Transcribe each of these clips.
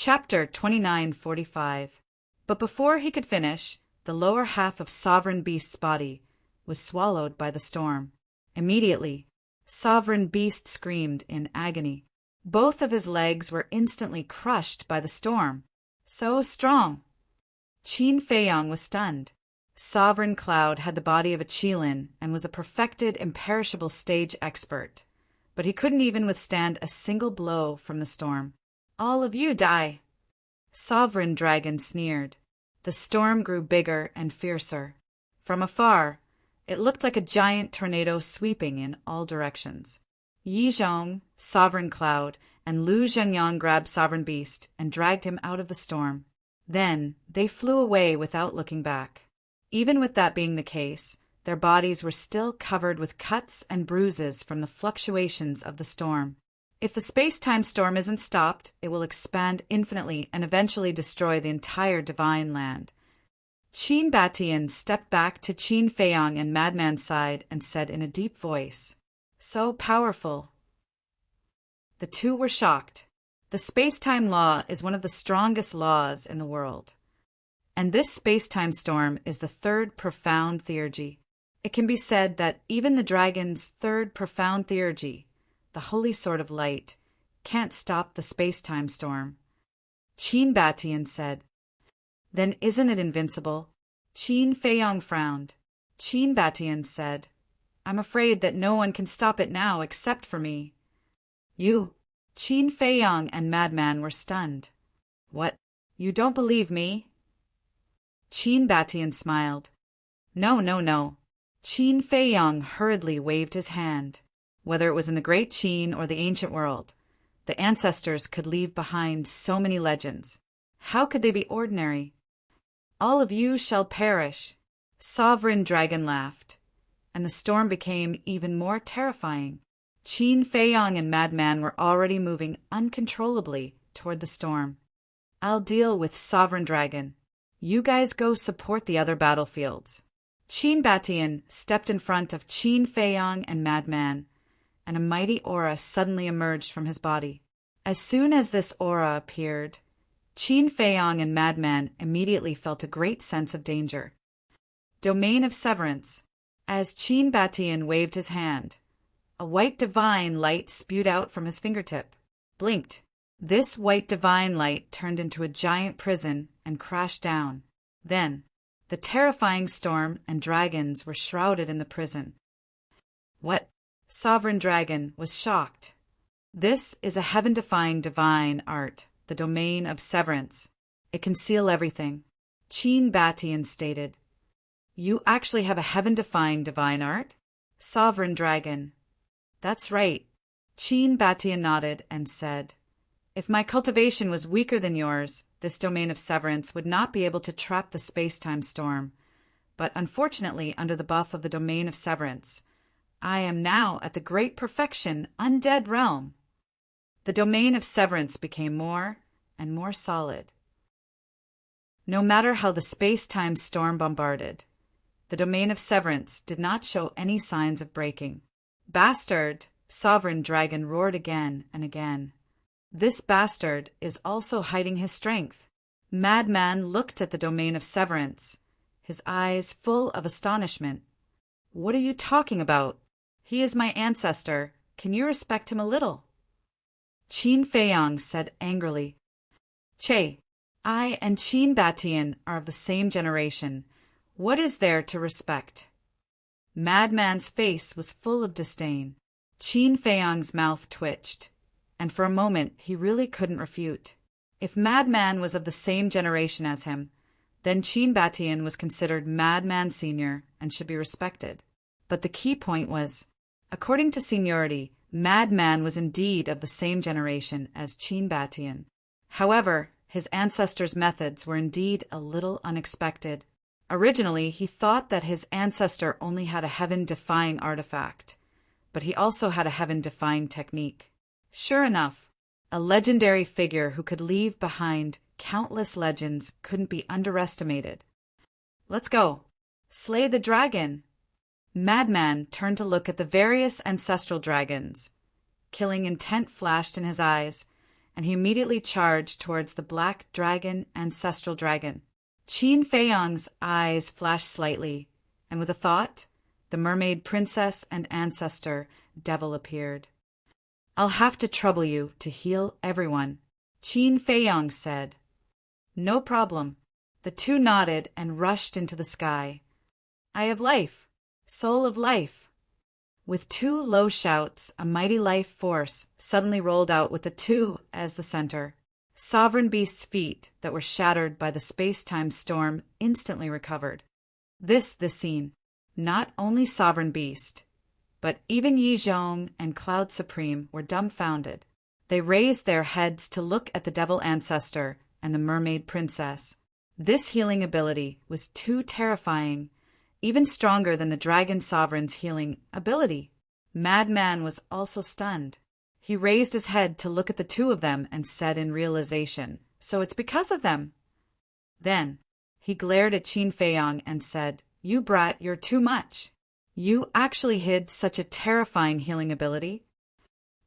Chapter 29:45. But before he could finish, the lower half of Sovereign Beast's body was swallowed by the storm. Immediately, Sovereign Beast screamed in agony. Both of his legs were instantly crushed by the storm. So strong! Qin Feiyang was stunned. Sovereign Cloud had the body of a Qilin and was a perfected, imperishable stage expert. But he couldn't even withstand a single blow from the storm. "All of you die!" Sovereign Dragon sneered. The storm grew bigger and fiercer. From afar, it looked like a giant tornado sweeping in all directions. Yi Zhong, Sovereign Cloud, and Lu Zhengyang grabbed Sovereign Beast and dragged him out of the storm. Then they flew away without looking back. Even with that being the case, their bodies were still covered with cuts and bruises from the fluctuations of the storm. If the space-time storm isn't stopped, it will expand infinitely and eventually destroy the entire divine land. Qin Batian stepped back to Qin Feiyang and Madman's side and said in a deep voice, "So powerful." The two were shocked. The space-time law is one of the strongest laws in the world. And this space-time storm is the third profound theurgy. It can be said that even the dragon's third profound theurgy, the holy sword of light, can't stop the space-time storm. Qin Batian said, "Then isn't it invincible?" Qin Feiyang frowned. Qin Batian said, "I'm afraid that no one can stop it now except for me." "You?" Qin Feiyang and Madman were stunned. "What? You don't believe me?" Qin Batian smiled. "No, no, no." Qin Feiyang hurriedly waved his hand. Whether it was in the Great Qin or the ancient world, the ancestors could leave behind so many legends. How could they be ordinary? "All of you shall perish." Sovereign Dragon laughed, and the storm became even more terrifying. Qin Feiyang and Madman were already moving uncontrollably toward the storm. "I'll deal with Sovereign Dragon. You guys go support the other battlefields." Qin Batian stepped in front of Qin Feiyang and Madman, and a mighty aura suddenly emerged from his body. As soon as this aura appeared, Qin Feiyang and Madman immediately felt a great sense of danger. Domain of Severance. As Qin Batian waved his hand, a white divine light spewed out from his fingertip. Blinked. This white divine light turned into a giant prison and crashed down. Then, the terrifying storm and dragons were shrouded in the prison. "What?" Sovereign Dragon was shocked. "This is a heaven-defying divine art, the domain of severance. It can seal everything," Qin Batian stated. "You actually have a heaven-defying divine art?" Sovereign Dragon. "That's right." Qin Batian nodded and said, "If my cultivation was weaker than yours, this domain of severance would not be able to trap the space-time storm. But unfortunately, under the buff of the domain of severance, I am now at the great perfection undead realm." The domain of severance became more and more solid. No matter how the space-time storm bombarded, the domain of severance did not show any signs of breaking. "Bastard!" Sovereign Dragon roared again and again. "This bastard is also hiding his strength." Madman looked at the domain of severance, his eyes full of astonishment. "What are you talking about? He is my ancestor. Can you respect him a little?" Qin Feiyang said angrily, "Che, I and Qin Batian are of the same generation. What is there to respect?" Madman's face was full of disdain. Qin Feiyang's mouth twitched, and for a moment he really couldn't refute. If Madman was of the same generation as him, then Qin Batian was considered Madman Senior and should be respected. But the key point was, according to seniority, Madman was indeed of the same generation as Qin Batian. However, his ancestors' methods were indeed a little unexpected. Originally, he thought that his ancestor only had a heaven-defying artifact, but he also had a heaven-defying technique. Sure enough, a legendary figure who could leave behind countless legends couldn't be underestimated. "Let's go. Slay the dragon." Madman turned to look at the various ancestral dragons. Killing intent flashed in his eyes, and he immediately charged towards the black dragon, ancestral dragon. Qin Feiyang's eyes flashed slightly, and with a thought, the mermaid princess and ancestor devil appeared. "I'll have to trouble you to heal everyone," Qin Feiyang said. "No problem." The two nodded and rushed into the sky. "Eye of life! Soul of life!" With two low shouts, a mighty life force suddenly rolled out with the two as the center. Sovereign Beast's feet that were shattered by the space-time storm instantly recovered. The scene. Not only Sovereign Beast, but even Yi Zhong and Cloud Supreme were dumbfounded. They raised their heads to look at the devil ancestor and the mermaid princess. This healing ability was too terrifying, even stronger than the dragon sovereign's healing ability. Madman was also stunned. He raised his head to look at the two of them and said in realization, "So it's because of them." Then he glared at Qin Feiyang and said, "You brat, you're too much. You actually hid such a terrifying healing ability."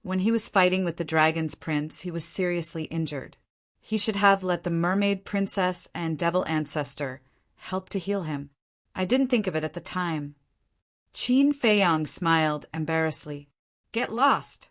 When he was fighting with the dragon's prince, he was seriously injured. He should have let the mermaid princess and devil ancestor help to heal him. "I didn't think of it at the time." Qin Feiyang smiled embarrassedly. "Get lost."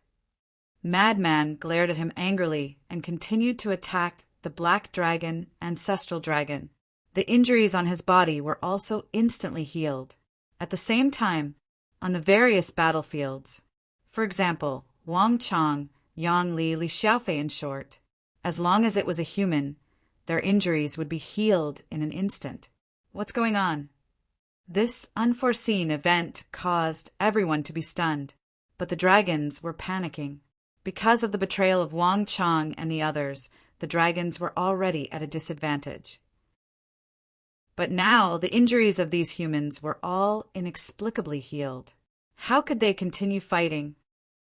Madman glared at him angrily and continued to attack the black dragon, ancestral dragon. The injuries on his body were also instantly healed. At the same time, on the various battlefields, for example, Wang Chang, Yang Li, Li Xiaofei in short, as long as it was a human, their injuries would be healed in an instant. What's going on? This unforeseen event caused everyone to be stunned, but the dragons were panicking. Because of the betrayal of Wang Chang and the others, the dragons were already at a disadvantage. But now the injuries of these humans were all inexplicably healed. How could they continue fighting?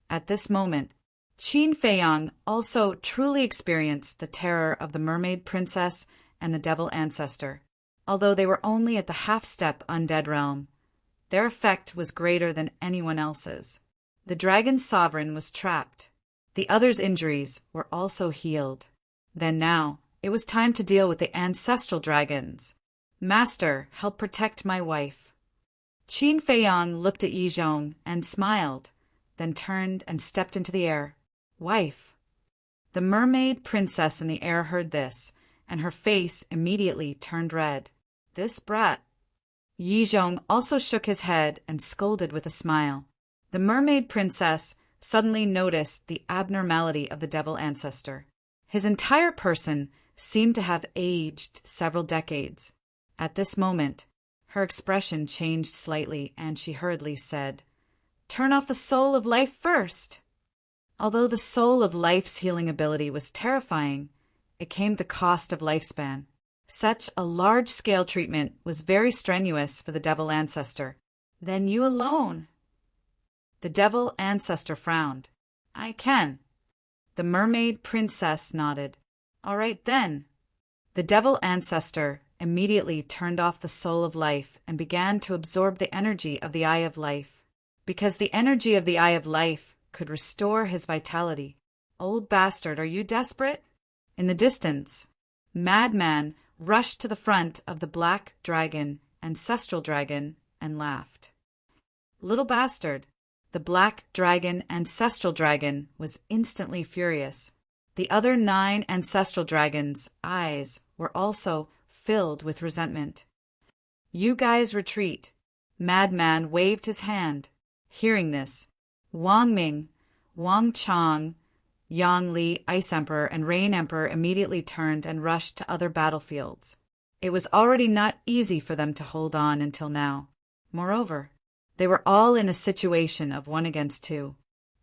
At this moment, Qin Feiyang also truly experienced the terror of the mermaid princess and the devil ancestor. Although they were only at the half-step undead realm, their effect was greater than anyone else's. The dragon sovereign was trapped. The others' injuries were also healed. Then now, it was time to deal with the ancestral dragons. "Master, help protect my wife." Qin Feiyang looked at Yi Zhong and smiled, then turned and stepped into the air. "Wife." The mermaid princess in the air heard this, and her face immediately turned red. "This brat." Yi Zhong also shook his head and scolded with a smile. The mermaid princess suddenly noticed the abnormality of the devil ancestor. His entire person seemed to have aged several decades. At this moment, her expression changed slightly, and she hurriedly said, "Turn off the soul of life first." Although the soul of life's healing ability was terrifying, it came at the cost of lifespan. Such a large-scale treatment was very strenuous for the devil ancestor. "Then you alone." The devil ancestor frowned. "I can." The mermaid princess nodded. "All right then." The devil ancestor immediately turned off the soul of life and began to absorb the energy of the Eye of Life, because the energy of the Eye of Life could restore his vitality. "Old bastard, are you desperate?" In the distance, Madman rushed to the front of the black dragon, ancestral dragon, and laughed. "Little bastard." The black dragon, ancestral dragon, was instantly furious. The other 9 ancestral dragons' eyes were also filled with resentment. "You guys retreat." Madman waved his hand. Hearing this, Wang Ming, Wang Chang, Yang Li, Ice Emperor, and Rain Emperor immediately turned and rushed to other battlefields. It was already not easy for them to hold on until now. Moreover, they were all in a situation of 1 against 2.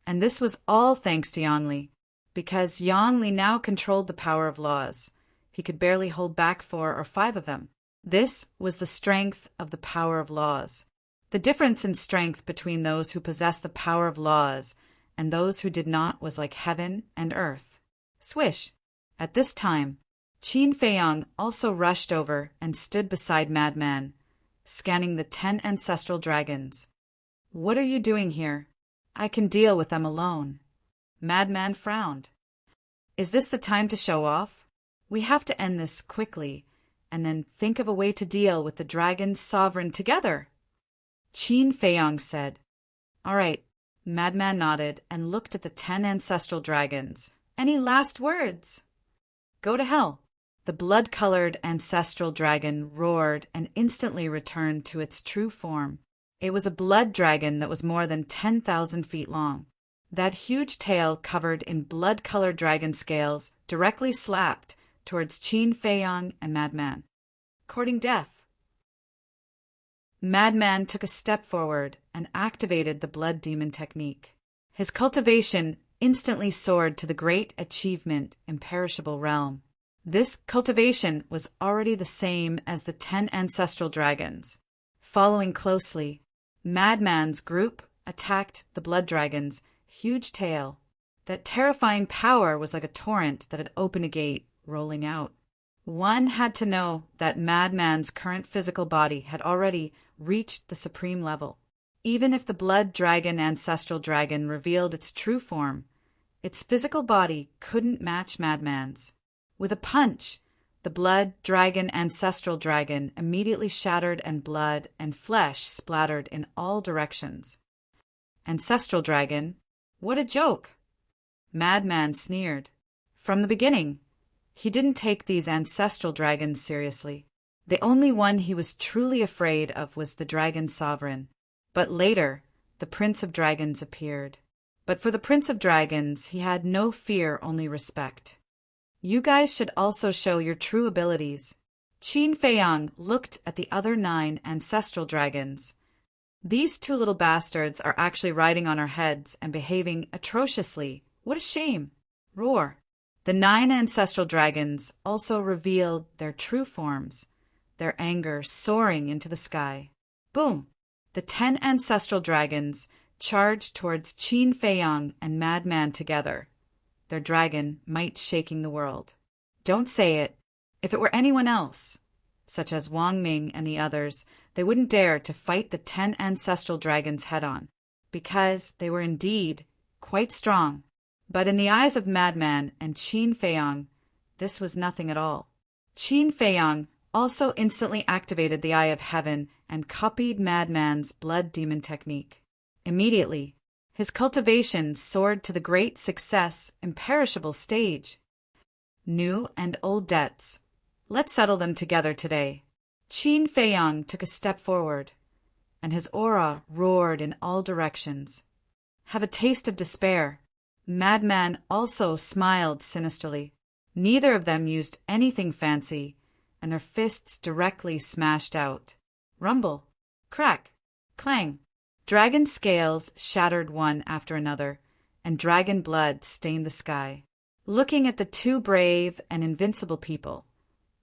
And this was all thanks to Yang Li. Because Yang Li now controlled the power of laws, he could barely hold back 4 or 5 of them. This was the strength of the power of laws. The difference in strength between those who possessed the power of laws and those who did not was like heaven and earth. Swish! At this time, Qin Feiyang also rushed over and stood beside Madman, scanning the 10 ancestral dragons. "What are you doing here? I can deal with them alone." Madman frowned. Is this the time to show off? We have to end this quickly, and then think of a way to deal with the dragon's sovereign together. Qin Feiyang said. All right. Madman nodded and looked at the 10 ancestral dragons. Any last words? Go to hell. The blood-colored ancestral dragon roared and instantly returned to its true form. It was a blood dragon that was more than 10,000 feet long. That huge tail covered in blood-colored dragon scales directly slapped towards Qin Feiyang and Madman, courting death. Madman took a step forward and activated the blood demon technique. His cultivation instantly soared to the great achievement imperishable realm. This cultivation was already the same as the 10 ancestral dragons. Following closely, Madman's group attacked the blood dragon's huge tail. That terrifying power was like a torrent that had opened a gate, rolling out. One had to know that Madman's current physical body had already reached the supreme level. Even if the blood dragon ancestral dragon revealed its true form, its physical body couldn't match Madman's. With a punch, the blood dragon ancestral dragon immediately shattered and blood and flesh splattered in all directions. Ancestral dragon, what a joke! Madman sneered. From the beginning, he didn't take these ancestral dragons seriously. The only one he was truly afraid of was the dragon sovereign. But later, the Prince of Dragons appeared. But for the Prince of Dragons, he had no fear, only respect. You guys should also show your true abilities. Qin Feiyang looked at the other 9 ancestral dragons. These 2 little bastards are actually riding on our heads and behaving atrociously. What a shame! Roar! The 9 ancestral dragons also revealed their true forms, their anger soaring into the sky. Boom! The 10 ancestral dragons charged towards Qin Feiyang and Madman together, their dragon might shaking the world. Don't say it. If it were anyone else, such as Wang Ming and the others, they wouldn't dare to fight the 10 ancestral dragons head-on, because they were indeed quite strong. But in the eyes of Madman and Qin Feiyang, this was nothing at all. Qin Feiyang also instantly activated the Eye of Heaven and copied Madman's blood demon technique. Immediately, his cultivation soared to the great success imperishable stage. New and old debts. Let's settle them together today. Qin Feiyang took a step forward, and his aura roared in all directions. Have a taste of despair. Madman also smiled sinisterly. Neither of them used anything fancy, and their fists directly smashed out. Rumble, crack, clang. Dragon scales shattered one after another, and dragon blood stained the sky. Looking at the 2 brave and invincible people,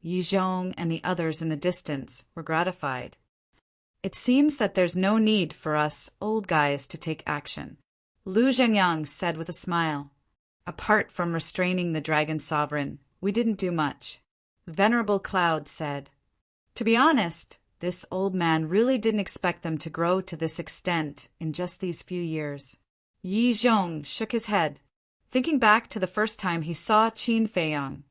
Yi Zhong and the others in the distance were gratified. It seems that there's no need for us old guys to take action, Lu Zhengyang said with a smile. Apart from restraining the dragon sovereign, we didn't do much. Venerable Cloud said. To be honest, this old man really didn't expect them to grow to this extent in just these few years. Yi Zhong shook his head, thinking back to the first time he saw Qin Feiyang.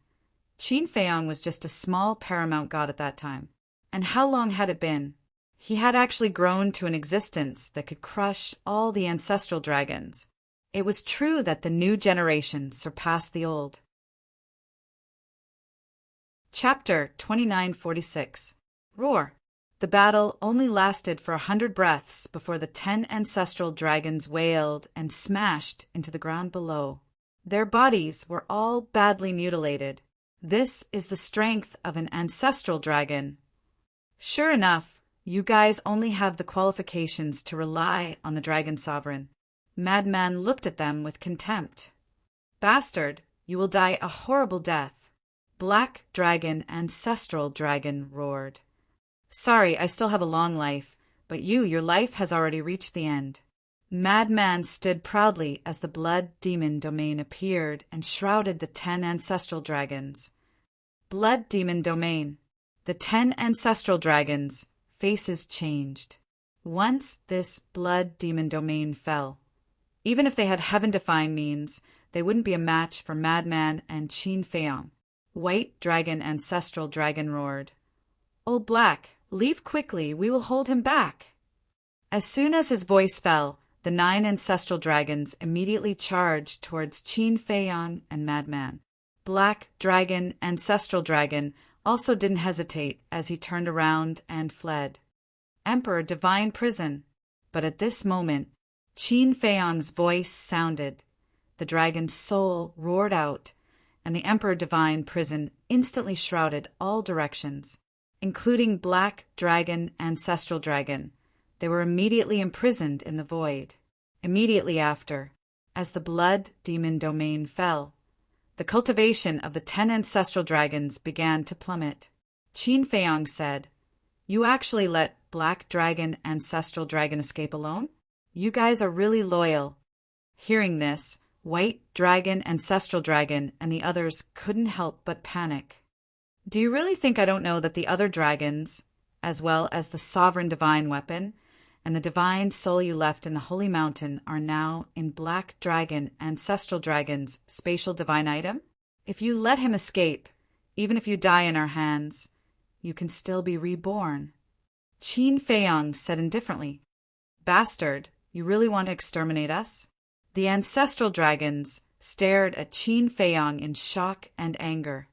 Qin Feiyang was just a small paramount god at that time. And how long had it been? He had actually grown to an existence that could crush all the ancestral dragons. It was true that the new generation surpassed the old. Chapter 2946. Roar. The battle only lasted for 100 breaths before the 10 ancestral dragons wailed and smashed into the ground below. Their bodies were all badly mutilated. This is the strength of an ancestral dragon. Sure enough, you guys only have the qualifications to rely on the dragon sovereign. Madman looked at them with contempt. Bastard, you will die a horrible death. Black dragon ancestral dragon roared. Sorry, I still have a long life, but your life has already reached the end. Madman stood proudly as the blood demon domain appeared and shrouded the 10 ancestral dragons. Blood demon domain. The 10 ancestral dragons' faces changed. Once this blood demon domain fell, even if they had heaven-defying means, they wouldn't be a match for Madman and Qin Feiyong. White Dragon Ancestral Dragon roared, "Old Black, leave quickly, we will hold him back." As soon as his voice fell, the 9 ancestral dragons immediately charged towards Qin Feiyong and Madman. Black Dragon Ancestral Dragon also didn't hesitate as he turned around and fled. Emperor Divine Prison. But at this moment, Qin Feiyong's voice sounded. The dragon's soul roared out, and the Emperor Divine Prison instantly shrouded all directions, including Black Dragon Ancestral Dragon. They were immediately imprisoned in the void. Immediately after, as the Blood Demon domain fell, the cultivation of the 10 ancestral dragons began to plummet. Qin Feiyong said, "You actually let Black Dragon Ancestral Dragon escape alone? You guys are really loyal." Hearing this, White Dragon Ancestral Dragon and the others couldn't help but panic. "Do you really think I don't know that the other dragons, as well as the Sovereign Divine Weapon, and the divine soul you left in the Holy Mountain are now in Black Dragon Ancestral Dragon's spatial divine item? If you let him escape, even if you die in our hands, you can still be reborn." Qin Feiyong said indifferently, "Bastard, you really want to exterminate us?" The ancestral dragons stared at Qin Feiyong in shock and anger.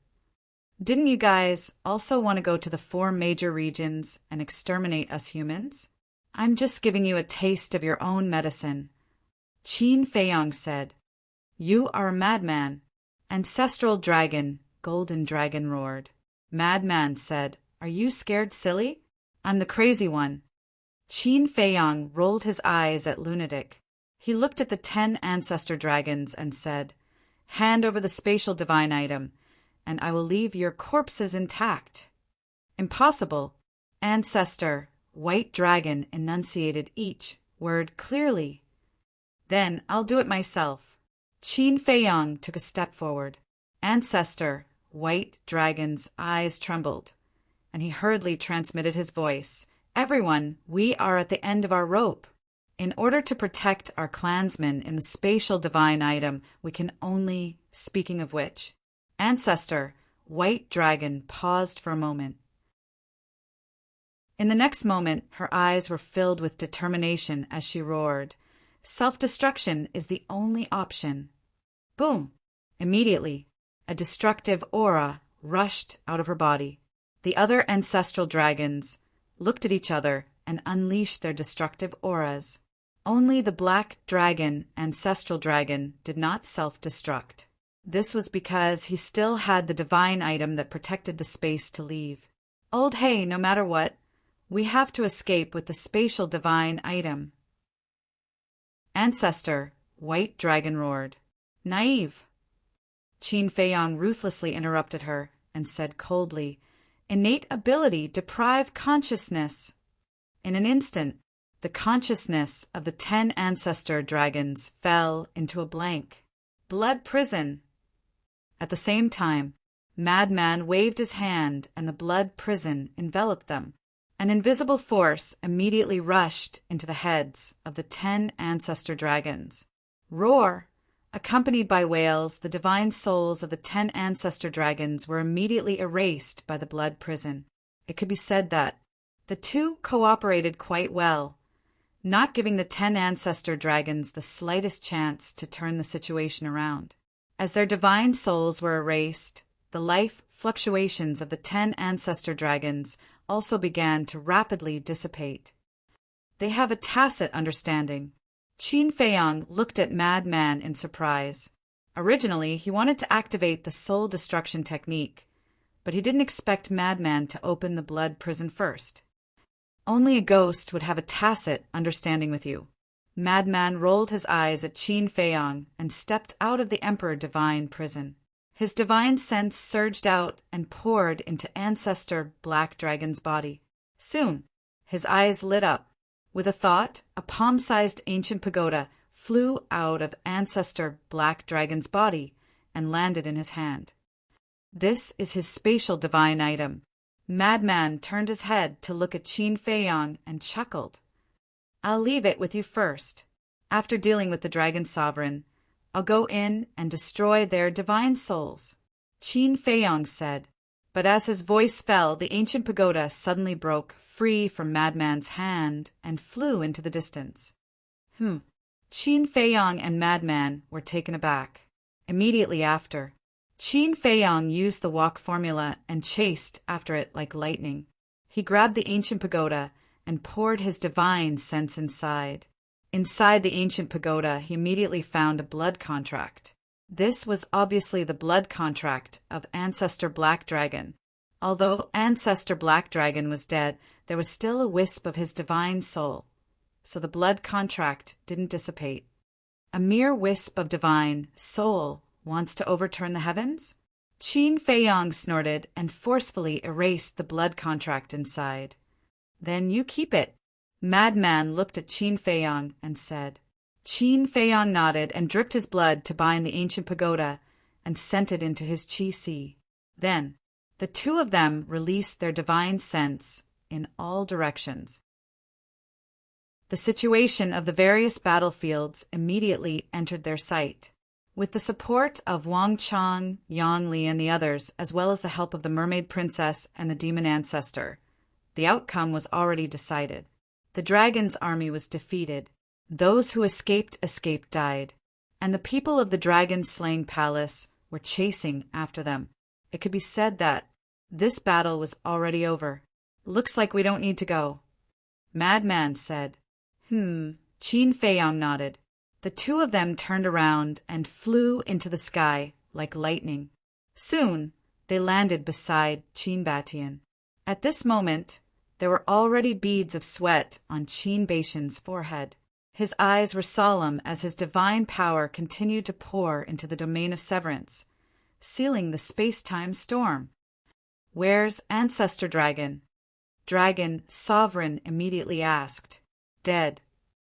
"Didn't you guys also want to go to the 4 major regions and exterminate us humans? I'm just giving you a taste of your own medicine." Qin Feiyong said, "You are a madman." Ancestral Dragon, Golden Dragon roared. Madman said, "Are you scared silly? I'm the crazy one." Qin Feiyong rolled his eyes at Lunatic. He looked at the 10 ancestor dragons and said, "Hand over the spatial divine item, and I will leave your corpses intact." "Impossible." Ancestor White Dragon enunciated each word clearly. "Then I'll do it myself." Qin Feiyong took a step forward. Ancestor White Dragon's eyes trembled, and he hurriedly transmitted his voice. "Everyone, we are at the end of our rope. In order to protect our clansmen in the spatial divine item, we can only, speaking of which." Ancestor White Dragon paused for a moment. In the next moment, her eyes were filled with determination as she roared, "Self-destruction is the only option." Boom! Immediately, a destructive aura rushed out of her body. The other ancestral dragons looked at each other and unleashed their destructive auras. Only the Black Dragon Ancestral Dragon did not self-destruct. This was because he still had the divine item that protected the space to leave. "Old hey, no matter what, we have to escape with the spatial divine item." Ancestor White Dragon roared. "Naive." Qin Feiyong ruthlessly interrupted her and said coldly, "Innate ability deprive consciousness." In an instant, the consciousness of the 10 ancestor dragons fell into a blank. Blood prison. At the same time, Madman waved his hand and the blood prison enveloped them. An invisible force immediately rushed into the heads of the 10 ancestor dragons. Roar! Accompanied by wails, the divine souls of the 10 ancestor dragons were immediately erased by the blood prison. It could be said that the two cooperated quite well, not giving the 10 ancestor dragons the slightest chance to turn the situation around. As their divine souls were erased, the life fluctuations of the 10 ancestor dragons also began to rapidly dissipate. They have a tacit understanding. Qin Feiyong looked at Madman in surprise. Originally, he wanted to activate the soul destruction technique, but he didn't expect Madman to open the blood prison first. Only a ghost would have a tacit understanding with you. Madman rolled his eyes at Qin Feiyong and stepped out of the Emperor Divine Prison. His divine sense surged out and poured into Ancestor Black Dragon's body. Soon, his eyes lit up. With a thought, a palm-sized ancient pagoda flew out of Ancestor Black Dragon's body and landed in his hand. This is his spatial divine item. Madman turned his head to look at Qin Feiyong and chuckled. "I'll leave it with you first. After dealing with the Dragon Sovereign, I'll go in and destroy their divine souls," Qin Feiyong said. But as his voice fell, the ancient pagoda suddenly broke free from Madman's hand and flew into the distance. Qin Feiyong and Madman were taken aback. Immediately after, Qin Feiyong used the walk formula and chased after it like lightning. He grabbed the ancient pagoda and poured his divine sense inside. Inside the ancient pagoda, he immediately found a blood contract. This was obviously the blood contract of Ancestor Black Dragon. Although Ancestor Black Dragon was dead, there was still a wisp of his divine soul, so the blood contract didn't dissipate. A mere wisp of divine soul wants to overturn the heavens? Qin Feiyong snorted and forcefully erased the blood contract inside. "Then you keep it." Madman looked at Qin Feiyong and said. Qin Feiyong nodded and dripped his blood to bind the ancient pagoda and sent it into his qi sea. Then, the two of them released their divine sense in all directions. The situation of the various battlefields immediately entered their sight. With the support of Wang Chang, Yang Li, and the others, as well as the help of the Mermaid Princess and the Demon Ancestor, the outcome was already decided. The dragon's army was defeated. Those who escaped died, and the people of the dragon-slaying palace were chasing after them. It could be said that this battle was already over. "Looks like we don't need to go," Madman said. Qin Feiyong nodded. The two of them turned around and flew into the sky like lightning. Soon, they landed beside Qin Batian. At this moment, there were already beads of sweat on Qin Batian's forehead. His eyes were solemn as his divine power continued to pour into the domain of severance, sealing the space-time storm. "Where's Ancestor Dragon?" Dragon Sovereign immediately asked. "Dead."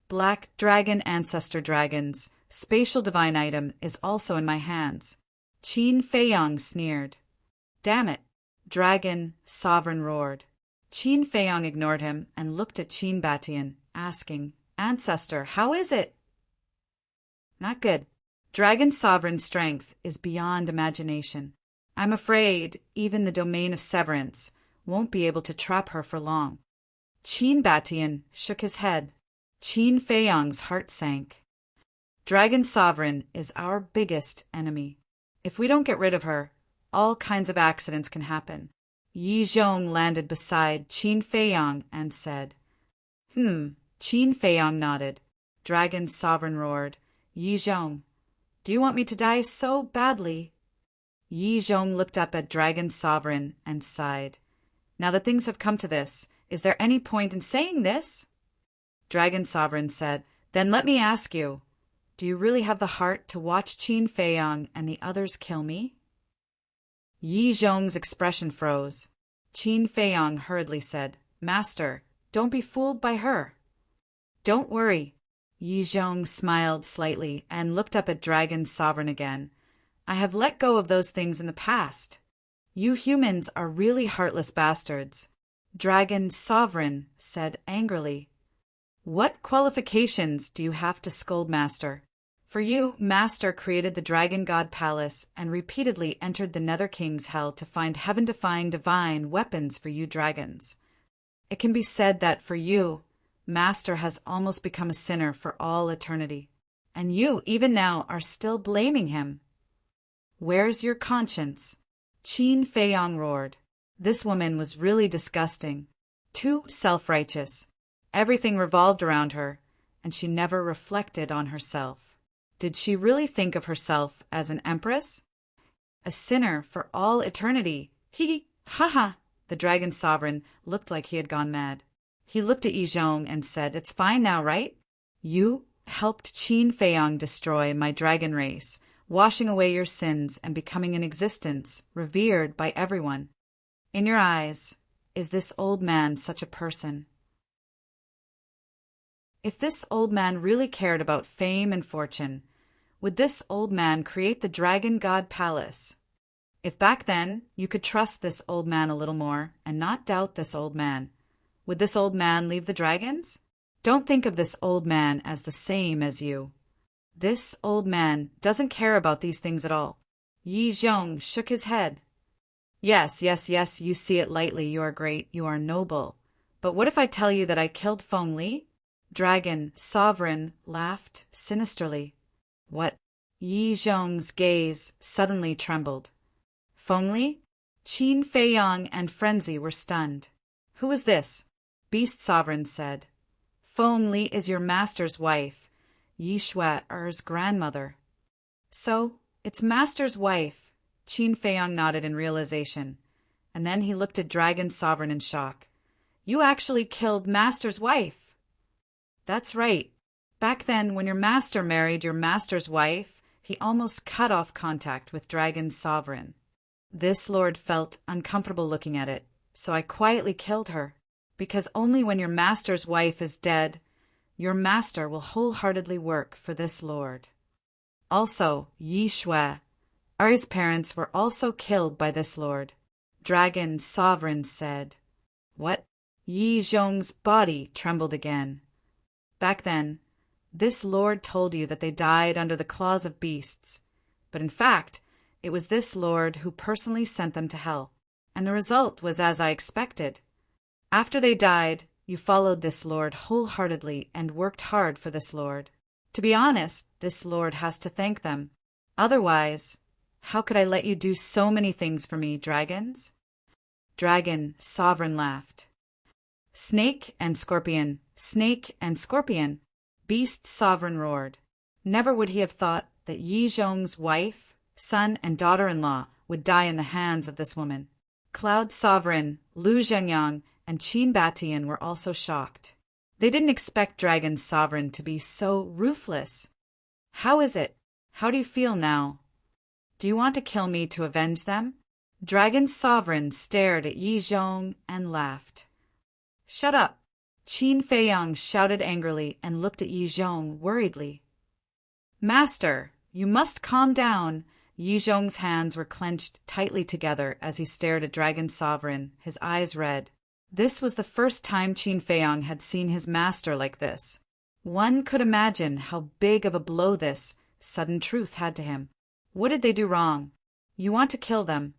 Black Dragon Ancestor Dragon's spatial divine item is also in my hands. Qin Feiyong sneered. "Damn it," Dragon Sovereign roared. Qin Feiyong ignored him and looked at Qin Batian, asking, "Ancestor, how is it?" "Not good. Dragon Sovereign's strength is beyond imagination. I'm afraid even the domain of severance won't be able to trap her for long." Qin Batian shook his head. Qin Feiyong's heart sank. "Dragon Sovereign is our biggest enemy. If we don't get rid of her, all kinds of accidents can happen." Yi Zhong landed beside Qin Feiyong and said, Qin Feiyong nodded. Dragon Sovereign roared, "Yi Zhong, do you want me to die so badly?" Yi Zhong looked up at Dragon Sovereign and sighed. "Now that things have come to this, is there any point in saying this?" Dragon Sovereign said, "Then let me ask you, do you really have the heart to watch Qin Feiyong and the others kill me?" Yi Zhong's expression froze. Qin Feiyong hurriedly said, "Master, don't be fooled by her." "Don't worry." Yi Zhong smiled slightly and looked up at Dragon Sovereign again. "I have let go of those things in the past. You humans are really heartless bastards." Dragon Sovereign said angrily, "What qualifications do you have to scold Master? For you, Master created the Dragon God Palace and repeatedly entered the Nether King's hell to find heaven-defying divine weapons for you dragons. It can be said that for you, Master has almost become a sinner for all eternity, and you, even now, are still blaming him. Where's your conscience?" Qin Feiyong roared. This woman was really disgusting, too self-righteous. Everything revolved around her, and she never reflected on herself. Did she really think of herself as an empress? A sinner for all eternity. Ha. The Dragon Sovereign looked like he had gone mad. He looked at Yi Zhong and said, "It's fine now, right? You helped Qin Feiyong destroy my dragon race, washing away your sins and becoming an existence revered by everyone. In your eyes, is this old man such a person? If this old man really cared about fame and fortune, would this old man create the Dragon God Palace? If back then you could trust this old man a little more and not doubt this old man, would this old man leave the dragons? Don't think of this old man as the same as you. This old man doesn't care about these things at all. Yi Zhong shook his head. Yes, yes, yes, you see it lightly, you are great, you are noble. But what if I tell you that I killed Feng Li? Dragon, sovereign, laughed sinisterly. What? Yi Zhong's gaze suddenly trembled. Feng Li? Qin Feiyang and Frenzy were stunned. Who is this? Beast Sovereign said. Feng Li is your master's wife, Yi Shuai-er's grandmother. So, it's master's wife. Qin Feiyang nodded in realization, and then he looked at Dragon Sovereign in shock. You actually killed master's wife. That's right. Back then, when your master married your master's wife, he almost cut off contact with Dragon Sovereign. This lord felt uncomfortable looking at it, so I quietly killed her, because only when your master's wife is dead, your master will wholeheartedly work for this lord. Also, Yi Shuai-er's parents were also killed by this lord. Dragon Sovereign said. What? Yi Zhong's body trembled again. Back then, this lord told you that they died under the claws of beasts, but in fact, it was this lord who personally sent them to hell, and the result was as I expected. After they died, you followed this lord wholeheartedly and worked hard for this lord. To be honest, this lord has to thank them. Otherwise, how could I let you do so many things for me, dragons? Dragon Sovereign laughed. Snake and Scorpion, Beast Sovereign roared. Never would he have thought that Yi Zhong's wife, son, and daughter-in-law would die in the hands of this woman. Cloud Sovereign, Lu Zhengyang, and Qin Batian were also shocked. They didn't expect Dragon Sovereign to be so ruthless. How is it? How do you feel now? Do you want to kill me to avenge them? Dragon Sovereign stared at Yi Zhong and laughed. Shut up! Qin Feiyang shouted angrily and looked at Yi Zhong worriedly. Master, you must calm down. Yi Zhong's hands were clenched tightly together as he stared at Dragon Sovereign, his eyes red. This was the first time Qin Feiyang had seen his master like this. One could imagine how big of a blow this sudden truth had to him. What did they do wrong? You want to kill them.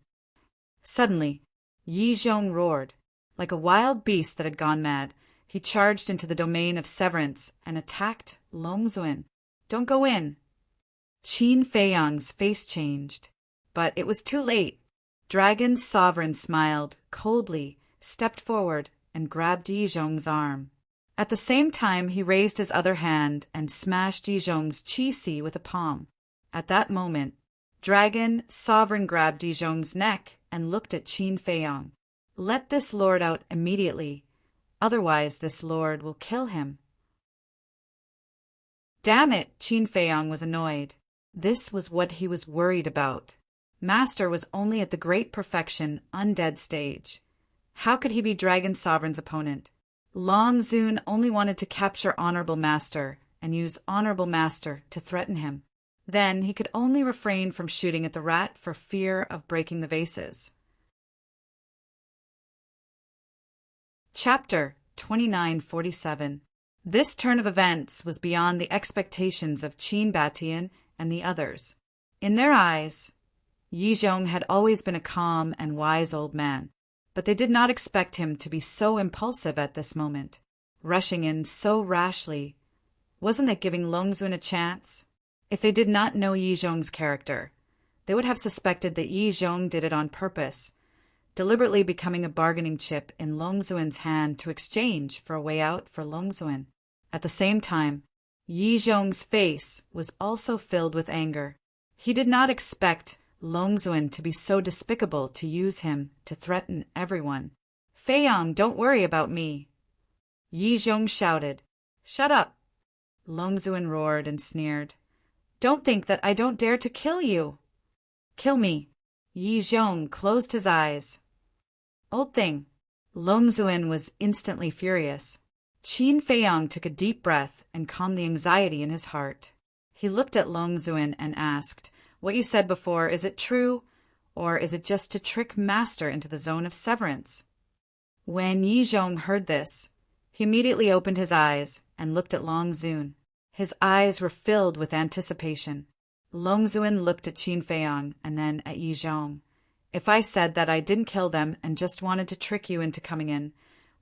Suddenly, Yi Zhong roared. Like a wild beast that had gone mad, he charged into the domain of severance and attacked Longzuin. Don't go in. Qin Feiyang's face changed, but it was too late. Dragon Sovereign smiled coldly, stepped forward, and grabbed Yi Zhong's arm. At the same time, he raised his other hand and smashed Yi Zhong's qi with a palm. At that moment, Dragon Sovereign grabbed Yi Zhong's neck and looked at Qin Feiyang. Let this lord out immediately, otherwise this lord will kill him. Damn it, Qin Feiyang was annoyed. This was what he was worried about. Master was only at the great perfection, undead stage. How could he be Dragon Sovereign's opponent? Longzun only wanted to capture Honorable Master and use Honorable Master to threaten him. Then he could only refrain from shooting at the rat for fear of breaking the vases. Chapter 2947. This turn of events was beyond the expectations of Qin Batian and the others. In their eyes, Yi Zhong had always been a calm and wise old man, but they did not expect him to be so impulsive at this moment, rushing in so rashly. Wasn't it giving Longzun a chance? If they did not know Yi Zhong's character, they would have suspected that Yi Zhong did it on purpose, deliberately becoming a bargaining chip in Longzuin's hand to exchange for a way out for Longzuin. At the same time, Yi Zhong's face was also filled with anger. He did not expect Longzuin to be so despicable to use him to threaten everyone. Feiyang, don't worry about me. Yi Zhong shouted. Shut up. Longzuin roared and sneered. Don't think that I don't dare to kill you. Kill me. Yi Zhong closed his eyes. Old thing. Longzuin was instantly furious. Qin Feiyang took a deep breath and calmed the anxiety in his heart. He looked at Longzuin and asked, What you said before, is it true, or is it just to trick Master into the zone of severance? When Yi Zhong heard this, he immediately opened his eyes and looked at Longzun. His eyes were filled with anticipation. Longzuin looked at Qin Feiyang and then at Yi Zhong. If I said that I didn't kill them and just wanted to trick you into coming in,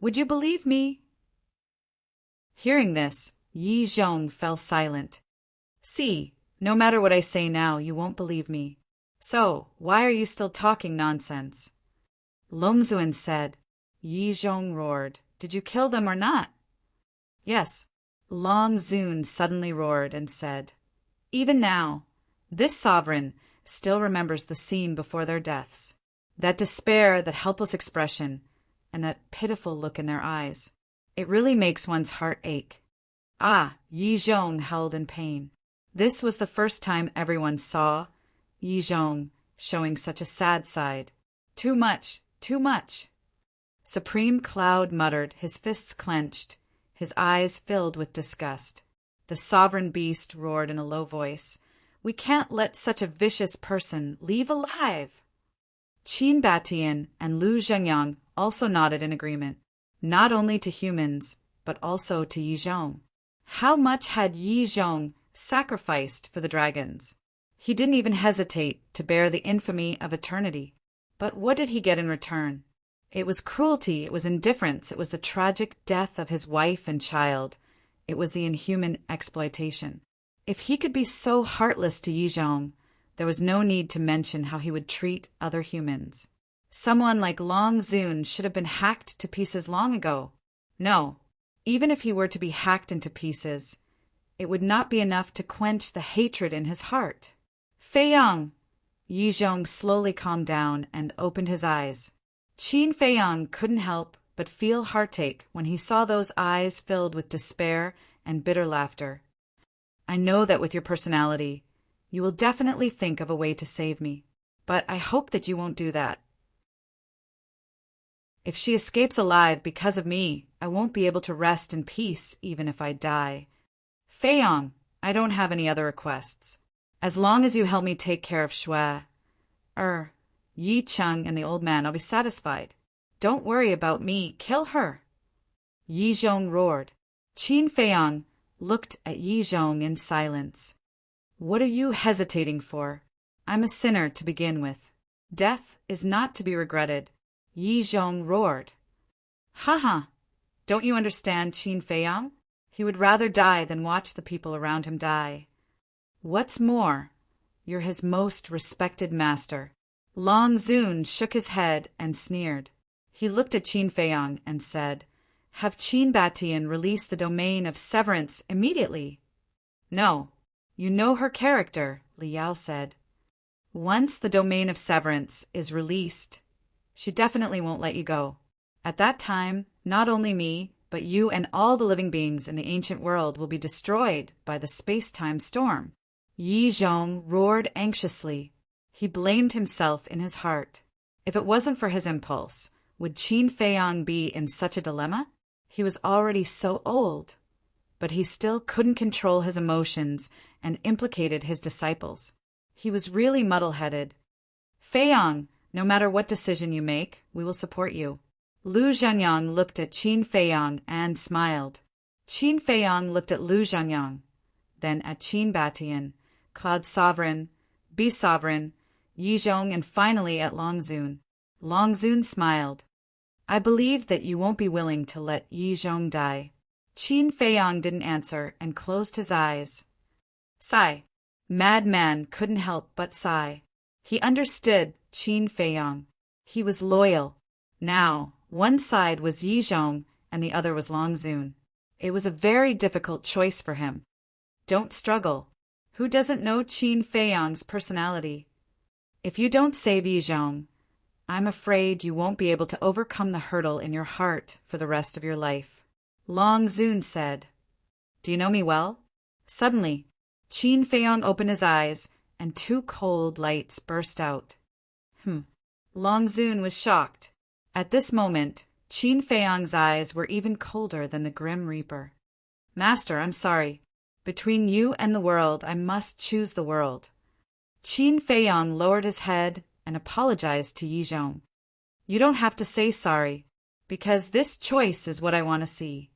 would you believe me? Hearing this, Yi Zhong fell silent. See, no matter what I say now, you won't believe me. So, why are you still talking nonsense? Longzuin said. Yi Zhong roared. Did you kill them or not? Yes. Longzun suddenly roared and said, even now, this sovereign still remembers the scene before their deaths. That despair, that helpless expression, and that pitiful look in their eyes. It really makes one's heart ache. Ah, Yi Zhong held in pain. This was the first time everyone saw Yi Zhong showing such a sad side. Too much, too much. Supreme Cloud muttered, his fists clenched, his eyes filled with disgust. The sovereign beast roared in a low voice, we can't let such a vicious person leave alive. Qin Batian and Lu Zhengyang also nodded in agreement, not only to humans, but also to Yi Zhong. How much had Yi Zhong sacrificed for the dragons? He didn't even hesitate to bear the infamy of eternity. But what did he get in return? It was cruelty, it was indifference, it was the tragic death of his wife and child. It was the inhuman exploitation. If he could be so heartless to Yi Zhong, there was no need to mention how he would treat other humans. Someone like Longzun should have been hacked to pieces long ago. No, even if he were to be hacked into pieces, it would not be enough to quench the hatred in his heart. Feiyang! Yi Zhong slowly calmed down and opened his eyes. Qin Feiyang couldn't help but feel heartache when he saw those eyes filled with despair and bitter laughter. I know that with your personality, you will definitely think of a way to save me, but I hope that you won't do that. If she escapes alive because of me, I won't be able to rest in peace even if I die. Feiyang, I don't have any other requests. As long as you help me take care of Shui, Yi Cheng and the old man, I'll be satisfied. Don't worry about me, kill her. Yi Zhong roared. Qin Feiyang looked at Yi Zhong in silence. What are you hesitating for? I'm a sinner to begin with. Death is not to be regretted. Yi Zhong roared. Ha ha! Don't you understand Qin Feiyang? He would rather die than watch the people around him die. What's more, you're his most respected master. Longzun shook his head and sneered. He looked at Qin Feiyang and said, have Qin Batian release the domain of severance immediately. No, you know her character, Li Yao said. Once the domain of severance is released, she definitely won't let you go. At that time, not only me, but you and all the living beings in the ancient world will be destroyed by the space-time storm. Yi Zhong roared anxiously. He blamed himself in his heart. If it wasn't for his impulse, would Qin Feiyang be in such a dilemma? He was already so old, but he still couldn't control his emotions and implicated his disciples. He was really muddle-headed. Feiyang, no matter what decision you make, we will support you. Lu Zhengyang looked at Qin Feiyang and smiled. Qin Feiyang looked at Lu Zhengyang, then at Qin Batian, Cloud Sovereign, Beast Sovereign, Yi Zhong, and finally at Longzun. Longzun smiled. I believe that you won't be willing to let Yi Zhong die. Qin Feiyang didn't answer and closed his eyes. Sigh. Madman couldn't help but sigh. He understood Qin Feiyang. He was loyal. Now, one side was Yi Zhong and the other was Longzun. It was a very difficult choice for him. Don't struggle. Who doesn't know Qin Feiyang's personality? If you don't save Yi Zhong, I'm afraid you won't be able to overcome the hurdle in your heart for the rest of your life. Longzun said. Do you know me well? Suddenly, Qin Feiyang opened his eyes and two cold lights burst out. Longzun was shocked. At this moment, Qin Feiyang's eyes were even colder than the Grim Reaper. Master, I'm sorry. Between you and the world, I must choose the world. Qin Feiyang lowered his head and apologized to Yi Zhong. You don't have to say sorry, because this choice is what I want to see.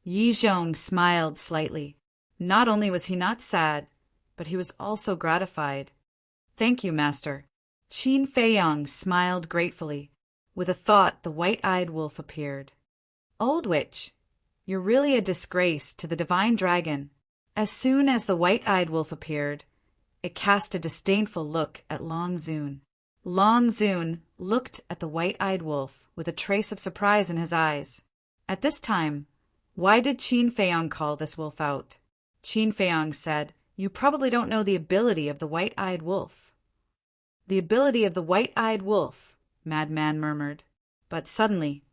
Yi Zhong smiled slightly. Not only was he not sad, but he was also gratified. "Thank you, master." Qin Feiyang smiled gratefully. With a thought, the white-eyed wolf appeared. "Old witch, you're really a disgrace to the divine dragon." As soon as the white-eyed wolf appeared, it cast a disdainful look at Long Zun. Long Zun looked at the white-eyed wolf with a trace of surprise in his eyes. At this time, why did Qin Feiyang call this wolf out? Qin Feiyang said, "You probably don't know the ability of the white-eyed wolf." "The ability of the white-eyed wolf," Madman murmured. But suddenly,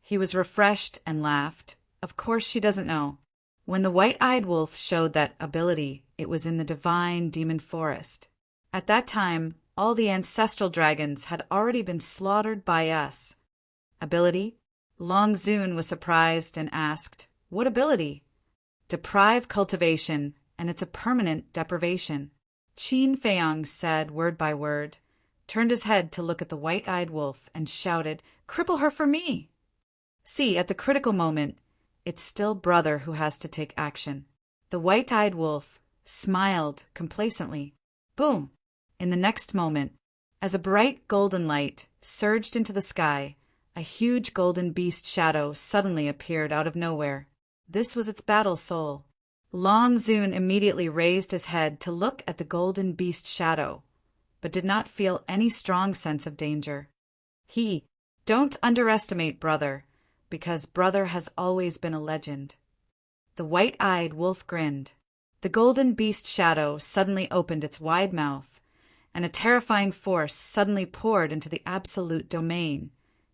he was refreshed and laughed. "Of course she doesn't know. When the white-eyed wolf showed that ability, it was in the divine demon forest. At that time, all the ancestral dragons had already been slaughtered by us." "Ability?" Long Zun was surprised and asked, "What ability?" "Deprive cultivation, and it's a permanent deprivation." Qin Feiyang said word by word, turned his head to look at the white-eyed wolf, and shouted, "Cripple her for me!" See, at the critical moment, it's still brother who has to take action. The white-eyed wolf smiled complacently. Boom! In the next moment, as a bright golden light surged into the sky, a huge golden beast shadow suddenly appeared out of nowhere. This was its battle soul. Long Zun immediately raised his head to look at the golden beast shadow, but did not feel any strong sense of danger. Don't underestimate brother, because brother has always been a legend. The white-eyed wolf grinned. The golden beast shadow suddenly opened its wide mouth, and a terrifying force suddenly poured into the absolute domain,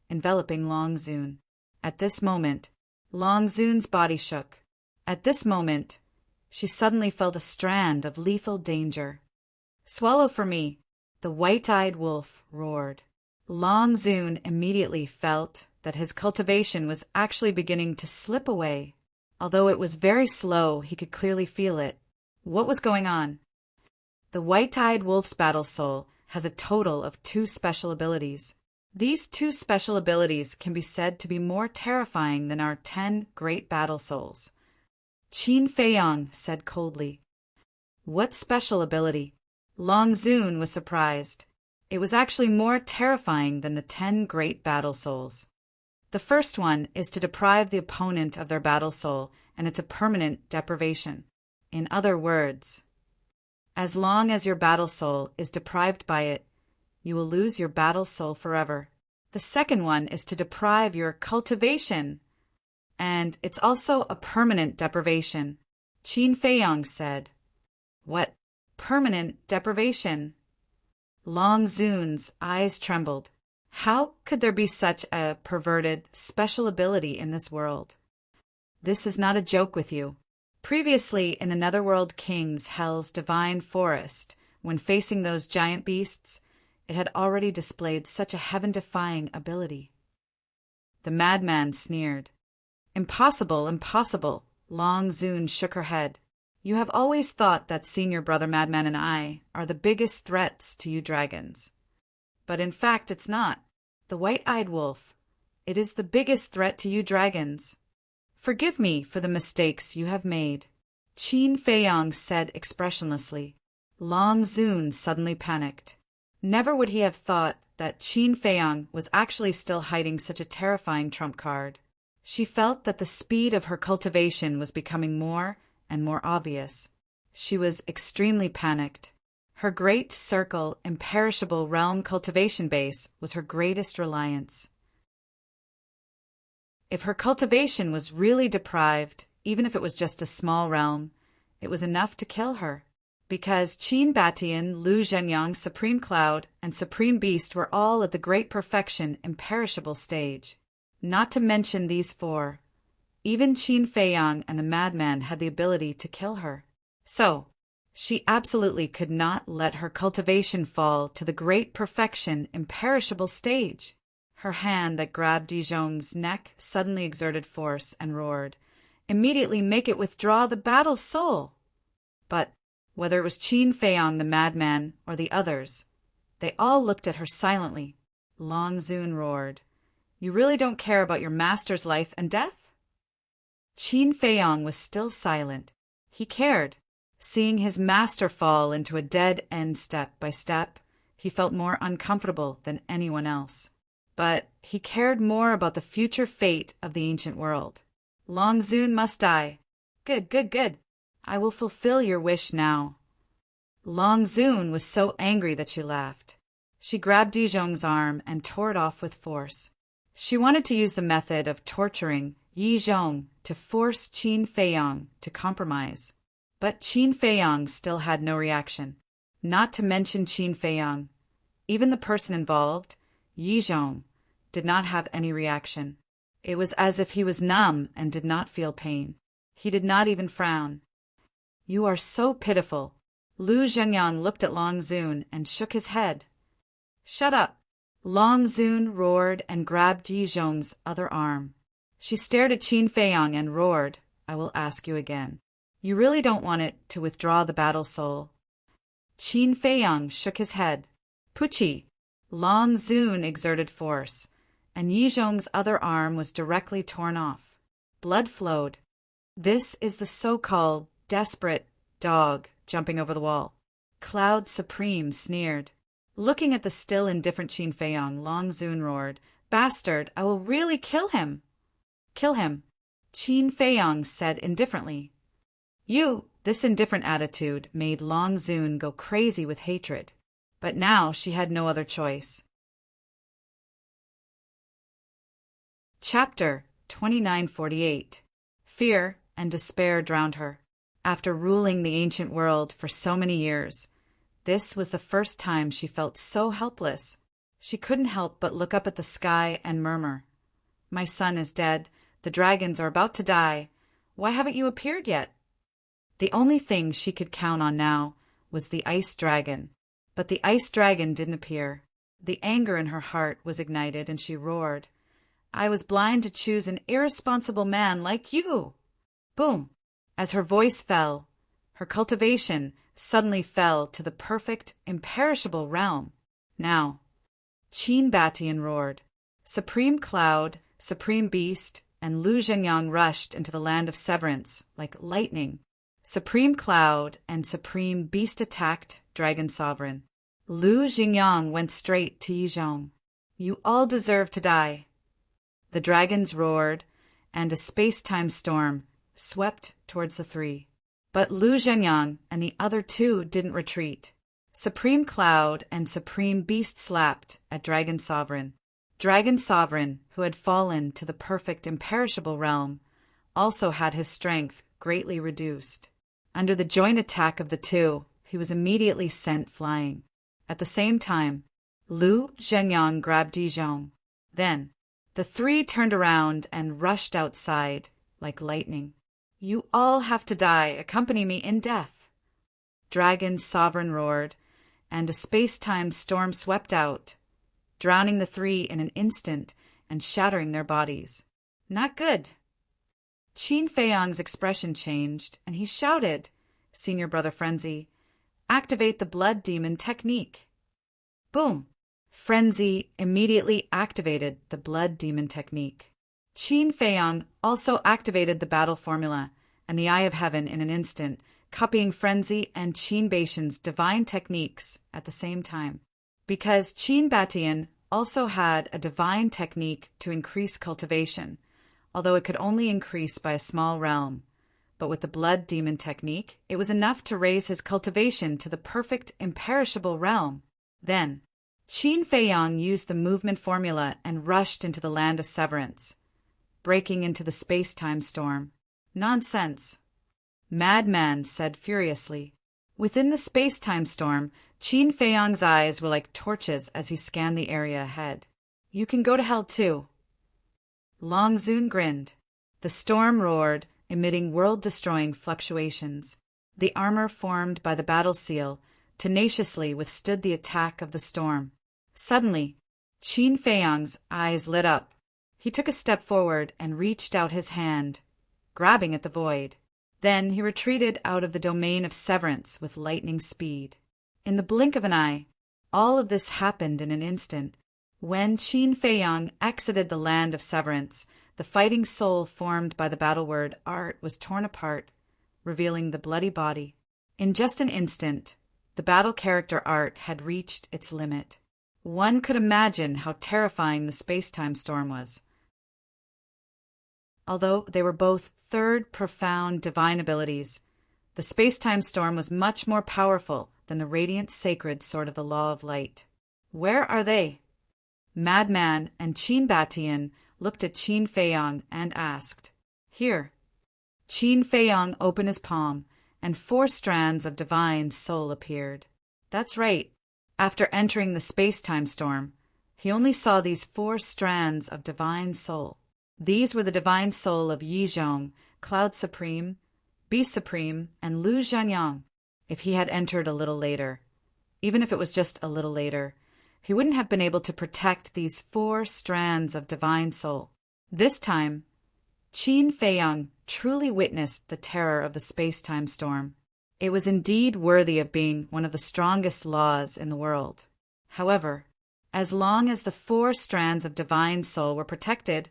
enveloping Long Zun. At this moment, Long Zun's body shook. At this moment, she suddenly felt a strand of lethal danger. "Swallow for me!" the white-eyed wolf roared. Long Zun immediately felt that his cultivation was actually beginning to slip away. Although it was very slow, he could clearly feel it. What was going on? The white-eyed wolf's battle soul has a total of 2 special abilities. These 2 special abilities can be said to be more terrifying than our 10 great battle souls. Qin Feiyang said coldly. "What special ability?" Long Zun was surprised. It was actually more terrifying than the 10 great battle souls. The first one is to deprive the opponent of their battle soul, and it's a permanent deprivation. In other words, as long as your battle soul is deprived by it, you will lose your battle soul forever. The second one is to deprive your cultivation, and it's also a permanent deprivation. Qin Feiyang said. "What? Permanent deprivation?" Long Zun's eyes trembled. How could there be such a perverted, special ability in this world? "This is not a joke with you. Previously in the Netherworld King's Hell's divine forest, when facing those giant beasts, it had already displayed such a heaven-defying ability." The madman sneered. "Impossible, impossible." Long Zun shook her head. "You have always thought that Senior Brother Madman and I are the biggest threats to you dragons. But in fact it's not. The white-eyed wolf, it is the biggest threat to you dragons. Forgive me for the mistakes you have made." Qin Feiyang said expressionlessly. Long Zun suddenly panicked. Never would he have thought that Qin Feiyang was actually still hiding such a terrifying trump card. She felt that the speed of her cultivation was becoming more and more obvious. She was extremely panicked. Her great circle, imperishable realm cultivation base was her greatest reliance. If her cultivation was really deprived, even if it was just a small realm, it was enough to kill her. Because Qin Batian, Lu Zhenyang, Supreme Cloud, and Supreme Beast were all at the great perfection, imperishable stage. Not to mention these 4. Even Qin Feiyang and the madman had the ability to kill her. So, she absolutely could not let her cultivation fall to the great perfection, imperishable stage. Her hand that grabbed Dizhong's neck suddenly exerted force and roared, "Immediately make it withdraw the battle soul!" But whether it was Qin Feiyang the madman or the others, they all looked at her silently. Long Zun roared, "You really don't care about your master's life and death?" Qin Feiyang was still silent. He cared. Seeing his master fall into a dead end step by step, he felt more uncomfortable than anyone else. But he cared more about the future fate of the ancient world. Long Zun must die. Good, good, good. I will fulfill your wish now. Long Zun was so angry that she laughed. She grabbed Yizhong's arm and tore it off with force. She wanted to use the method of torturing Yizhong to force Qin Feiyang to compromise. But Qin Feiyang still had no reaction. Not to mention Qin Feiyang. Even the person involved, Yizhong, did not have any reaction. It was as if he was numb and did not feel pain. He did not even frown. You are so pitiful. Lu Zhengyang looked at Long Zun and shook his head. Shut up. Long Zun roared and grabbed Yizhong's other arm. She stared at Qin Feiyang and roared, I will ask you again. You really don't want it to withdraw the battle soul? Qin Feiyang shook his head. Puchi. Long Zun exerted force, and Yizhong's other arm was directly torn off. Blood flowed. This is the so-called desperate dog jumping over the wall. Cloud Supreme sneered. Looking at the still indifferent Qin Feiyang, Long Zun roared, Bastard, I will really kill him. Kill him, Qin Feiyang said indifferently. This indifferent attitude made Long Zun go crazy with hatred. But now she had no other choice. Chapter 2948. Fear and despair drowned her. After ruling the ancient world for so many years, this was the first time she felt so helpless. She couldn't help but look up at the sky and murmur, My son is dead. The dragons are about to die. Why haven't you appeared yet? The only thing she could count on now was the ice dragon. But the ice dragon didn't appear. The anger in her heart was ignited, and she roared, I was blind to choose an irresponsible man like you. Boom! As her voice fell, her cultivation suddenly fell to the perfect, imperishable realm. Now, Qin Batian roared. Supreme Cloud, Supreme Beast, and Lu Zhengyang rushed into the land of severance like lightning. Supreme Cloud and Supreme Beast attacked Dragon Sovereign. Lu Zhengyang went straight to Yizhong. You all deserve to die. The dragons roared, and a space-time storm swept towards the three. But Lu Zhengyang and the other two didn't retreat. Supreme Cloud and Supreme Beast slapped at Dragon Sovereign. Dragon Sovereign, who had fallen to the perfect imperishable realm, also had his strength greatly reduced. Under the joint attack of the two, he was immediately sent flying. At the same time, Lu Zhengyang grabbed Yizhong. Then, the three turned around and rushed outside like lightning. You all have to die. Accompany me in death. Dragon Sovereign roared, and a space-time storm swept out, drowning the three in an instant and shattering their bodies. Not good. Qin Feiyang's expression changed, and he shouted, Senior Brother Frenzy, activate the Blood Demon technique. Boom! Frenzy immediately activated the Blood Demon technique. Qin Feiyang also activated the battle formula and the Eye of Heaven in an instant, copying Frenzy and Qin Batian's divine techniques at the same time. Because Qin Batian also had a divine technique to increase cultivation, although it could only increase by a small realm. But with the Blood Demon technique, it was enough to raise his cultivation to the perfect, imperishable realm. Then, Qin Feiyang used the movement formula and rushed into the land of severance, breaking into the space-time storm. Nonsense! Madman said furiously. Within the space-time storm, Qin Feiyang's eyes were like torches as he scanned the area ahead. You can go to hell too. Long Zun grinned. The storm roared, emitting world-destroying fluctuations. The armor formed by the battle seal tenaciously withstood the attack of the storm. Suddenly, Qin Feiyang's eyes lit up. He took a step forward and reached out his hand, grabbing at the void. Then he retreated out of the domain of severance with lightning speed. In the blink of an eye, all of this happened in an instant. When Qin Feiyang exited the land of severance, the The fighting soul formed by the battle word art was torn apart, revealing the bloody body. In just an instant, the battle character art had reached its limit. One could imagine how terrifying the space-time storm was. Although they were both third profound divine abilities, the space-time storm was much more powerful than the radiant sacred sword of the law of light. Where are they? Madman and Qin Batian looked at Qin Feiyang and asked. Here. Qin Feiyang opened his palm, and 4 strands of divine soul appeared. That's right. After entering the space-time storm, he only saw these 4 strands of divine soul. These were the divine soul of Yi Zhong, Cloud Supreme, Beast Supreme, and Lu Zhanyang. If he had entered a little later, even if it was just a little later, he wouldn't have been able to protect these 4 strands of divine soul. This time, Qin Feiyang truly witnessed the terror of the space-time storm. It was indeed worthy of being one of the strongest laws in the world. However, as long as the 4 strands of divine soul were protected,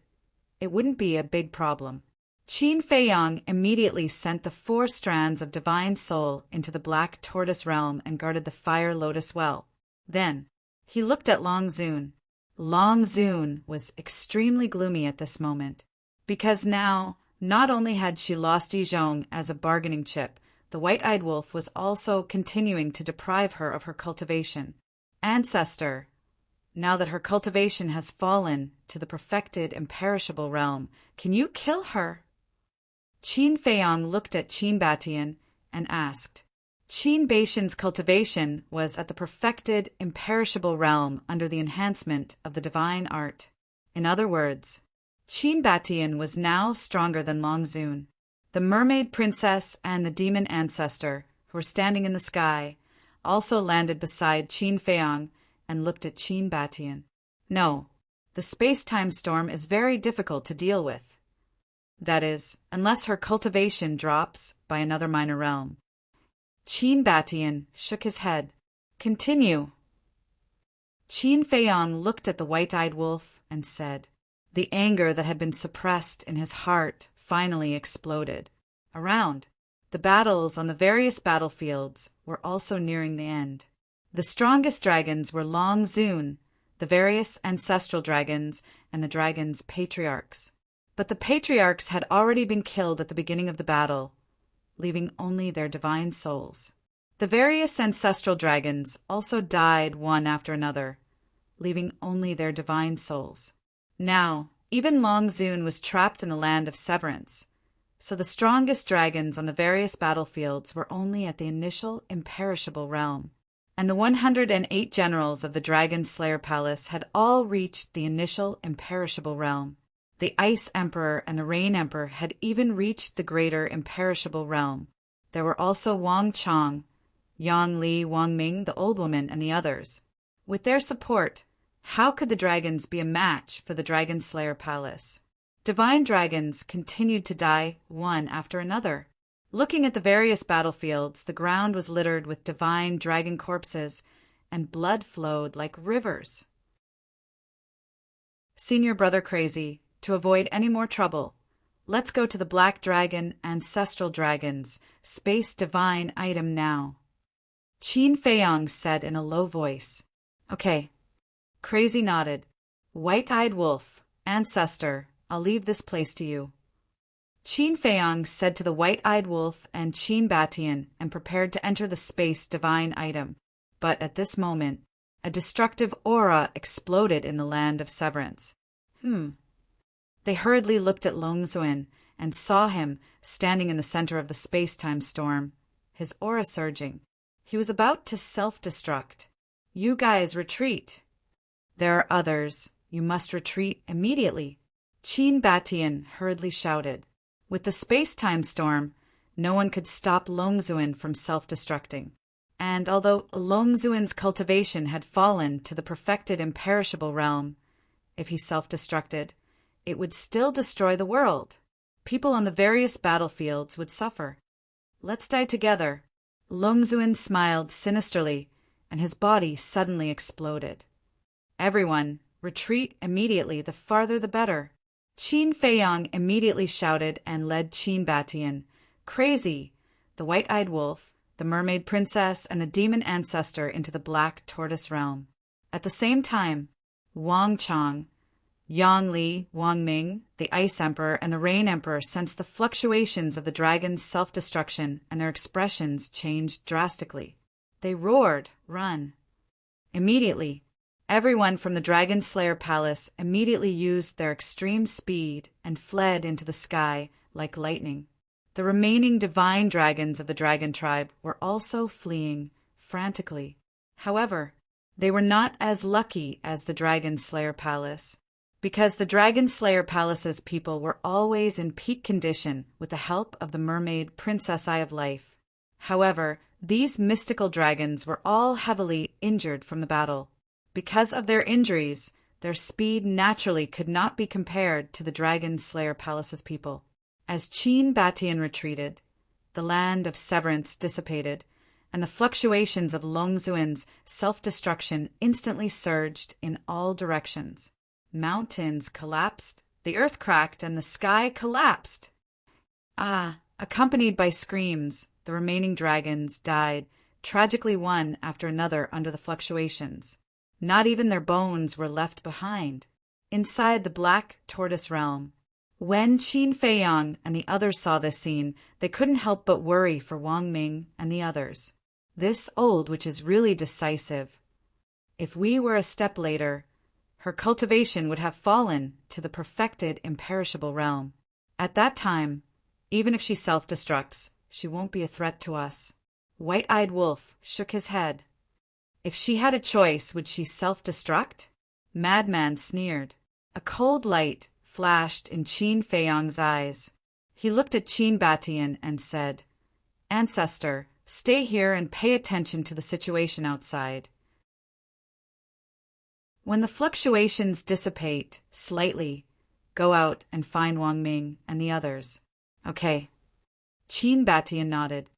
it wouldn't be a big problem. Qin Feiyang immediately sent the 4 strands of divine soul into the Black Tortoise realm and guarded the Fire Lotus well. Then, he looked at Long Zun. Long Zun was extremely gloomy at this moment, because now, not only had she lost Yi Zhong as a bargaining chip, the white-eyed wolf was also continuing to deprive her of her cultivation. Ancestor, now that her cultivation has fallen to the perfected imperishable realm, can you kill her? Qin Feiyang looked at Qin Batian and asked. Qin Batian's cultivation was at the perfected imperishable realm under the enhancement of the divine art. In other words, Qin Batian was now stronger than Long Zun. The mermaid princess and the demon ancestor, who were standing in the sky, also landed beside Qin Feiyang and looked at Qin Batian. No, the space-time storm is very difficult to deal with. That is, unless her cultivation drops by another minor realm. Qin Batian shook his head. Continue. Qin Feiyang looked at the white-eyed wolf and said. The anger that had been suppressed in his heart finally exploded. Around, the battles on the various battlefields were also nearing the end. The strongest dragons were Long Zun, the various ancestral dragons, and the dragons' patriarchs. But the patriarchs had already been killed at the beginning of the battle, leaving only their divine souls. The various ancestral dragons also died one after another, leaving only their divine souls. Now, even Long Zun was trapped in the land of severance, so the strongest dragons on the various battlefields were only at the initial imperishable realm, and the 108 generals of the Dragon Slayer Palace had all reached the initial imperishable realm. The Ice Emperor and the Rain Emperor had even reached the greater imperishable realm. There were also Wang Chong, Yang Li, Wang Ming, the old woman, and the others. With their support, how could the dragons be a match for the Dragon Slayer Palace? Divine dragons continued to die one after another. Looking at the various battlefields, the ground was littered with divine dragon corpses, and blood flowed like rivers. Senior Brother Crazy, to avoid any more trouble, let's go to the Black Dragon Ancestral Dragons Space Divine item now. Qin Feiyang said in a low voice. Okay. Crazy nodded. White-eyed wolf, ancestor, I'll leave this place to you. Qin Feiyang said to the white-eyed wolf and Qin Batian and prepared to enter the space divine item. But at this moment, a destructive aura exploded in the land of severance. They hurriedly looked at Long Zun and saw him standing in the center of the space-time storm, his aura surging. He was about to self-destruct. You guys retreat. There are others. You must retreat immediately. Qin Batian hurriedly shouted. With the space-time storm, no one could stop Long Zun from self-destructing. And although Long Zun's cultivation had fallen to the perfected imperishable realm, if he self-destructed, it would still destroy the world. People on the various battlefields would suffer. Let's die together. Long Zun smiled sinisterly, and his body suddenly exploded. Everyone, retreat immediately, the farther the better. Qin Feiyang immediately shouted and led Qin Batian, Crazy, the white-eyed wolf, the mermaid princess, and the demon ancestor into the black tortoise realm. At the same time, Wang Chang, Yang Li, Wang Ming, the Ice Emperor, and the Rain Emperor sensed the fluctuations of the dragon's self-destruction, and their expressions changed drastically. They roared, Run! Immediately, everyone from the Dragon Slayer Palace immediately used their extreme speed and fled into the sky like lightning. The remaining divine dragons of the dragon tribe were also fleeing frantically. However, they were not as lucky as the Dragon Slayer Palace, because the Dragon Slayer Palace's people were always in peak condition with the help of the mermaid Princess Eye of Life. However, these mystical dragons were all heavily injured from the battle. Because of their injuries, their speed naturally could not be compared to the Dragon Slayer Palace's people. As Qin Batian retreated, the land of severance dissipated, and the fluctuations of Longzuin's self-destruction instantly surged in all directions. Mountains collapsed, the earth cracked, and the sky collapsed. Accompanied by screams, the remaining dragons died, tragically one after another under the fluctuations. Not even their bones were left behind. Inside the black tortoise realm, when Qin Feiyang and the others saw this scene, they couldn't help but worry for Wang Ming and the others. This old witch is really decisive. If we were a step later, her cultivation would have fallen to the perfected imperishable realm. At that time, even if she self-destructs, she won't be a threat to us. White-eyed Wolf shook his head. If she had a choice, would she self-destruct? Madman sneered. A cold light flashed in Qin Feiyang's eyes. He looked at Qin Batian and said, Ancestor, stay here and pay attention to the situation outside. When the fluctuations dissipate slightly, go out and find Wang Ming and the others. Okay. Qin Batian nodded.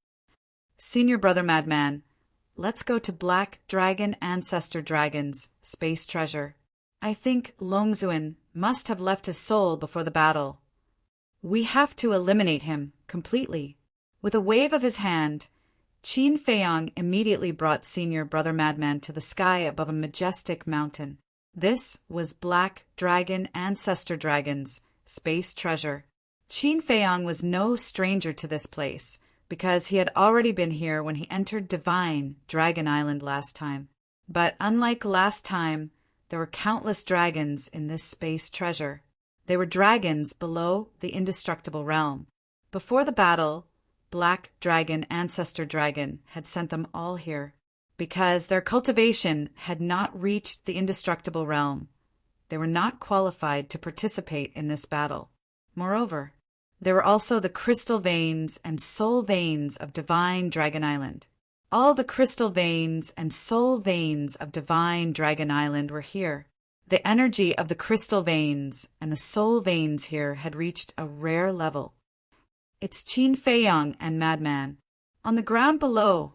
Senior Brother Madman, let's go to Black Dragon Ancestor Dragon's space treasure. I think Longzuin must have left his soul before the battle. We have to eliminate him completely. With a wave of his hand, Qin Feiyang immediately brought Senior Brother Madman to the sky above a majestic mountain. This was Black Dragon Ancestor Dragon's space treasure. Qin Feiyang was no stranger to this place, because he had already been here when he entered Divine Dragon Island last time. But unlike last time, there were countless dragons in this space treasure. They were dragons below the indestructible realm. Before the battle, Black Dragon Ancestor Dragon had sent them all here. Because their cultivation had not reached the indestructible realm, they were not qualified to participate in this battle. Moreover, there were also the crystal veins and soul veins of Divine Dragon Island. All the crystal veins and soul veins of Divine Dragon Island were here. The energy of the crystal veins and the soul veins here had reached a rare level. It's Qin Feiyang and Madman. On the ground below,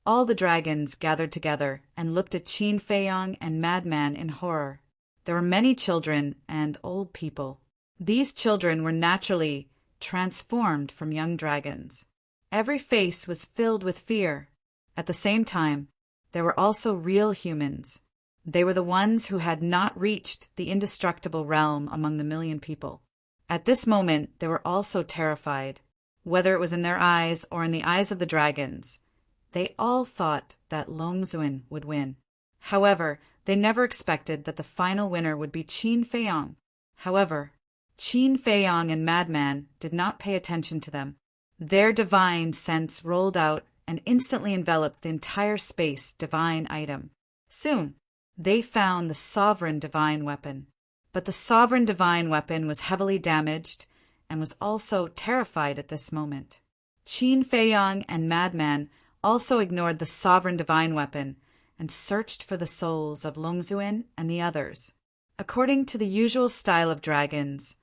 all the dragons gathered together and looked at Qin Feiyang and Madman in horror. There were many children and old people. These children were naturally transformed from young dragons. Every face was filled with fear. At the same time, there were also real humans. They were the ones who had not reached the indestructible realm among the million people. At this moment, they were also terrified. Whether it was in their eyes or in the eyes of the dragons, they all thought that Longzuin would win. However, they never expected that the final winner would be Qin Feiyang. However, Qin Feiyang and Madman did not pay attention to them. Their divine sense rolled out and instantly enveloped the entire space divine item. Soon, they found the sovereign divine weapon. But the sovereign divine weapon was heavily damaged and was also terrified at this moment. Qin Feiyang and Madman also ignored the sovereign divine weapon and searched for the souls of Longzuin and the others. According to the usual style of dragons,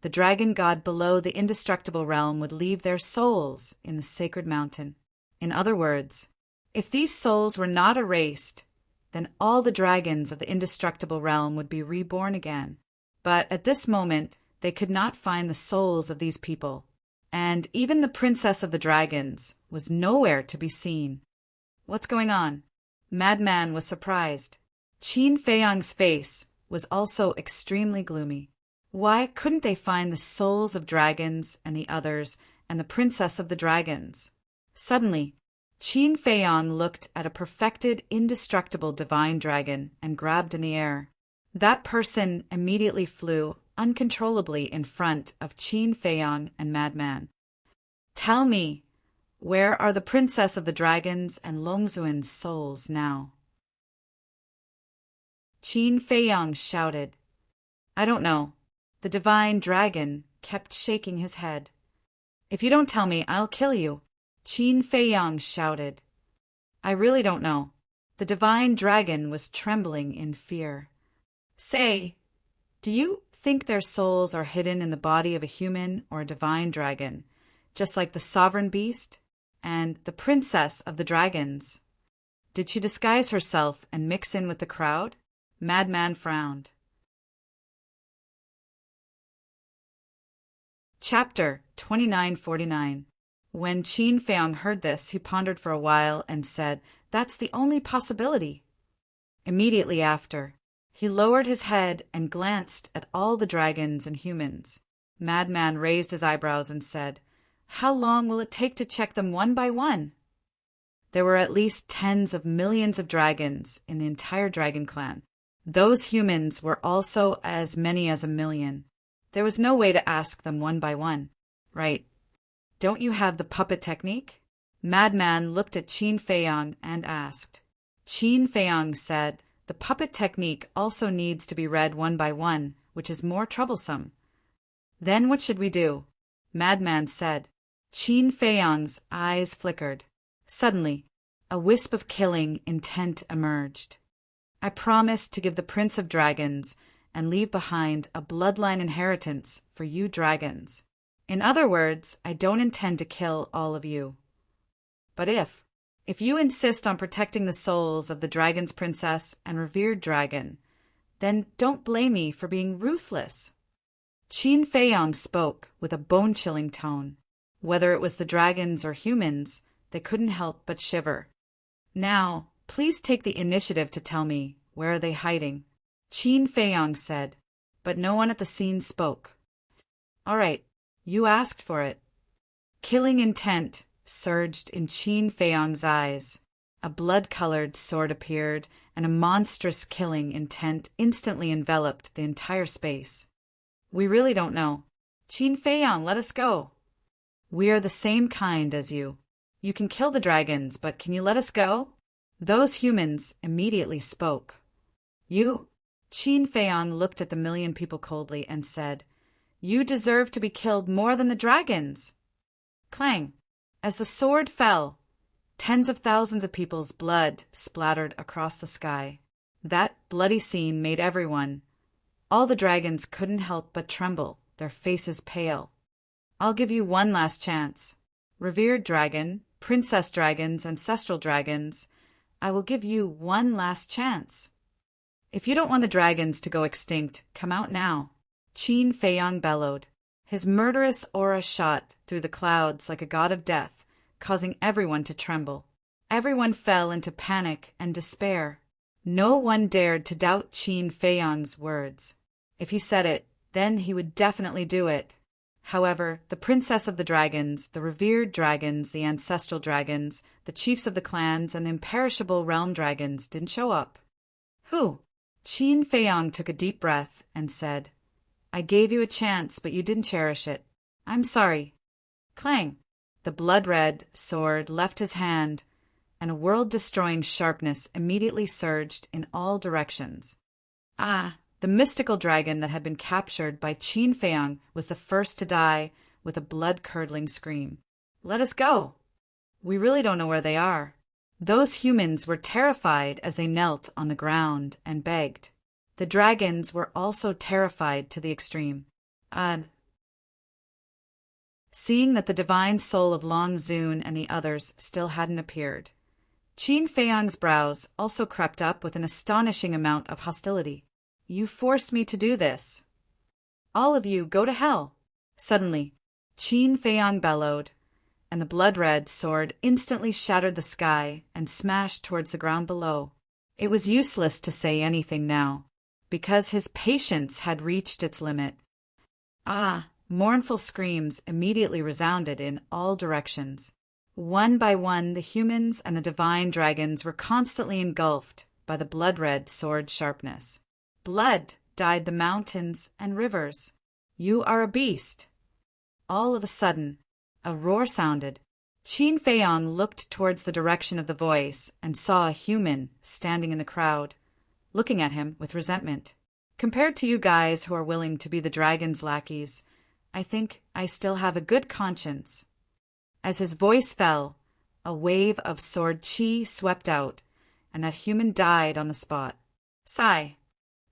the dragon god below the indestructible realm would leave their souls in the sacred mountain. In other words, if these souls were not erased, then all the dragons of the indestructible realm would be reborn again. But at this moment, they could not find the souls of these people, and even the princess of the dragons was nowhere to be seen. What's going on? Madman was surprised. Qin Feiyang's face was also extremely gloomy. Why couldn't they find the souls of dragons and the others and the princess of the dragons? Suddenly, Qin Feiyang looked at a perfected, indestructible divine dragon and grabbed in the air. That person immediately flew uncontrollably in front of Qin Feiyang and Madman. Tell me, where are the princess of the dragons and Longzuan's souls now? Qin Feiyang shouted. I don't know. The divine dragon kept shaking his head. If you don't tell me, I'll kill you, Qin Feiyang shouted. I really don't know. The divine dragon was trembling in fear. Say, do you think their souls are hidden in the body of a human or a divine dragon, just like the sovereign beast and the princess of the dragons? Did she disguise herself and mix in with the crowd? Madman frowned. Chapter 2949. When Qin Feiyang heard this, he pondered for a while and said, That's the only possibility. Immediately after, he lowered his head and glanced at all the dragons and humans. Madman raised his eyebrows and said, How long will it take to check them one by one? There were at least tens of millions of dragons in the entire dragon clan. Those humans were also as many as 1,000,000. There was no way to ask them one by one. Right. Don't you have the puppet technique? Madman looked at Qin Feiyang and asked. Qin Feiyang said, The puppet technique also needs to be read one by one, which is more troublesome. Then what should we do? Madman said. Qin Feiyang's eyes flickered. Suddenly, a wisp of killing intent emerged. I promised to give the Prince of Dragons and leave behind a bloodline inheritance for you dragons. In other words, I don't intend to kill all of you. But if you insist on protecting the souls of the dragon's princess and revered dragon, then don't blame me for being ruthless. Qin Feiyang spoke with a bone-chilling tone. Whether it was the dragons or humans, they couldn't help but shiver. Now, please take the initiative to tell me, where are they hiding? Qin Feiyang said, but no one at the scene spoke. All right, you asked for it. Killing intent surged in Qin Feiyang's eyes. A blood-colored sword appeared, and a monstrous killing intent instantly enveloped the entire space. We really don't know. Qin Feiyang, let us go. We are the same kind as you. You can kill the dragons, but can you let us go? Those humans immediately spoke. You? Qin Feiyang looked at the 1,000,000 people coldly and said, You deserve to be killed more than the dragons. Clang! As the sword fell, tens of thousands of people's blood splattered across the sky. That bloody scene made everyone, all the dragons couldn't help but tremble, their faces pale. I'll give you one last chance. Revered dragon, princess dragons, ancestral dragons, I will give you one last chance. If you don't want the dragons to go extinct, come out now. Qin Feiyang bellowed. His murderous aura shot through the clouds like a god of death, causing everyone to tremble. Everyone fell into panic and despair. No one dared to doubt Qin Feiyang's words. If he said it, then he would definitely do it. However, the princess of the dragons, the revered dragons, the ancestral dragons, the chiefs of the clans, and the imperishable realm dragons didn't show up. Who? Qin Feiyang took a deep breath and said, I gave you a chance, but you didn't cherish it. I'm sorry. Clang! The blood-red sword left his hand, and a world-destroying sharpness immediately surged in all directions. Ah! The mystical dragon that had been captured by Qin Feiyang was the first to die with a blood-curdling scream. Let us go! We really don't know where they are. Those humans were terrified as they knelt on the ground and begged. The dragons were also terrified to the extreme. Seeing that the divine soul of Long Zun and the others still hadn't appeared, Qin Feiyang's brows also crept up with an astonishing amount of hostility. You forced me to do this. All of you go to hell. Suddenly, Qin Feiyang bellowed, and the blood-red sword instantly shattered the sky and smashed towards the ground below. It was useless to say anything now, because his patience had reached its limit. Ah! Mournful screams immediately resounded in all directions. One by one, the humans and the divine dragons were constantly engulfed by the blood-red sword sharpness. Blood dyed the mountains and rivers. You are a beast. All of a sudden, a roar sounded. Qin Feiyang looked towards the direction of the voice and saw a human standing in the crowd, looking at him with resentment. Compared to you guys who are willing to be the dragon's lackeys, I think I still have a good conscience. As his voice fell, a wave of sword chi swept out, and that human died on the spot. Sigh.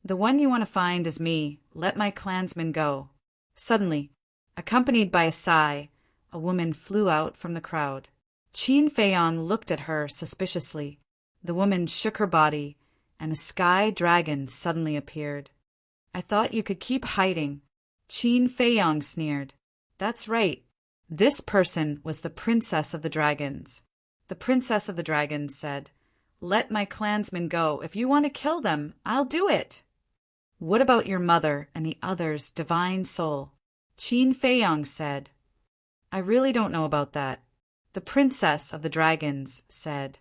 The one you want to find is me. Let my clansmen go. Suddenly, accompanied by a sigh, a woman flew out from the crowd. Qin Feiyang looked at her suspiciously. The woman shook her body, and a sky dragon suddenly appeared. I thought you could keep hiding. Qin Feiyang sneered. That's right. This person was the princess of the dragons. The princess of the dragons said, Let my clansmen go. If you want to kill them, I'll do it. What about your mother and the other's divine soul? Qin Feiyang said. I really don't know about that. The princess of the dragons said.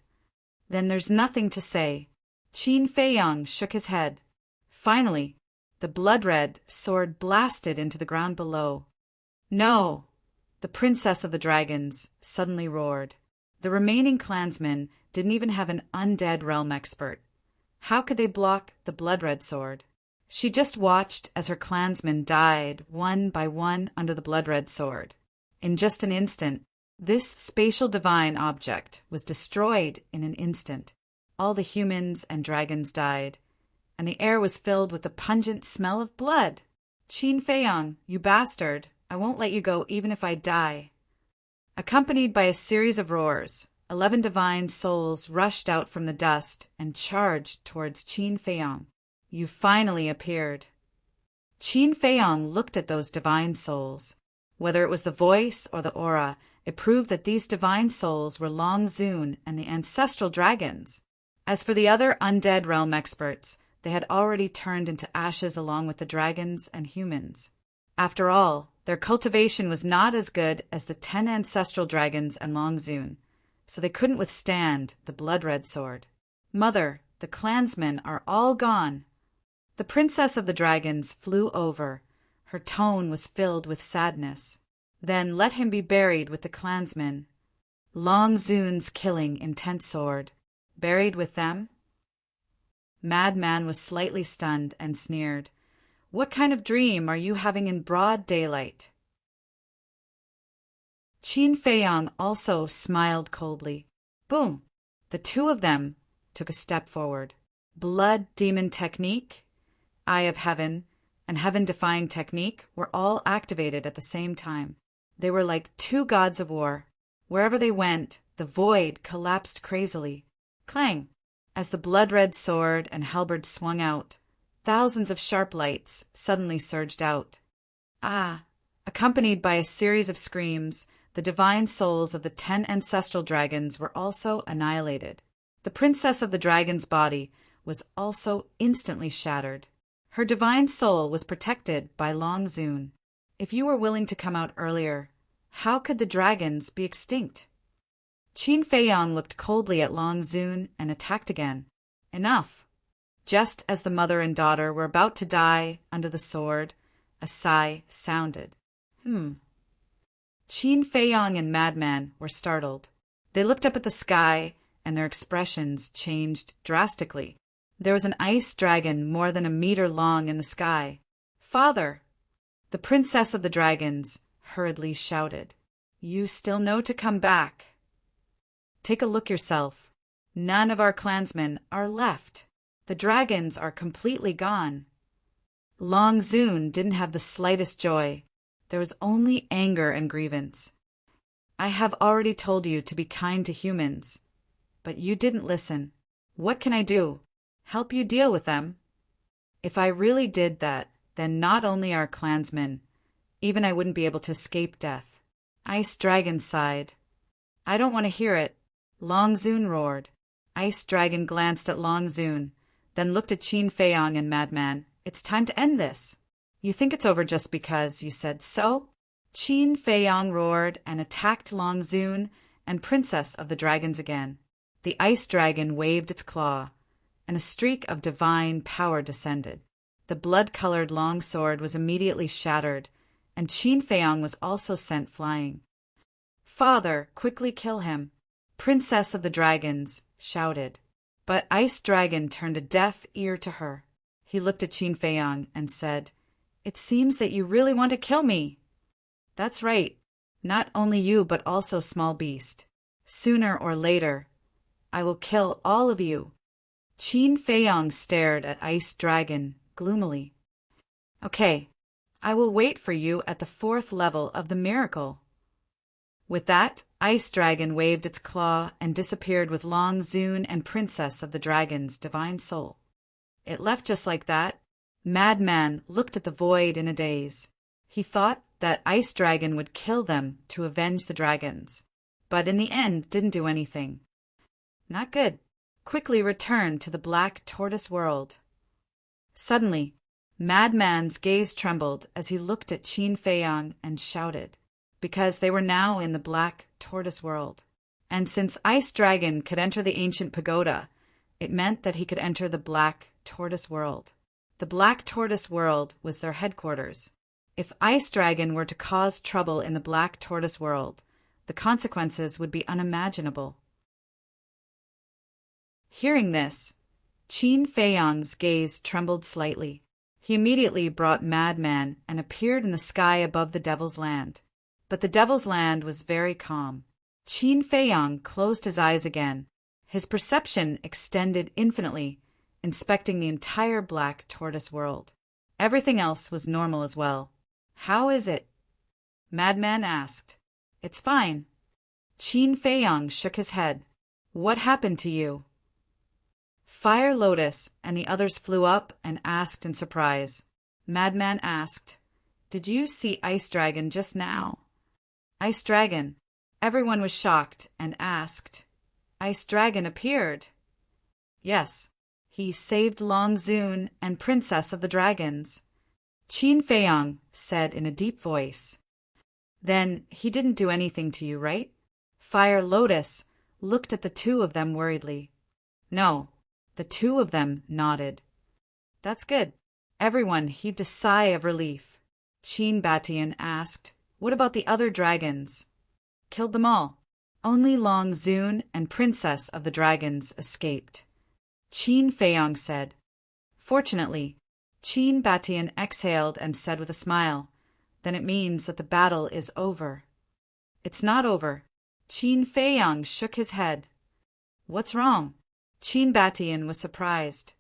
Then there's nothing to say. Qin Feiyang shook his head. Finally, the blood-red sword blasted into the ground below. No! The princess of the dragons suddenly roared. The remaining clansmen didn't even have an undead realm expert. How could they block the blood-red sword? She just watched as her clansmen died one by one under the blood-red sword. In just an instant, this spatial divine object was destroyed in an instant. All the humans and dragons died, and the air was filled with the pungent smell of blood. Qin Feiyang, you bastard, I won't let you go even if I die. Accompanied by a series of roars, 11 divine souls rushed out from the dust and charged towards Qin Feiyang. You finally appeared. Qin Feiyang looked at those divine souls. Whether it was the voice or the aura, it proved that these divine souls were Long Zun and the ancestral dragons. As for the other undead realm experts, they had already turned into ashes along with the dragons and humans. After all, their cultivation was not as good as the 10 ancestral dragons and Long Zun, so they couldn't withstand the blood-red sword. Mother, the clansmen are all gone. The princess of the dragons flew over. Her tone was filled with sadness. Then let him be buried with the clansmen. Long Zun's killing intent sword. Buried with them? Madman was slightly stunned and sneered. What kind of dream are you having in broad daylight? Qin Feiyang also smiled coldly. Boom! The two of them took a step forward. Blood demon technique, Eye of Heaven, and heaven-defying technique were all activated at the same time. They were like two gods of war. Wherever they went, the void collapsed crazily. Clang! As the blood-red sword and halberd swung out, thousands of sharp lights suddenly surged out. Ah! Accompanied by a series of screams, the divine souls of the 10 ancestral dragons were also annihilated. The princess of the dragon's body was also instantly shattered. Her divine soul was protected by Long Zun. If you were willing to come out earlier, how could the dragons be extinct? Qin Feiyang looked coldly at Long Zun and attacked again. Enough! Just as the mother and daughter were about to die under the sword, a sigh sounded. Qin Feiyang and Madman were startled. They looked up at the sky, and their expressions changed drastically. There was an ice dragon more than a meter long in the sky. Father! The princess of the dragons hurriedly shouted. You still know to come back. Take a look yourself. None of our clansmen are left. The dragons are completely gone. Long Zun didn't have the slightest joy. There was only anger and grievance. I have already told you to be kind to humans, but you didn't listen. What can I do? Help you deal with them? If I really did that, then not only our clansmen, even I wouldn't be able to escape death. Ice Dragon sighed. I don't want to hear it. Long Zun roared. Ice Dragon glanced at Long Zun, then looked at Qin Feiyong and Madman. It's time to end this. You think it's over just because you said so? Qin Feiyong roared and attacked Long Zun and Princess of the Dragons again. The Ice Dragon waved its claw, and a streak of divine power descended. The blood-colored long sword was immediately shattered, and Qin Feiyong was also sent flying. Father, quickly kill him! Princess of the Dragons shouted. But Ice Dragon turned a deaf ear to her. He looked at Qin Feiyong and said, It seems that you really want to kill me. That's right. Not only you, but also Small Beast. Sooner or later, I will kill all of you. Qin Feiyong stared at Ice Dragon gloomily. Okay, I will wait for you at the 4th level of the miracle. With that, Ice Dragon waved its claw and disappeared with Long Zun and Princess of the Dragon's divine soul. It left just like that. Madman looked at the void in a daze. He thought that Ice Dragon would kill them to avenge the dragons, but in the end didn't do anything. Not good. Quickly returned to the Black Tortoise world. Suddenly, Madman's gaze trembled as he looked at Qin Feiyong and shouted, because they were now in the Black Tortoise world. And since Ice Dragon could enter the ancient pagoda, it meant that he could enter the Black Tortoise world. The Black Tortoise world was their headquarters. If Ice Dragon were to cause trouble in the Black Tortoise world, the consequences would be unimaginable. Hearing this, Qin Feiyong's gaze trembled slightly. He immediately brought Madman and appeared in the sky above the Devil's Land. But the Devil's Land was very calm. Qin Feiyong closed his eyes again. His perception extended infinitely, inspecting the entire Black Tortoise world. Everything else was normal as well. How is it? Madman asked. It's fine. Qin Feiyong shook his head. What happened to you? Fire Lotus and the others flew up and asked in surprise. Madman asked, Did you see Ice Dragon just now? Ice Dragon. Everyone was shocked and asked, Ice Dragon appeared. Yes, he saved Long Zun and Princess of the Dragons. Qin Feiyong said in a deep voice. Then he didn't do anything to you, right? Fire Lotus looked at the two of them worriedly. No. The two of them nodded. That's good. Everyone heaved a sigh of relief. Qin Batian asked, What about the other dragons? Killed them all. Only Long Zun and Princess of the Dragons escaped. Qin Feiyong said. Fortunately, Qin Batian exhaled and said with a smile, Then it means that the battle is over. It's not over. Qin Feiyong shook his head. What's wrong? Qin Batian was surprised.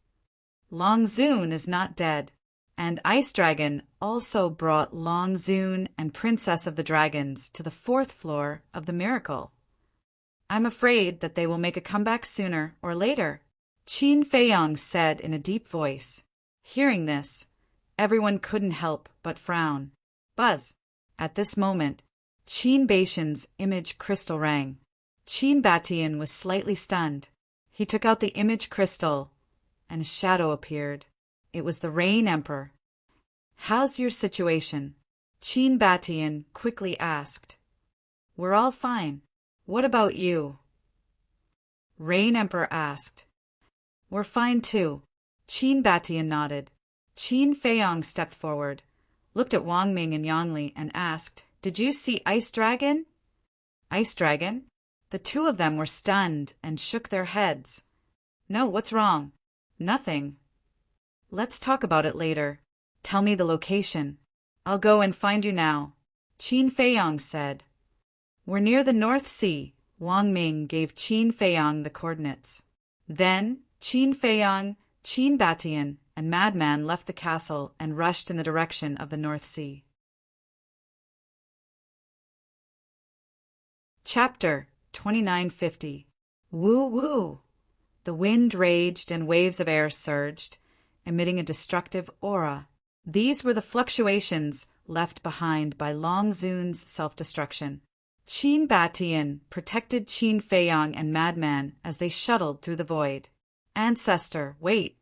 Long Zun is not dead, and Ice Dragon also brought Long Zun and Princess of the Dragons to the 4th floor of the miracle. I'm afraid that they will make a comeback sooner or later, Qin Feiyong said in a deep voice. Hearing this, everyone couldn't help but frown. Buzz. At this moment, Qin Batian's image crystal rang. Qin Batian was slightly stunned. He took out the image crystal, and a shadow appeared. It was the Rain Emperor. How's your situation? Qin Batian quickly asked. We're all fine. What about you? Rain Emperor asked. We're fine too. Qin Batian nodded. Qin Feiyong stepped forward, looked at Wang Ming and Yanli, and asked, Did you see Ice Dragon? Ice Dragon? The two of them were stunned and shook their heads. No, what's wrong? Nothing. Let's talk about it later. Tell me the location. I'll go and find you now, Qin Feiyong said. We're near the North Sea. Wang Ming gave Qin Feiyong the coordinates. Then Qin Feiyong, Qin Batian, and Madman left the castle and rushed in the direction of the North Sea. Chapter 2950. Woo woo! The wind raged and waves of air surged, emitting a destructive aura. These were the fluctuations left behind by Long Zun's self-destruction. Qin Batian protected Qin Feiyang and Madman as they shuttled through the void. Ancestor, wait.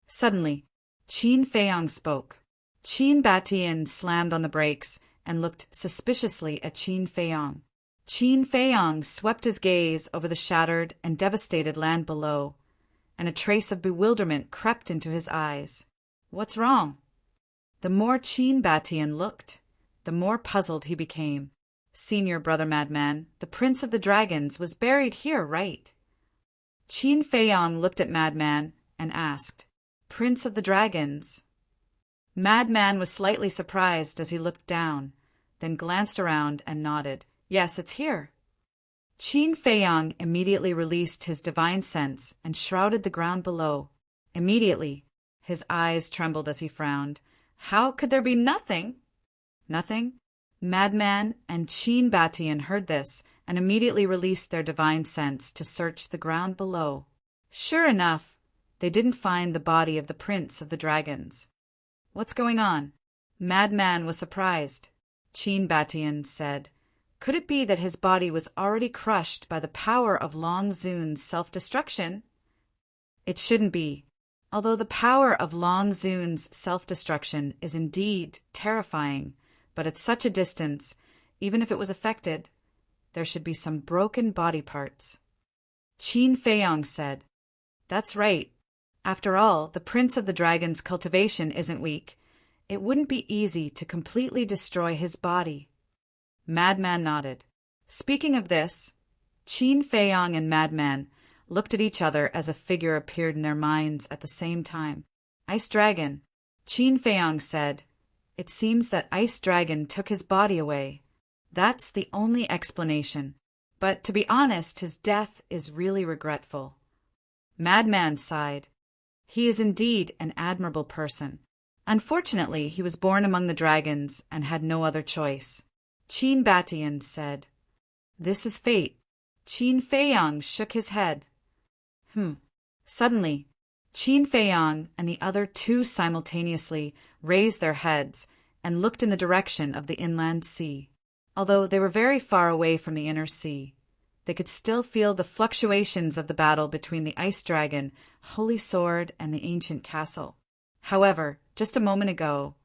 Suddenly, Qin Feiyang spoke. Qin Batian slammed on the brakes and looked suspiciously at Qin Feiyang. Qin Feiyang swept his gaze over the shattered and devastated land below, and a trace of bewilderment crept into his eyes. What's wrong? The more Qin Batian looked, the more puzzled he became. Senior brother Madman, the Prince of the Dragons, was buried here, right? Qin Feiyang looked at Madman and asked, Prince of the Dragons? Madman was slightly surprised as he looked down, then glanced around and nodded. Yes, it's here. Qin Feiyang immediately released his divine sense and shrouded the ground below. Immediately, his eyes trembled as he frowned. How could there be nothing? Nothing? Madman and Qin Batian heard this and immediately released their divine sense to search the ground below. Sure enough, they didn't find the body of the Prince of the Dragons. What's going on? Madman was surprised. Qin Batian said, Could it be that his body was already crushed by the power of Long Zun's self-destruction? It shouldn't be. Although the power of Long Zun's self-destruction is indeed terrifying, but at such a distance, even if it was affected, there should be some broken body parts. Qin Feiyang said, That's right. After all, the Prince of the Dragon's cultivation isn't weak. It wouldn't be easy to completely destroy his body. Madman nodded. Speaking of this, Qin Feiyang and Madman looked at each other as a figure appeared in their minds at the same time. Ice Dragon. Qin Feiyang said, It seems that Ice Dragon took his body away. That's the only explanation. But to be honest, his death is really regretful. Madman sighed. He is indeed an admirable person. Unfortunately, he was born among the dragons and had no other choice. Qin Batian said, This is fate. Qin Feiyang shook his head. Suddenly, Qin Feiyang and the other two simultaneously raised their heads and looked in the direction of the inland sea. Although they were very far away from the inner sea, they could still feel the fluctuations of the battle between the Ice Dragon, Holy Sword, and the ancient castle. However, just a moment ago,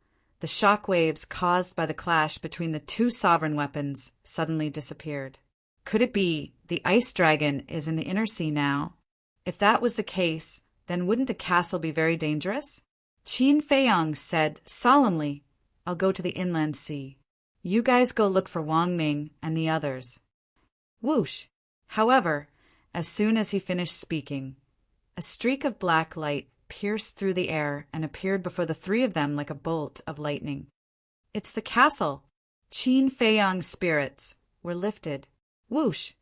the shock waves caused by the clash between the two sovereign weapons suddenly disappeared. Could it be the Ice Dragon is in the inner sea now? If that was the case, then wouldn't the castle be very dangerous? Qin Feiyang said solemnly, I'll go to the inland sea. You guys go look for Wang Ming and the others. Whoosh! However, as soon as he finished speaking, a streak of black light pierced through the air and appeared before the three of them like a bolt of lightning. It's the castle! Qin Feiyang's spirits were lifted. Whoosh!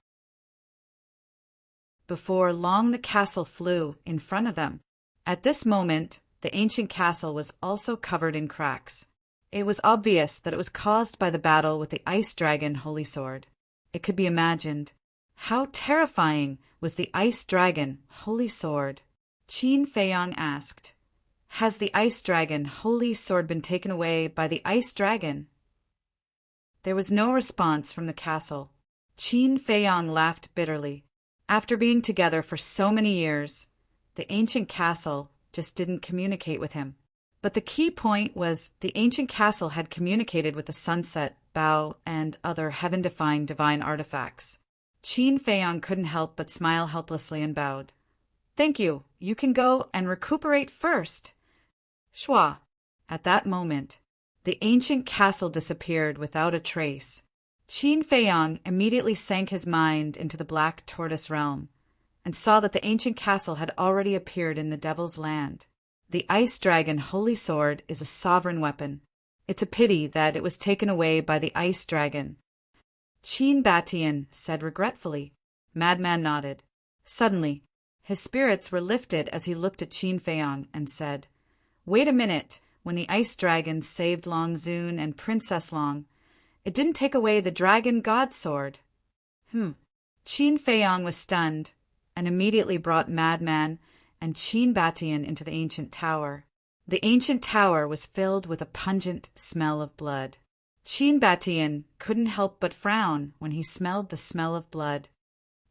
Before long the castle flew in front of them. At this moment, the ancient castle was also covered in cracks. It was obvious that it was caused by the battle with the Ice Dragon Holy Sword. It could be imagined. How terrifying was the Ice Dragon Holy Sword? Qin Feiyang asked, Has the Ice Dragon Holy Sword been taken away by the Ice Dragon? There was no response from the castle. Qin Feiyang laughed bitterly. After being together for so many years, the ancient castle just didn't communicate with him. But the key point was the ancient castle had communicated with the sunset, bow, and other heaven-defying divine artifacts. Qin Feiyang couldn't help but smile helplessly and bowed. Thank you. You can go and recuperate first. Shwa. At that moment, the ancient castle disappeared without a trace. Qin Feiyang immediately sank his mind into the Black Tortoise realm and saw that the ancient castle had already appeared in the Devil's Land. The Ice Dragon Holy Sword is a sovereign weapon. It's a pity that it was taken away by the Ice Dragon. Qin Batian said regretfully. Madman nodded. Suddenly, his spirits were lifted as he looked at Qin Feiyang and said, Wait a minute, when the Ice Dragon saved Long Zun and Princess Long, it didn't take away the Dragon God Sword. Qin Feiyang was stunned and immediately brought Madman and Qin Batian into the ancient tower. The ancient tower was filled with a pungent smell of blood. Unbeaten couldn't help but frown when he smelled the smell of blood.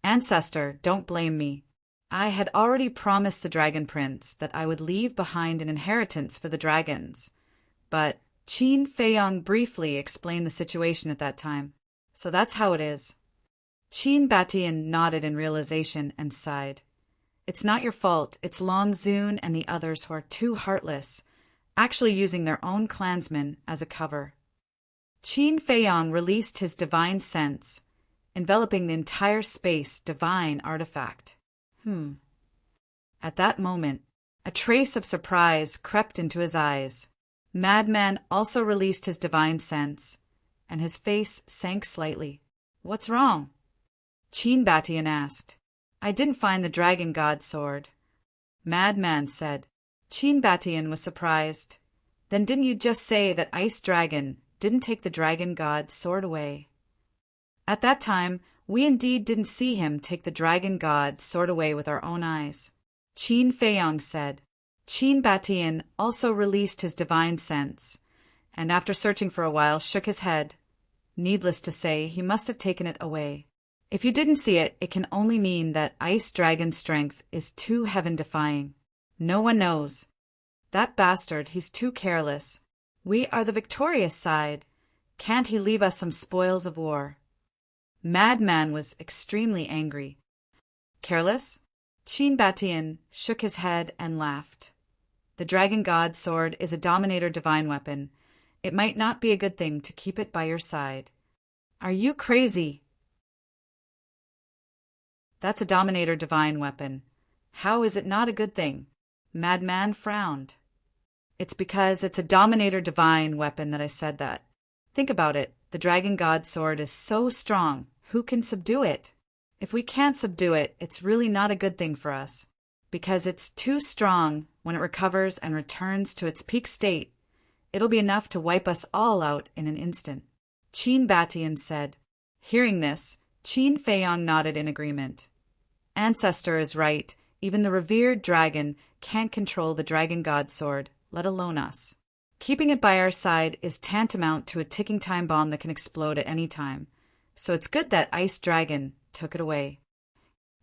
Ancestor, don't blame me. I had already promised the Dragon Prince that I would leave behind an inheritance for the dragons. But Qin Feiyong briefly explained the situation at that time. So that's how it is. Unbeaten nodded in realization and sighed. It's not your fault, it's Long Zun and the others who are too heartless, actually using their own clansmen as a cover. Qin Feiyong released his divine sense, enveloping the entire space divine artifact. At that moment, a trace of surprise crept into his eyes. Madman also released his divine sense, and his face sank slightly. What's wrong? Unbeaten asked. I didn't find the Dragon God sword. Madman said. Unbeaten was surprised. Then didn't you just say that Ice Dragon didn't take the Dragon God's sword away? At that time, we indeed didn't see him take the Dragon God's sword away with our own eyes. Qin Feiyong said. Unbeaten also released his divine sense, and after searching for a while shook his head. Needless to say, he must have taken it away. If you didn't see it, it can only mean that Ice Dragon's strength is too heaven-defying. No one knows. That bastard, he's too careless. We are the victorious side. Can't he leave us some spoils of war? Madman was extremely angry. Careless? Unbeaten shook his head and laughed. The Dragon God sword is a Dominator divine weapon. It might not be a good thing to keep it by your side. Are you crazy? That's a Dominator divine weapon. How is it not a good thing? Madman frowned. It's because it's a Dominator divine weapon that I said that. Think about it. The Dragon God sword is so strong. Who can subdue it? If we can't subdue it, it's really not a good thing for us. Because it's too strong. When it recovers and returns to its peak state, it'll be enough to wipe us all out in an instant. Unbeaten said. Hearing this, Qin Feiyong nodded in agreement. Ancestor is right. Even the revered dragon can't control the Dragon God sword, let alone us. Keeping it by our side is tantamount to a ticking time bomb that can explode at any time. So it's good that Ice Dragon took it away.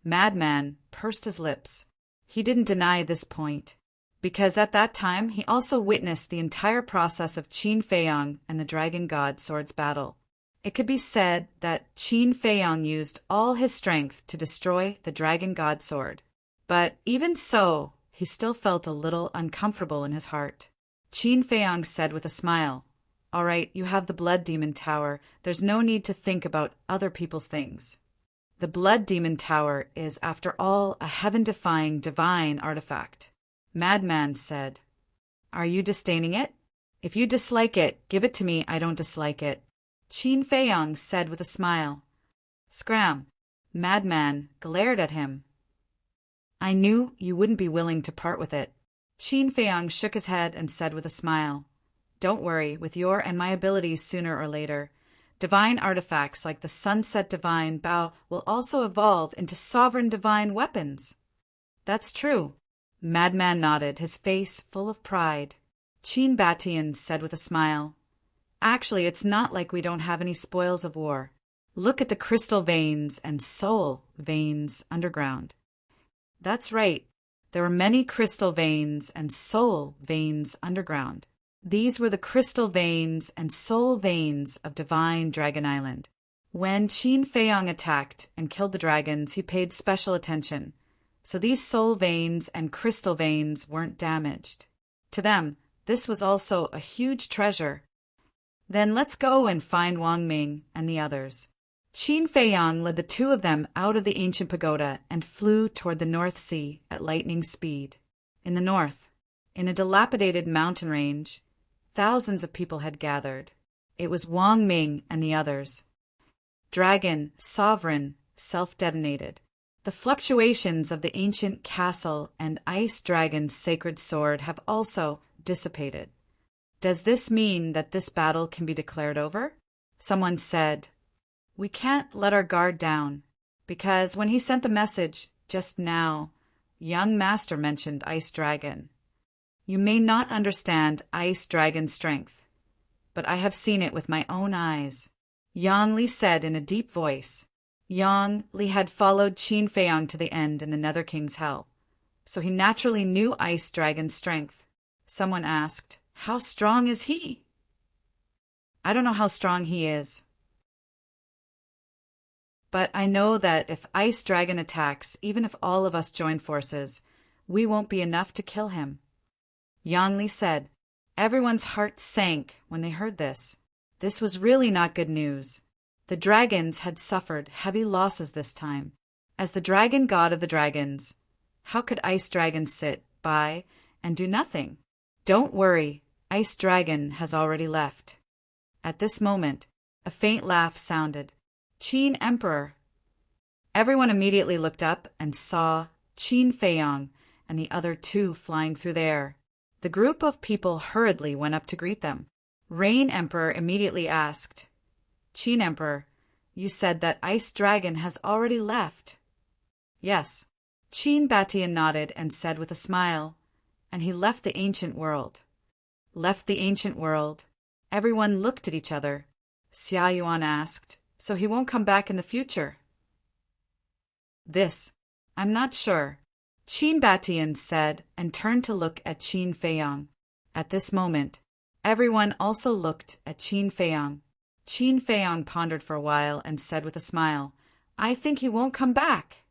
Madman pursed his lips. He didn't deny this point, because at that time he also witnessed the entire process of Qin Feiyong and the Dragon God sword's battle. It could be said that Qin Feiyong used all his strength to destroy the Dragon God sword. But even so, he still felt a little uncomfortable in his heart. Qin Feiyong said with a smile, All right, you have the Blood Demon Tower. There's no need to think about other people's things. The Blood Demon Tower is, after all, a heaven-defying divine artifact. Madman said, Are you disdaining it? If you dislike it, give it to me. I don't dislike it. Qin Feiyong said with a smile. Scram. Madman glared at him. I knew you wouldn't be willing to part with it. Qin Feiyong shook his head and said with a smile, Don't worry, with your and my abilities sooner or later, divine artifacts like the Sunset Divine Bow will also evolve into sovereign divine weapons. That's true. Madman nodded, his face full of pride. Unbeaten said with a smile, Actually, it's not like we don't have any spoils of war. Look at the crystal veins and soul veins underground. That's right. There were many crystal veins and soul veins underground. These were the crystal veins and soul veins of divine Dragon Island. When Qin Feiyong attacked and killed the dragons, he paid special attention. So these soul veins and crystal veins weren't damaged. To them, this was also a huge treasure. Then let's go and find Wang Ming and the others. Qin Feiyong led the two of them out of the ancient pagoda and flew toward the North Sea at lightning speed. In the north, in a dilapidated mountain range, thousands of people had gathered. It was Wang Ming and the others. Dragon, sovereign, self-detonated. The fluctuations of the ancient castle and Ice Dragon's sacred sword have also dissipated. Does this mean that this battle can be declared over? Someone said, We can't let our guard down, because when he sent the message just now, young Master mentioned Ice Dragon. You may not understand Ice Dragon's strength, but I have seen it with my own eyes, Yang Li said in a deep voice. Yang Li had followed Qin Feiyang to the end in the Nether King's hell, so he naturally knew Ice Dragon's strength. Someone asked, "How strong is he?" "I don't know how strong he is, but I know that if Ice Dragon attacks, even if all of us join forces, we won't be enough to kill him," Yang Li said. Everyone's hearts sank when they heard this. This was really not good news. The dragons had suffered heavy losses this time. As the dragon god of the dragons, how could Ice Dragon sit by and do nothing? "Don't worry, Ice Dragon has already left." At this moment, a faint laugh sounded. "Qin Emperor." Everyone immediately looked up and saw Qin Feiyang and the other two flying through the air. The group of people hurriedly went up to greet them. Rain Emperor immediately asked, "Qin Emperor, you said that Ice Dragon has already left." "Yes." Qin Batian nodded and said with a smile, "And he left the ancient world." Left the ancient world? Everyone looked at each other. Xia Yuan asked, "So he won't come back in the future?" I'm not sure," Qin Batian said and turned to look at Qin Feiyang. At this moment, everyone also looked at Qin Feiyang. Qin Feiyang pondered for a while and said with a smile, "I think he won't come back."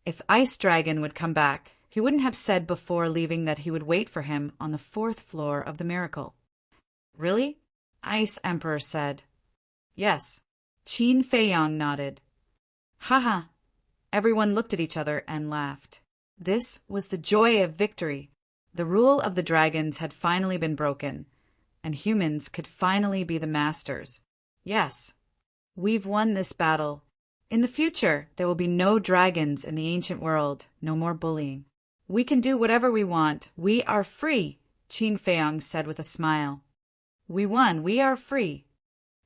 If Ice Dragon would come back, he wouldn't have said before leaving that he would wait for him on the 4th floor of the miracle. "Really?" Ice Emperor said. "Yes." Qin Feiyang nodded. "Haha." Everyone looked at each other and laughed. This was the joy of victory. The rule of the dragons had finally been broken, and humans could finally be the masters. Yes, we've won this battle. In the future, there will be no dragons in the ancient world, no more bullying. We can do whatever we want. We are free, Qin Feiyang said with a smile. We won. We are free.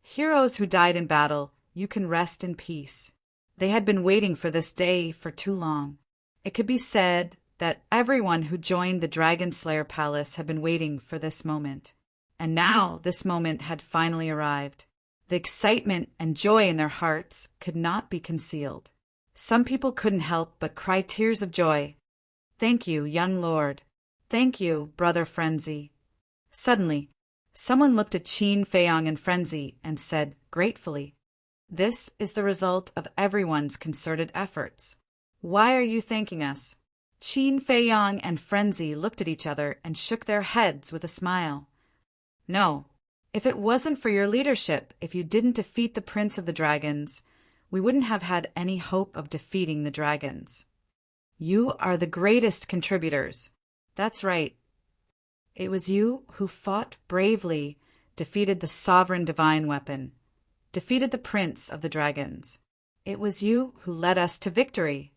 Heroes who died in battle, you can rest in peace. They had been waiting for this day for too long. It could be said that everyone who joined the Dragon Slayer Palace had been waiting for this moment. And now this moment had finally arrived. The excitement and joy in their hearts could not be concealed. Some people couldn't help but cry tears of joy. Thank you, young lord. Thank you, brother Frenzy. Suddenly, someone looked at Qin Feiyang and Frenzy and said gratefully, "This is the result of everyone's concerted efforts. Why are you thanking us?" Qin Feiyang and Frenzy looked at each other and shook their heads with a smile. "No, if it wasn't for your leadership, if you didn't defeat the Prince of the Dragons, we wouldn't have had any hope of defeating the dragons. You are the greatest contributors. That's right. It was you who fought bravely, defeated the sovereign divine weapon, defeated the Prince of the Dragons. It was you who led us to victory.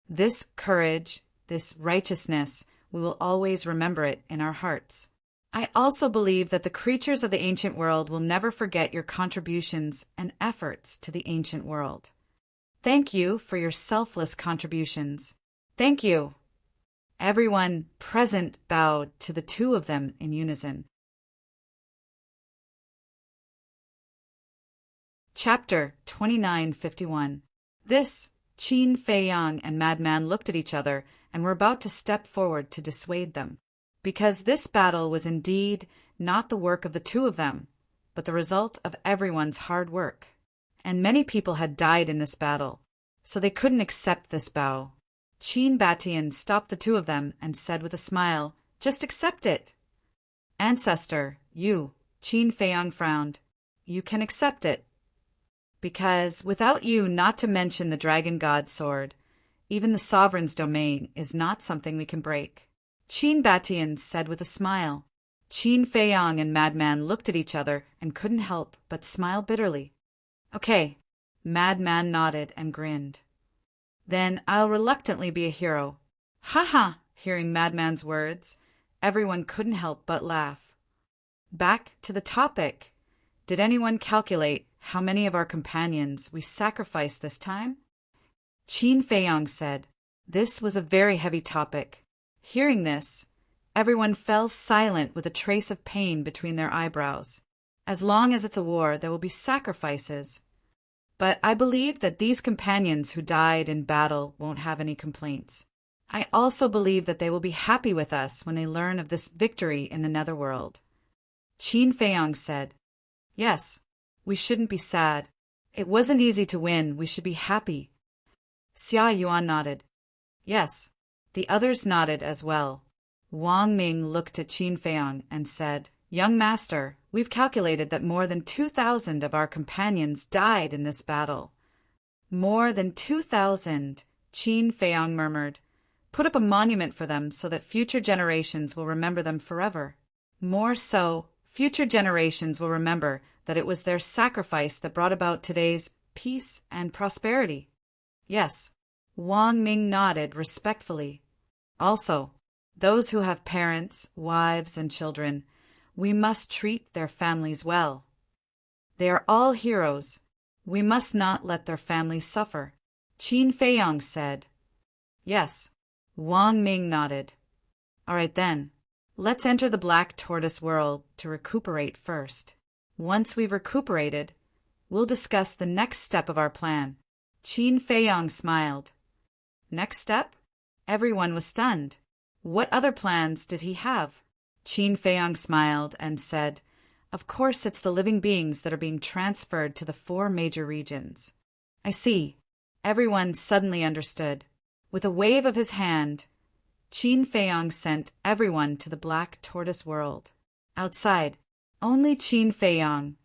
This courage, this righteousness, we will always remember it in our hearts. I also believe that the creatures of the ancient world will never forget your contributions and efforts to the ancient world. Thank you for your selfless contributions. Thank you." Everyone present bowed to the two of them in unison. Chapter 2951. This, Qin Feiyang and Madman looked at each other and were about to step forward to dissuade them, because this battle was indeed not the work of the two of them, but the result of everyone's hard work. And many people had died in this battle, so they couldn't accept this bow. Qin Batian stopped the two of them and said with a smile, "Just accept it." "Ancestor, you," Qin Feiyang frowned, "you can accept it. Because without you, not to mention the Dragon God sword, even the sovereign's domain is not something we can break." Qin Batian said with a smile. Qin Feiyang and Madman looked at each other and couldn't help but smile bitterly. "Okay," Madman nodded and grinned. "Then I'll reluctantly be a hero." "Ha ha!" Hearing Madman's words, everyone couldn't help but laugh. Back to the topic. Did anyone calculate how many of our companions we sacrificed this time? Qin Feiyang said. This was a very heavy topic. Hearing this, Everyone fell silent with a trace of pain between their eyebrows. As long as it's a war, there will be sacrifices. But I believe that these companions who died in battle won't have any complaints. I also believe that they will be happy with us when they learn of this victory in the netherworld. Qin Feiyang said, "Yes, we shouldn't be sad. It wasn't easy to win, we should be happy." Xia Yuan nodded. Yes, the others nodded as well. Wang Ming looked at Qin Feiyang and said, "Young master, we've calculated that more than 2,000 of our companions died in this battle." "More than 2,000, Qin Feiyang murmured. "Put up a monument for them so that future generations will remember them forever. More so, future generations will remember that it was their sacrifice that brought about today's peace and prosperity." "Yes," Wang Ming nodded respectfully. "Also, those who have parents, wives, and children, we must treat their families well. They are all heroes. We must not let their families suffer," Qin Feiyang said. "Yes," Wang Ming nodded. "All right then, let's enter the Black Tortoise world to recuperate first. Once we've recuperated, we'll discuss the next step of our plan." Qin Feiyang smiled. Next step? Everyone was stunned. What other plans did he have? Qin Feiyang smiled and said, "Of course it's the living beings that are being transferred to the 4 major regions." "I see." Everyone suddenly understood. With a wave of his hand, Qin Feiyang sent everyone to the Black Tortoise world. Outside, only Qin Feiyang,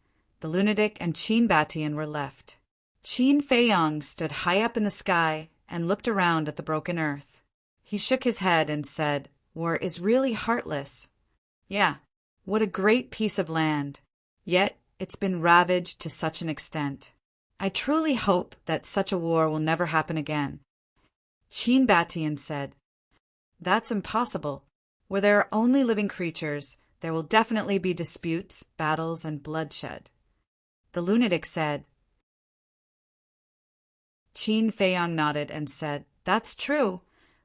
the lunatic, and Qin Batian were left. Qin Feiyang stood high up in the sky and looked around at the broken earth. He shook his head and said, "War is really heartless. Yeah, what a great piece of land. Yet it's been ravaged to such an extent. I truly hope that such a war will never happen again." Qin Batian said, "That's impossible. Where there are only living creatures, there will definitely be disputes, battles, and bloodshed." The lunatic said. Qin Feiyang nodded and said, "That's true,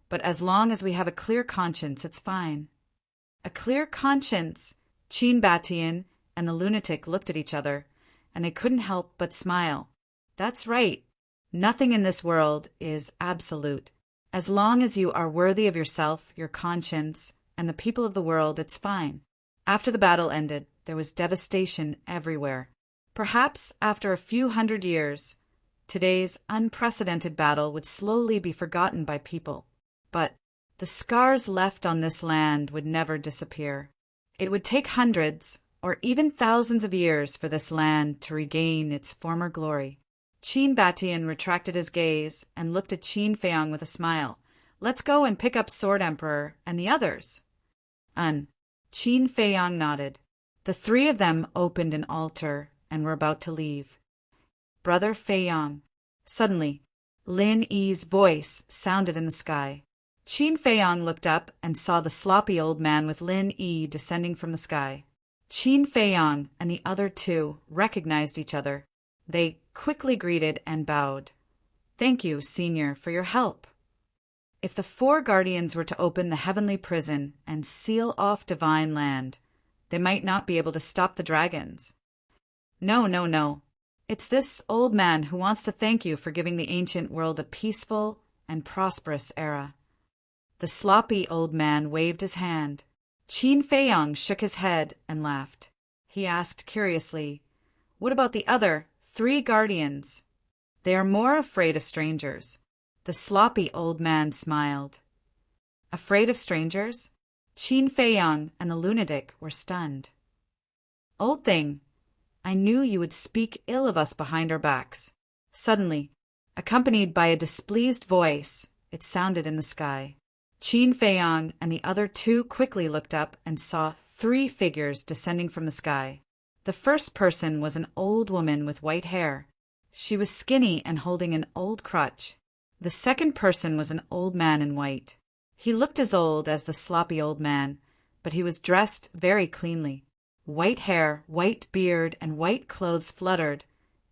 but as long as we have a clear conscience, it's fine." A clear conscience? Qin Batian and the lunatic looked at each other, and they couldn't help but smile. That's right. Nothing in this world is absolute. As long as you are worthy of yourself, your conscience, and the people of the world, it's fine. After the battle ended, there was devastation everywhere. Perhaps after a few hundred years, today's unprecedented battle would slowly be forgotten by people. But the scars left on this land would never disappear. It would take hundreds or even thousands of years for this land to regain its former glory. Qin Batian retracted his gaze and looked at Qin Feiyang with a smile. "Let's go and pick up Sword Emperor and the others." Qin Feiyang nodded. The 3 of them opened an altar and were about to leave. "Brother Feiyang." Suddenly, Lin Yi's voice sounded in the sky. Qin Feiyang looked up and saw the sloppy old man with Lin Yi descending from the sky. Qin Feiyang and the other 2 recognized each other. They quickly greeted and bowed. "Thank you, Senior, for your help." If the 4 guardians were to open the heavenly prison and seal off divine land, they might not be able to stop the dragons. No, no, no. It's this old man who wants to thank you for giving the ancient world a peaceful and prosperous era. The sloppy old man waved his hand. Qin Feiyang shook his head and laughed. He asked curiously, "What about the other 3 guardians?" "They are more afraid of strangers." The sloppy old man smiled. Afraid of strangers? Qin Feiyang and the lunatic were stunned. "Old thing, I knew you would speak ill of us behind our backs." Suddenly, accompanied by a displeased voice, it sounded in the sky. Qin Feiyang and the other 2 quickly looked up and saw 3 figures descending from the sky. The first person was an old woman with white hair. She was skinny and holding an old crutch. The second person was an old man in white. He looked as old as the sloppy old man, but he was dressed very cleanly. White hair, white beard, and white clothes fluttered,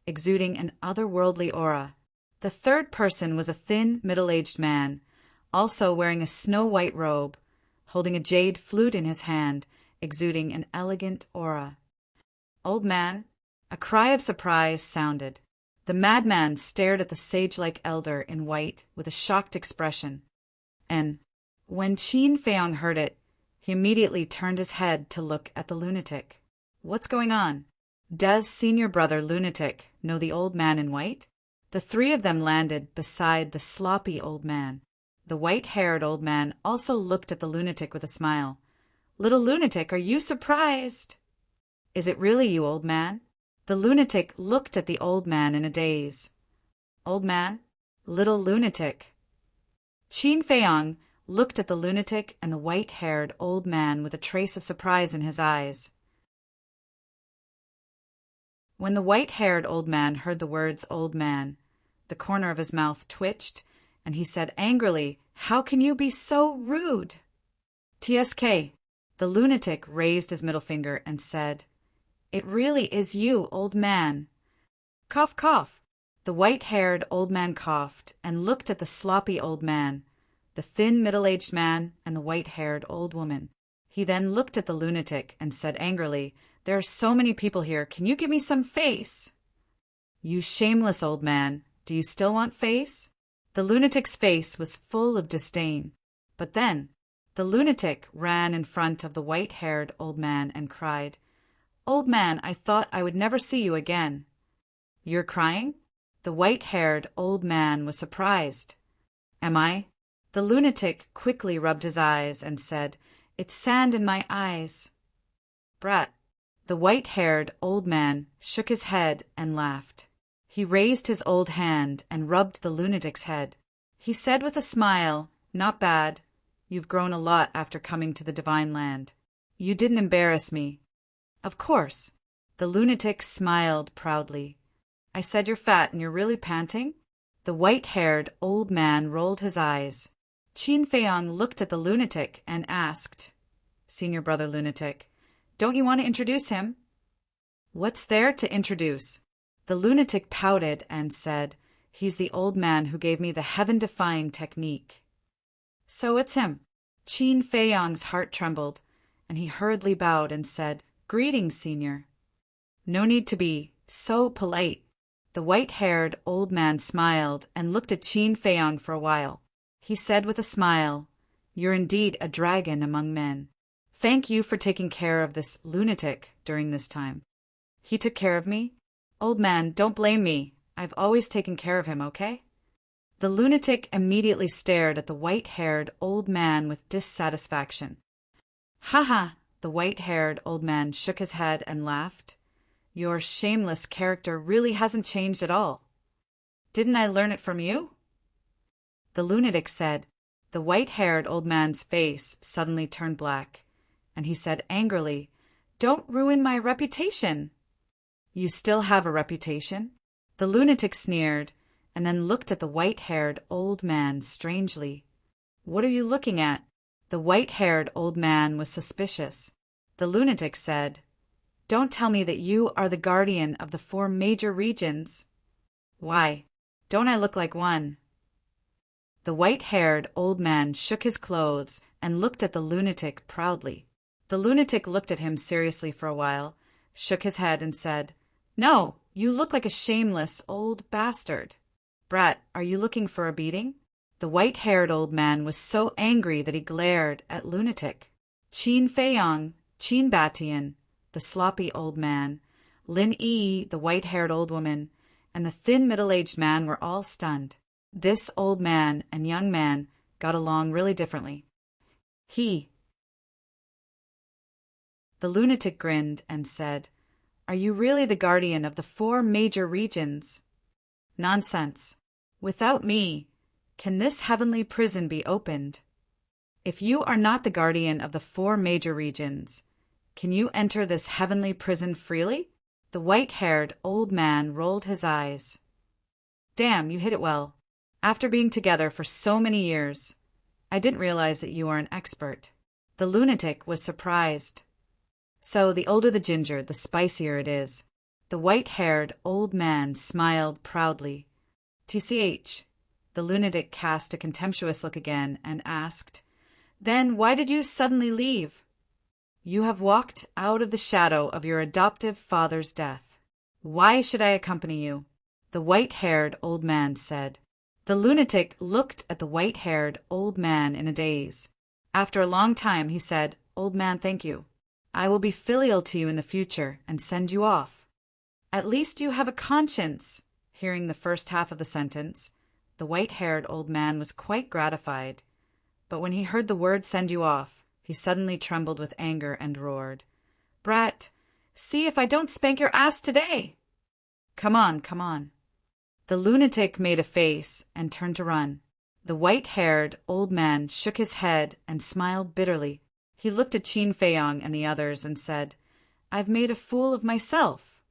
exuding an otherworldly aura. The third person was a thin, middle-aged man, also wearing a snow-white robe, holding a jade flute in his hand, exuding an elegant aura. "Old man," a cry of surprise sounded. The madman stared at the sage-like elder in white with a shocked expression. And when Qin Feiyong heard it, he immediately turned his head to look at the lunatic. "What's going on? Does senior brother lunatic know the old man in white?" The three of them landed beside the sloppy old man. The white-haired old man also looked at the lunatic with a smile. "Little lunatic, are you surprised?" "Is it really you, old man?" The lunatic looked at the old man in a daze. "Old man? Little lunatic." Qin Feiyong looked at the lunatic and the white-haired old man with a trace of surprise in his eyes. When the white-haired old man heard the words "old man," the corner of his mouth twitched, and he said angrily, "How can you be so rude?" "TSK." The lunatic raised his middle finger and said, "It really is you, old man." "Cough, cough." The white-haired old man coughed and looked at the sloppy old man, the thin middle-aged man, and the white-haired old woman. He then looked at the lunatic and said angrily, "There are so many people here. Can you give me some face?" "You shameless old man. Do you still want face?" The lunatic's face was full of disdain. But then the lunatic ran in front of the white-haired old man and cried, "Old man, I thought I would never see you again." "You're crying?" The white-haired old man was surprised. "Am I?" The lunatic quickly rubbed his eyes and said, "It's sand in my eyes." "Brat." The white-haired old man shook his head and laughed. He raised his old hand and rubbed the lunatic's head. He said with a smile, "Not bad. You've grown a lot after coming to the Divine Land. You didn't embarrass me." "Of course." The lunatic smiled proudly. "I said you're fat and you're really panting?" The white-haired old man rolled his eyes. Qin Feiyong looked at the lunatic and asked, "Senior brother lunatic, don't you want to introduce him?" "What's there to introduce?" The lunatic pouted and said, "He's the old man who gave me the heaven-defying technique." "So it's him." Qin Feiyong's heart trembled, and he hurriedly bowed and said, "Greetings, senior." "No need to be so polite." The white-haired old man smiled and looked at Qin Feiyong for a while. He said with a smile, "You're indeed a dragon among men. Thank you for taking care of this lunatic during this time." "He took care of me?" "Old man, don't blame me. I've always taken care of him, okay?" The lunatic immediately stared at the white-haired old man with dissatisfaction. "Ha ha!" The white-haired old man shook his head and laughed. "Your shameless character really hasn't changed at all. Didn't I learn it from you?" The lunatic said. The white-haired old man's face suddenly turned black, and he said angrily, "Don't ruin my reputation." "You still have a reputation?" The lunatic sneered, and then looked at the white-haired old man strangely. "What are you looking at?" The white-haired old man was suspicious. The lunatic said, "Don't tell me that you are the guardian of the 4 major regions." "Why, don't I look like one?" The white-haired old man shook his clothes and looked at the lunatic proudly. The lunatic looked at him seriously for a while, shook his head and said, "No, you look like a shameless old bastard." "Brat, are you looking for a beating?" The white-haired old man was so angry that he glared at lunatic. Qin Feiyong, Qin Batian, the sloppy old man, Lin Yi, the white-haired old woman, and the thin middle-aged man were all stunned. This old man and young man got along really differently. The lunatic grinned and said, "Are you really the guardian of the 4 major regions?" "Nonsense. Without me, can this heavenly prison be opened?" "If you are not the guardian of the 4 major regions, can you enter this heavenly prison freely?" The white-haired old man rolled his eyes. "Damn, you hit it well. After being together for so many years, I didn't realize that you are an expert." The lunatic was surprised. "So the older the ginger, the spicier it is." The white-haired old man smiled proudly. "TCH." The lunatic cast a contemptuous look again and asked, Then why did you suddenly leave? You have walked out of the shadow of your adoptive father's death. Why should I accompany you? The white-haired old man said. The lunatic looked at the white-haired old man in a daze. After a long time he said, Old man, thank you. I will be filial to you in the future and send you off. At least you have a conscience. Hearing the first half of the sentence, the white-haired old man was quite gratified. But when he heard the word send you off, he suddenly trembled with anger and roared, Brat, see if I don't spank your ass today! Come on, come on. The lunatic made a face and turned to run. The white-haired old man shook his head and smiled bitterly. He looked at Qin Feiyong and the others and said, I've made a fool of myself.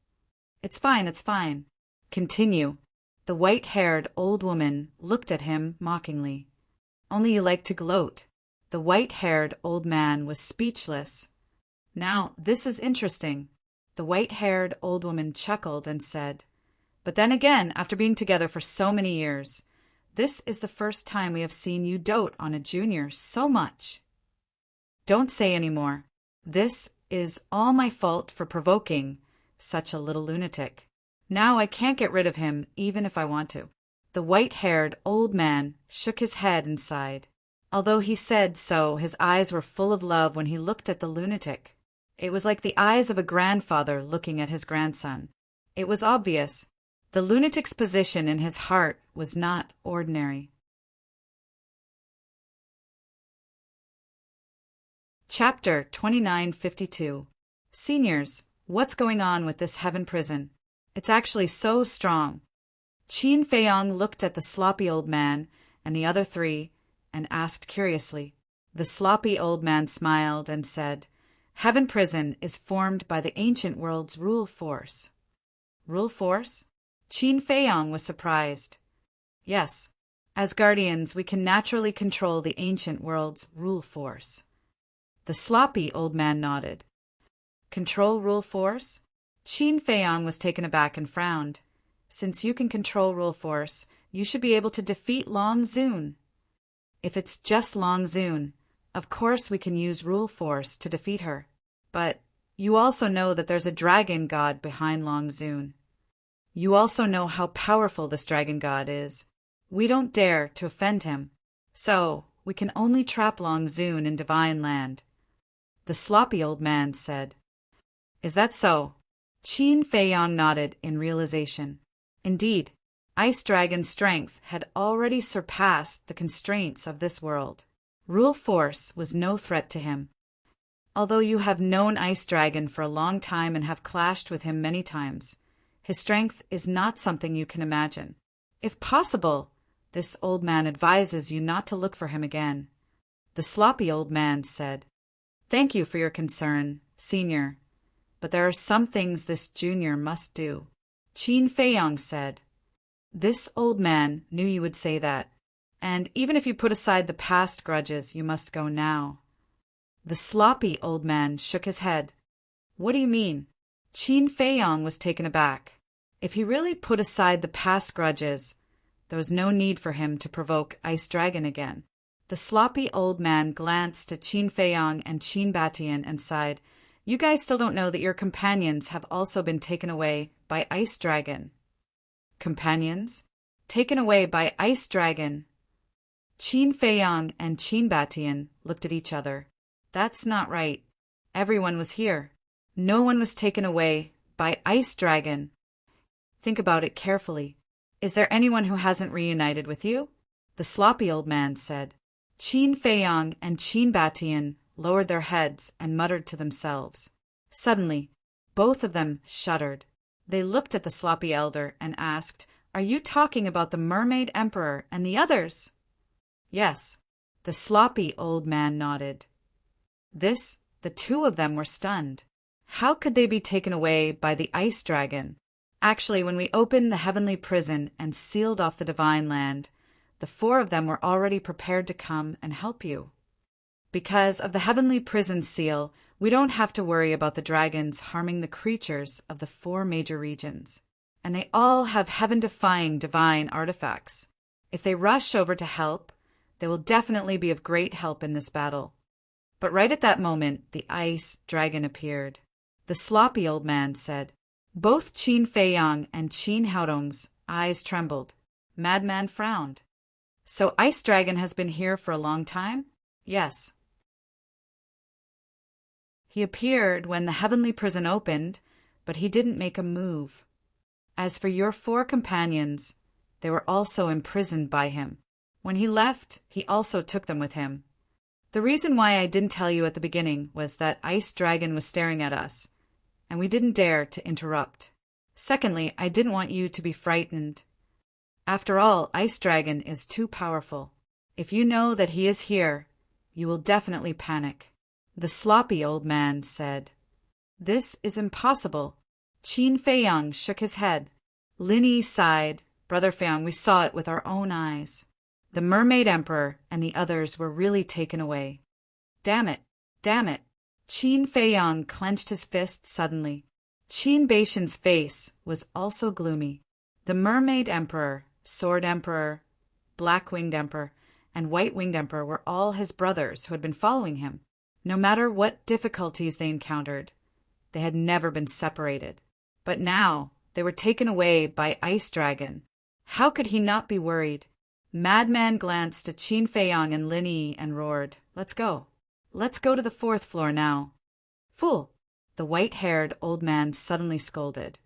It's fine, it's fine. Continue. The white-haired old woman looked at him mockingly. Only you like to gloat. The white-haired old man was speechless. Now, this is interesting. The white-haired old woman chuckled and said, But then again, after being together for so many years, this is the first time we have seen you dote on a junior so much. Don't say any more. This is all my fault for provoking such a little lunatic. Now I can't get rid of him even if I want to. The white-haired old man shook his head and sighed. Although he said so, his eyes were full of love when he looked at the lunatic. It was like the eyes of a grandfather looking at his grandson. It was obvious. The lunatic's position in his heart was not ordinary. Chapter 2952. Seniors, what's going on with this heaven prison? It's actually so strong. Qin Feiyong looked at the sloppy old man and the other three and asked curiously. The sloppy old man smiled and said, Heaven prison is formed by the ancient world's rule force. Rule force? Qin Feiyong was surprised. Yes, as guardians we can naturally control the ancient world's rule force. The sloppy old man nodded. Control rule force? Qin Feiyong was taken aback and frowned. Since you can control rule force, you should be able to defeat Long Zun. If it's just Long Zun, of course we can use rule force to defeat her. But you also know that there's a dragon god behind Long Zun. You also know how powerful this dragon god is. We don't dare to offend him. So, we can only trap Long Zun in Divine Land. The sloppy old man said. Is that so? Qin Feiyong nodded in realization. Indeed, Ice Dragon's strength had already surpassed the constraints of this world. Rule force was no threat to him. Although you have known Ice Dragon for a long time and have clashed with him many times, his strength is not something you can imagine. If possible, this old man advises you not to look for him again. The sloppy old man said, Thank you for your concern, senior, but there are some things this junior must do. Qin Feiyong said, This old man knew you would say that, and even if you put aside the past grudges, you must go now. The sloppy old man shook his head. What do you mean? Qin Feiyong was taken aback. If he really put aside the past grudges, there was no need for him to provoke Ice Dragon again. The sloppy old man glanced at Qin Feiyong and Qin Batian and sighed, You guys still don't know that your companions have also been taken away by Ice Dragon. Companions? Taken away by Ice Dragon. Qin Feiyong and Qin Batian looked at each other. That's not right. Everyone was here. No one was taken away by Ice Dragon. Think about it carefully. Is there anyone who hasn't reunited with you? The sloppy old man said. Qin Feiyong and Qin Batian lowered their heads and muttered to themselves. Suddenly, both of them shuddered. They looked at the sloppy elder and asked, Are you talking about the Mermaid Emperor and the others? Yes, the sloppy old man nodded. The two of them were stunned. How could they be taken away by the Ice Dragon? Actually, when we opened the heavenly prison and sealed off the Divine Land, the four of them were already prepared to come and help you. Because of the heavenly prison seal, we don't have to worry about the dragons harming the creatures of the four major regions. And they all have heaven-defying divine artifacts. If they rush over to help, They will definitely be of great help in this battle. But right at that moment, the ice dragon appeared. The sloppy old man said. Both Qin Feiyang and Qin Haodong's eyes trembled. Madman frowned. So Ice Dragon has been here for a long time? Yes. He appeared when the heavenly prison opened, but he didn't make a move. As for your 4 companions, they were also imprisoned by him. When he left, he also took them with him. The reason why I didn't tell you at the beginning was that Ice Dragon was staring at us, and we didn't dare to interrupt. Secondly, I didn't want you to be frightened. After all, Ice Dragon is too powerful. If you know that he is here, you will definitely panic. The sloppy old man said. This is impossible. Qin Feiyang shook his head. Lin Yi sighed. Brother Feiyang, we saw it with our own eyes. The Mermaid Emperor and the others were really taken away. Damn it! Damn it! Qin Feiyang clenched his fist suddenly. Qin Baishan's face was also gloomy. The Mermaid Emperor, Sword Emperor, Black-Winged Emperor, and White-Winged Emperor were all his brothers who had been following him. No matter what difficulties they encountered, they had never been separated. But now they were taken away by Ice Dragon. How could he not be worried? Madman glanced at Qin Feiyang and Lin Yi and roared, Let's go. Let's go to the 4th floor now. Fool! The white-haired old man suddenly scolded.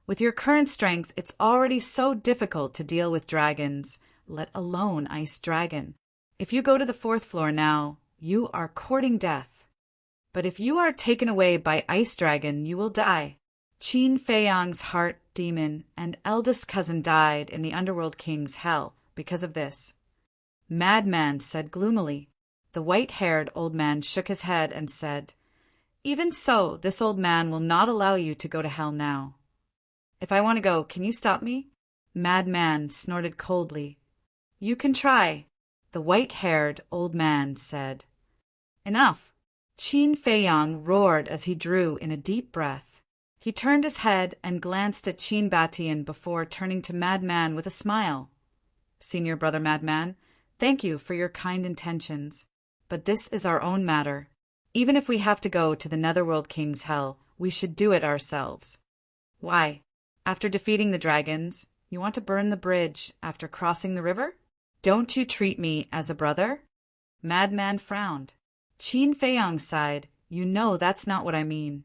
With your current strength, it's already so difficult to deal with dragons, let alone Ice Dragon. If you go to the 4th floor now, you are courting death. But if you are taken away by Ice Dragon, you will die. Qin Feiyang's heart demon and eldest cousin died in the Underworld King's hell because of this. Madman said gloomily. The white-haired old man shook his head and said, Even so, this old man will not allow you to go to hell now. If I want to go, can you stop me? Madman snorted coldly. You can try, the white-haired old man said. Enough! Qin Feiyang roared as he drew in a deep breath. He turned his head and glanced at Qin Batian before turning to Madman with a smile. Senior brother Madman, thank you for your kind intentions, but this is our own matter. Even if we have to go to the Netherworld King's hell, we should do it ourselves. Why? After defeating the dragons, you want to burn the bridge after crossing the river? Don't you treat me as a brother? Madman frowned. Qin Feiyang sighed. You know that's not what I mean.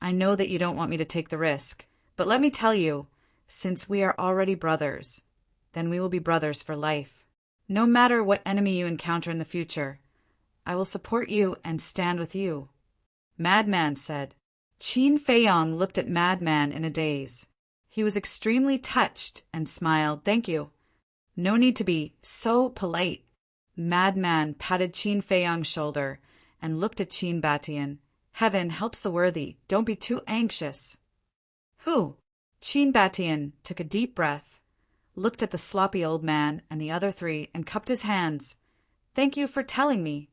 I know that you don't want me to take the risk, but let me tell you, since we are already brothers, then we will be brothers for life. No matter what enemy you encounter in the future, I will support you and stand with you. Madman said. Qin Feiyang looked at Madman in a daze. He was extremely touched and smiled. Thank you. No need to be so polite. Madman patted Qin Feiyang's shoulder and looked at Qin Batian. Heaven helps the worthy. Don't be too anxious. Who? Qin Batian took a deep breath, looked at the sloppy old man and the other 3, and cupped his hands. Thank you for telling me.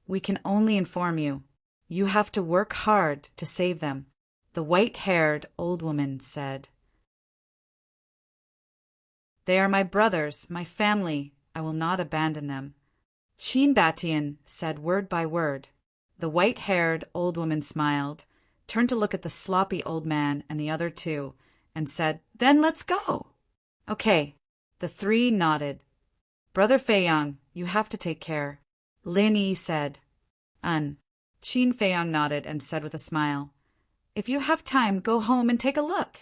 We can only inform you. You have to work hard to save them, the white-haired old woman said. They are my brothers, my family. I will not abandon them. Qin Batian said word by word. The white-haired old woman smiled, turned to look at the sloppy old man and the other 2, and said, Then let's go. Okay. The 3 nodded. Brother Feiyang, you have to take care. Lin Yi said. Qin Feiyang nodded and said with a smile, If you have time, go home and take a look.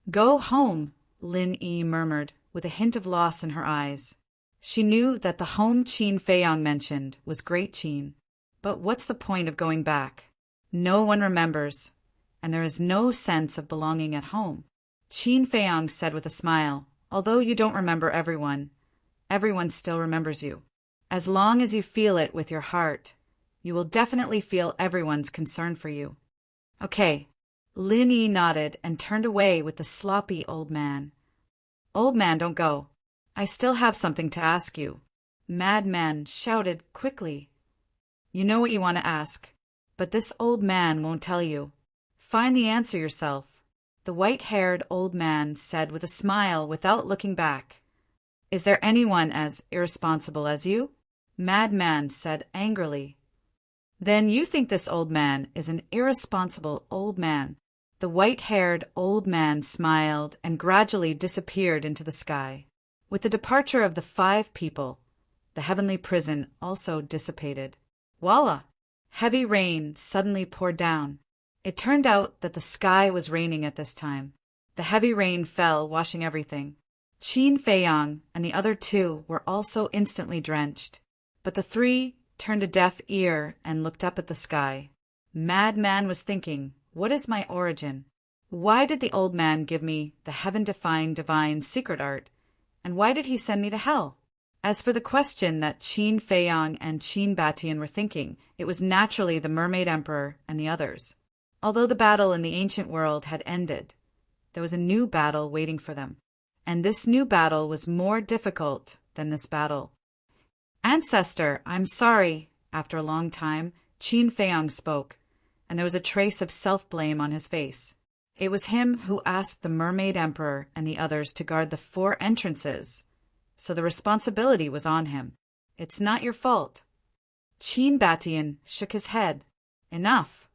Go home, Lin Yi murmured, with a hint of loss in her eyes. She knew that the home Qin Feiyang mentioned was Great Qin. But what's the point of going back? No one remembers, and there is no sense of belonging at home. Qin Feiyang said with a smile, Although you don't remember everyone, everyone still remembers you. As long as you feel it with your heart, you will definitely feel everyone's concern for you. Okay. Lin Yi nodded and turned away with the sloppy old man. Old man, don't go. I still have something to ask you. Madman shouted quickly. You know what you want to ask, but this old man won't tell you. Find the answer yourself, the white-haired old man said with a smile without looking back. Is there anyone as irresponsible as you? Madman said angrily. Then you think this old man is an irresponsible old man. The white-haired old man smiled and gradually disappeared into the sky. With the departure of the 5 people, the heavenly prison also dissipated. Voila! Heavy rain suddenly poured down. It turned out that the sky was raining at this time. The heavy rain fell, washing everything. Qin Feiyang and the other 2 were also instantly drenched, but the 3 turned a deaf ear and looked up at the sky. Madman was thinking, what is my origin? Why did the old man give me the heaven-defying divine secret art, and why did he send me to hell? As for the question that Qin Feiyang and Qin Batian were thinking, it was naturally the Mermaid Emperor and the others. Although the battle in the ancient world had ended, there was a new battle waiting for them, and this new battle was more difficult than this battle. Ancestor, I'm sorry. After a long time, Qin Feiyang spoke, and there was a trace of self-blame on his face. It was him who asked the Mermaid Emperor and the others to guard the 4 entrances, so the responsibility was on him. It's not your fault. Qin Batian shook his head. Enough.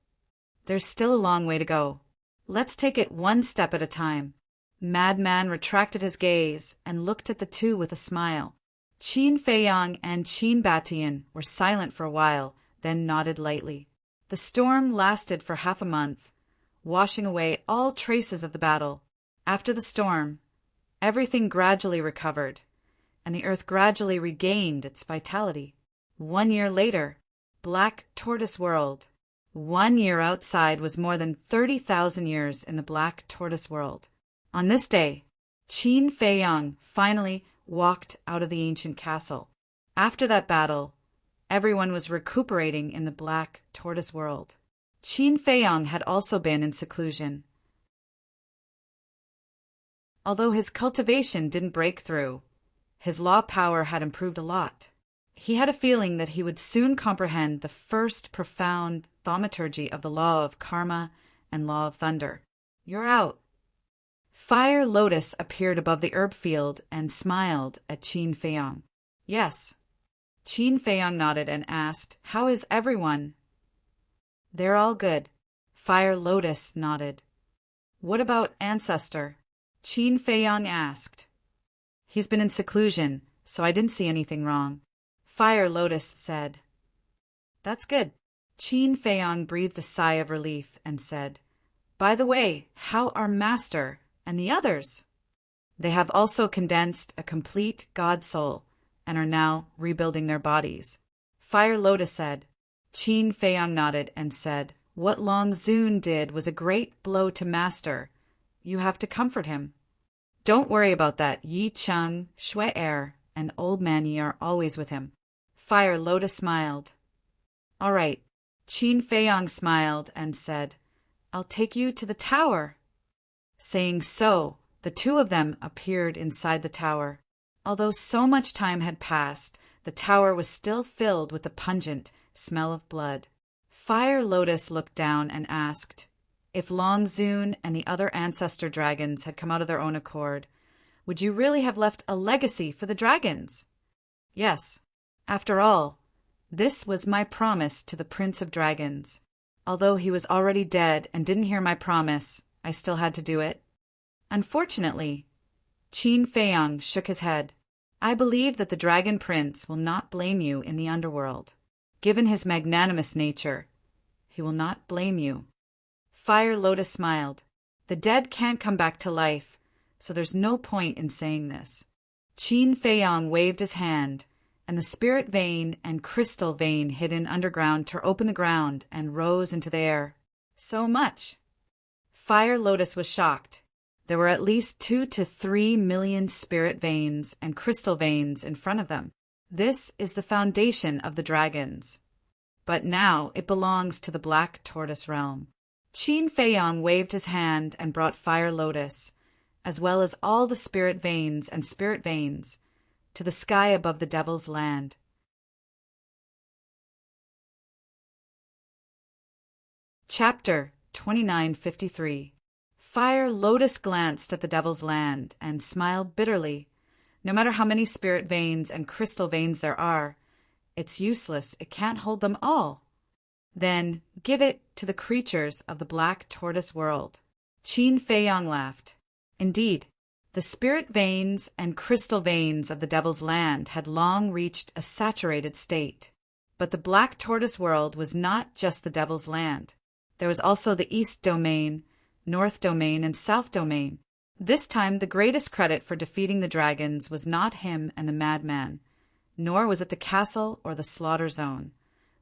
There's still a long way to go. Let's take it one step at a time. Madman retracted his gaze and looked at the 2 with a smile. Qin Feiyang and Qin Batian were silent for a while, then nodded lightly. The storm lasted for half a month, washing away all traces of the battle. After the storm, everything gradually recovered, and the earth gradually regained its vitality. 1 year later, Black Tortoise World. 1 year outside was more than 30,000 years in the Black Tortoise World. On this day, Qin Feiyang finally walked out of the ancient castle. After that battle, everyone was recuperating in the Black Tortoise World. Qin Feiyang had also been in seclusion. Although his cultivation didn't break through, his law power had improved a lot. He had a feeling that he would soon comprehend the first profound thaumaturgy of the law of karma and law of thunder. You're out. Fire Lotus appeared above the herb field and smiled at Qin Feiyang. Yes. Qin Feiyang nodded and asked, how is everyone? They're all good. Fire Lotus nodded. What about Ancestor? Qin Feiyang asked. He's been in seclusion, so I didn't see anything wrong. Fire Lotus said. That's good. Qin Feiyang breathed a sigh of relief and said, by the way, how are Master and the others? They have also condensed a complete God soul and are now rebuilding their bodies. Fire Lotus said. Qin Feiyang nodded and said, what Long Zun did was a great blow to Master. You have to comfort him. Don't worry about that. Yi Cheng, Shui Er, and Old Man Yi are always with him. Fire Lotus smiled. All right. Qin Feiyang smiled and said, I'll take you to the tower. Saying so, the 2 of them appeared inside the tower. Although so much time had passed, the tower was still filled with the pungent smell of blood. Fire Lotus looked down and asked, if Long Zun and the other ancestor dragons had come out of their own accord, would you really have left a legacy for the dragons? Yes. After all, this was my promise to the Prince of Dragons. Although he was already dead and didn't hear my promise, I still had to do it. Unfortunately, Qin Feiyang shook his head. I believe that the Dragon Prince will not blame you in the underworld. Given his magnanimous nature, he will not blame you. Fire Lotus smiled. The dead can't come back to life, so there's no point in saying this. Qin Feiyang waved his hand, and the spirit vein and crystal vein hidden underground tore open the ground and rose into the air. So much. Fire Lotus was shocked. There were at least 2 to 3 million spirit veins and crystal veins in front of them. This is the foundation of the dragons. But now it belongs to the Black Tortoise realm. Qin Feiyang waved his hand and brought Fire Lotus, as well as all the spirit veins and spirit veins, to the sky above the Devil's Land. Chapter 2953. Fire Lotus glanced at the Devil's Land and smiled bitterly. No matter how many spirit veins and crystal veins there are, it's useless. It can't hold them all. Then give it to the creatures of the black tortoise world. Qin Feiyang laughed. Indeed, the spirit veins and crystal veins of the Devil's Land had long reached a saturated state. But the black tortoise world was not just the Devil's Land. There was also the East Domain, North Domain, and South Domain. This time the greatest credit for defeating the dragons was not him and the madman, nor was it the castle or the slaughter zone,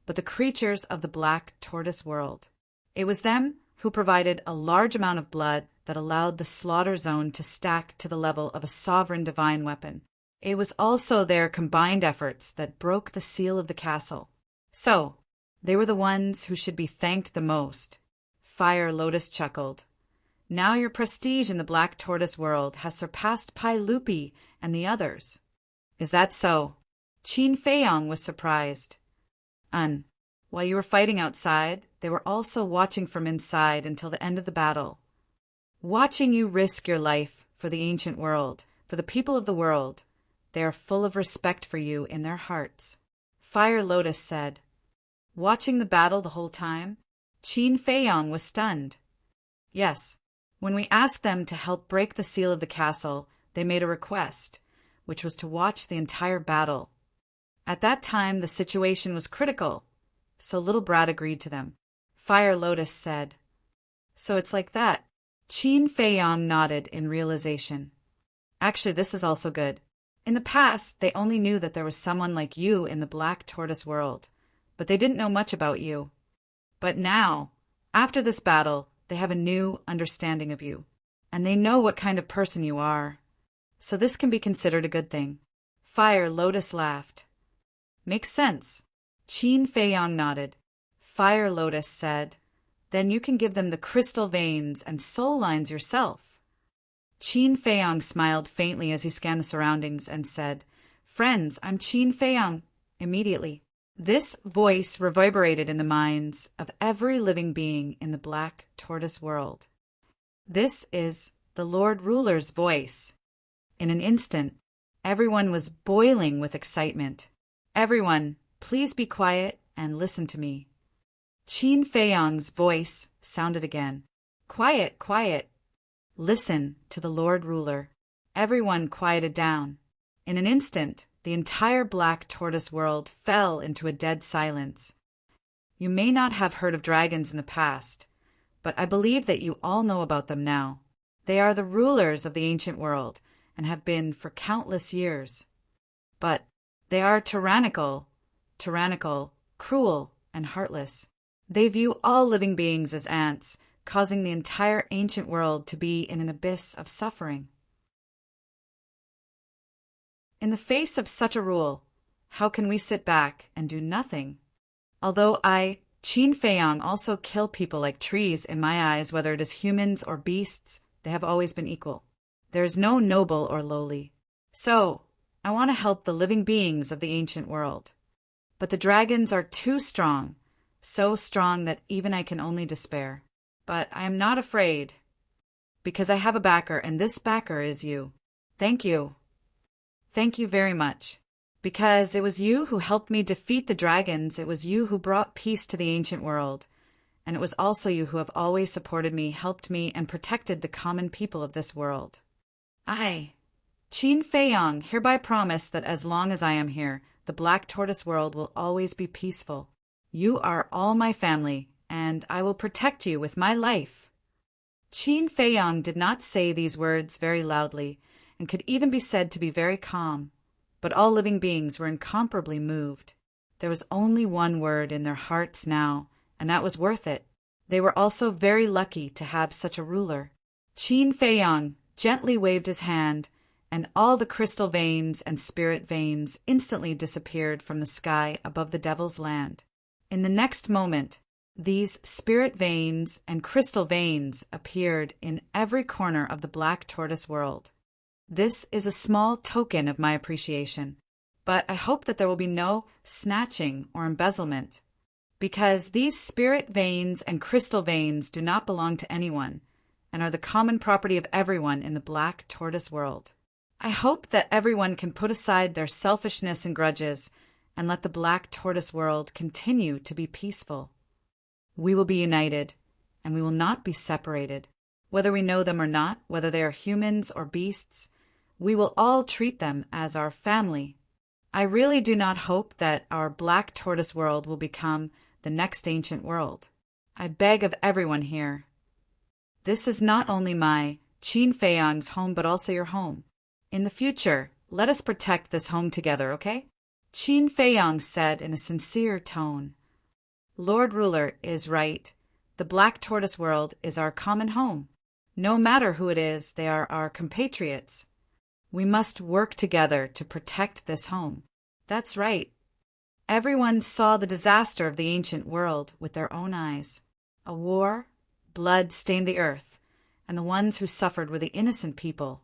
but the creatures of the black tortoise world. It was them who provided a large amount of blood that allowed the slaughter zone to stack to the level of a sovereign divine weapon. It was also their combined efforts that broke the seal of the castle. So, they were the ones who should be thanked the most. Fire Lotus chuckled. Now your prestige in the black tortoise world has surpassed Pai Lupi and the others. Is that so? Qin Feiyang was surprised. While you were fighting outside, they were also watching from inside until the end of the battle. Watching you risk your life for the ancient world, for the people of the world. They are full of respect for you in their hearts. Fire Lotus said. Watching the battle the whole time? Qin Feiyang was stunned. Yes. When we asked them to help break the seal of the castle, they made a request, which was to watch the entire battle. At that time, the situation was critical, so Little Brat agreed to them. Fire Lotus said. So it's like that. Qin Feiyang nodded in realization. Actually, this is also good. In the past, they only knew that there was someone like you in the black tortoise world, but they didn't know much about you. But now, after this battle, they have a new understanding of you, and they know what kind of person you are. So this can be considered a good thing. Fire Lotus laughed. Makes sense. Qin Feiyang nodded. Fire Lotus said, then you can give them the crystal veins and soul lines yourself. Qin Feiyang smiled faintly as he scanned the surroundings and said, Friends, I'm Qin Feiyang. Immediately, this voice reverberated in the minds of every living being in the black tortoise world. This is the Lord Ruler's voice. In an instant, everyone was boiling with excitement. Everyone, please be quiet and listen to me. Qin Feiyang's voice sounded again. Quiet, quiet. Listen to the Lord Ruler. Everyone quieted down. In an instant, the entire black tortoise world fell into a dead silence. You may not have heard of dragons in the past, but I believe that you all know about them now. They are the rulers of the ancient world and have been for countless years. But they are tyrannical, cruel, and heartless. They view all living beings as ants, causing the entire ancient world to be in an abyss of suffering. In the face of such a rule, how can we sit back and do nothing? Although I, Qin Feiyang, also kill people like trees in my eyes, whether it is humans or beasts, they have always been equal. There is no noble or lowly. So, I want to help the living beings of the ancient world. But the dragons are too strong, so strong that even I can only despair. But I am not afraid, because I have a backer, and this backer is you. Thank you. Thank you very much. Because it was you who helped me defeat the dragons, it was you who brought peace to the ancient world, and it was also you who have always supported me, helped me, and protected the common people of this world. I, Qin Feiyang, hereby promise that as long as I am here, the black tortoise world will always be peaceful. You are all my family, and I will protect you with my life. Qin Feiyang did not say these words very loudly, and could even be said to be very calm, but all living beings were incomparably moved. There was only one word in their hearts now, and that was worth it. They were also very lucky to have such a ruler. Qin Feiyang gently waved his hand, and all the crystal veins and spirit veins instantly disappeared from the sky above the Devil's Land. In the next moment, these spirit veins and crystal veins appeared in every corner of the black tortoise world. This is a small token of my appreciation, but I hope that there will be no snatching or embezzlement, because these spirit veins and crystal veins do not belong to anyone, and are the common property of everyone in the black tortoise world. I hope that everyone can put aside their selfishness and grudges and let the Black Tortoise world continue to be peaceful. We will be united, and we will not be separated. Whether we know them or not, whether they are humans or beasts, we will all treat them as our family. I really do not hope that our Black Tortoise world will become the next ancient world. I beg of everyone here. This is not only my Qin Feiyang's home, but also your home. In the future, let us protect this home together, okay? Qin Feiyang said in a sincere tone. Lord Ruler is right. The Black Tortoise world is our common home. No matter who it is, they are our compatriots. We must work together to protect this home. That's right. Everyone saw the disaster of the ancient world with their own eyes. A war, blood stained the earth, and the ones who suffered were the innocent people.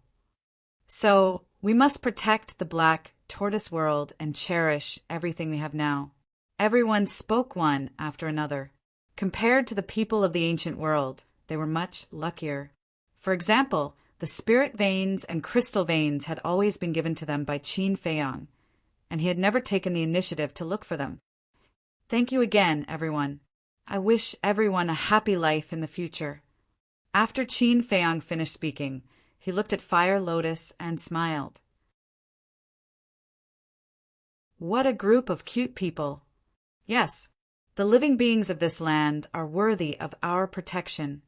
So, we must protect the Black Tortoise world and cherish everything we have now. Everyone spoke one after another. Compared to the people of the ancient world, they were much luckier. For example, the spirit veins and crystal veins had always been given to them by Qin Feiyang, and he had never taken the initiative to look for them. Thank you again, everyone. I wish everyone a happy life in the future. After Qin Feiyang finished speaking, he looked at Fire Lotus and smiled. What a group of cute people. Yes, the living beings of this land are worthy of our protection.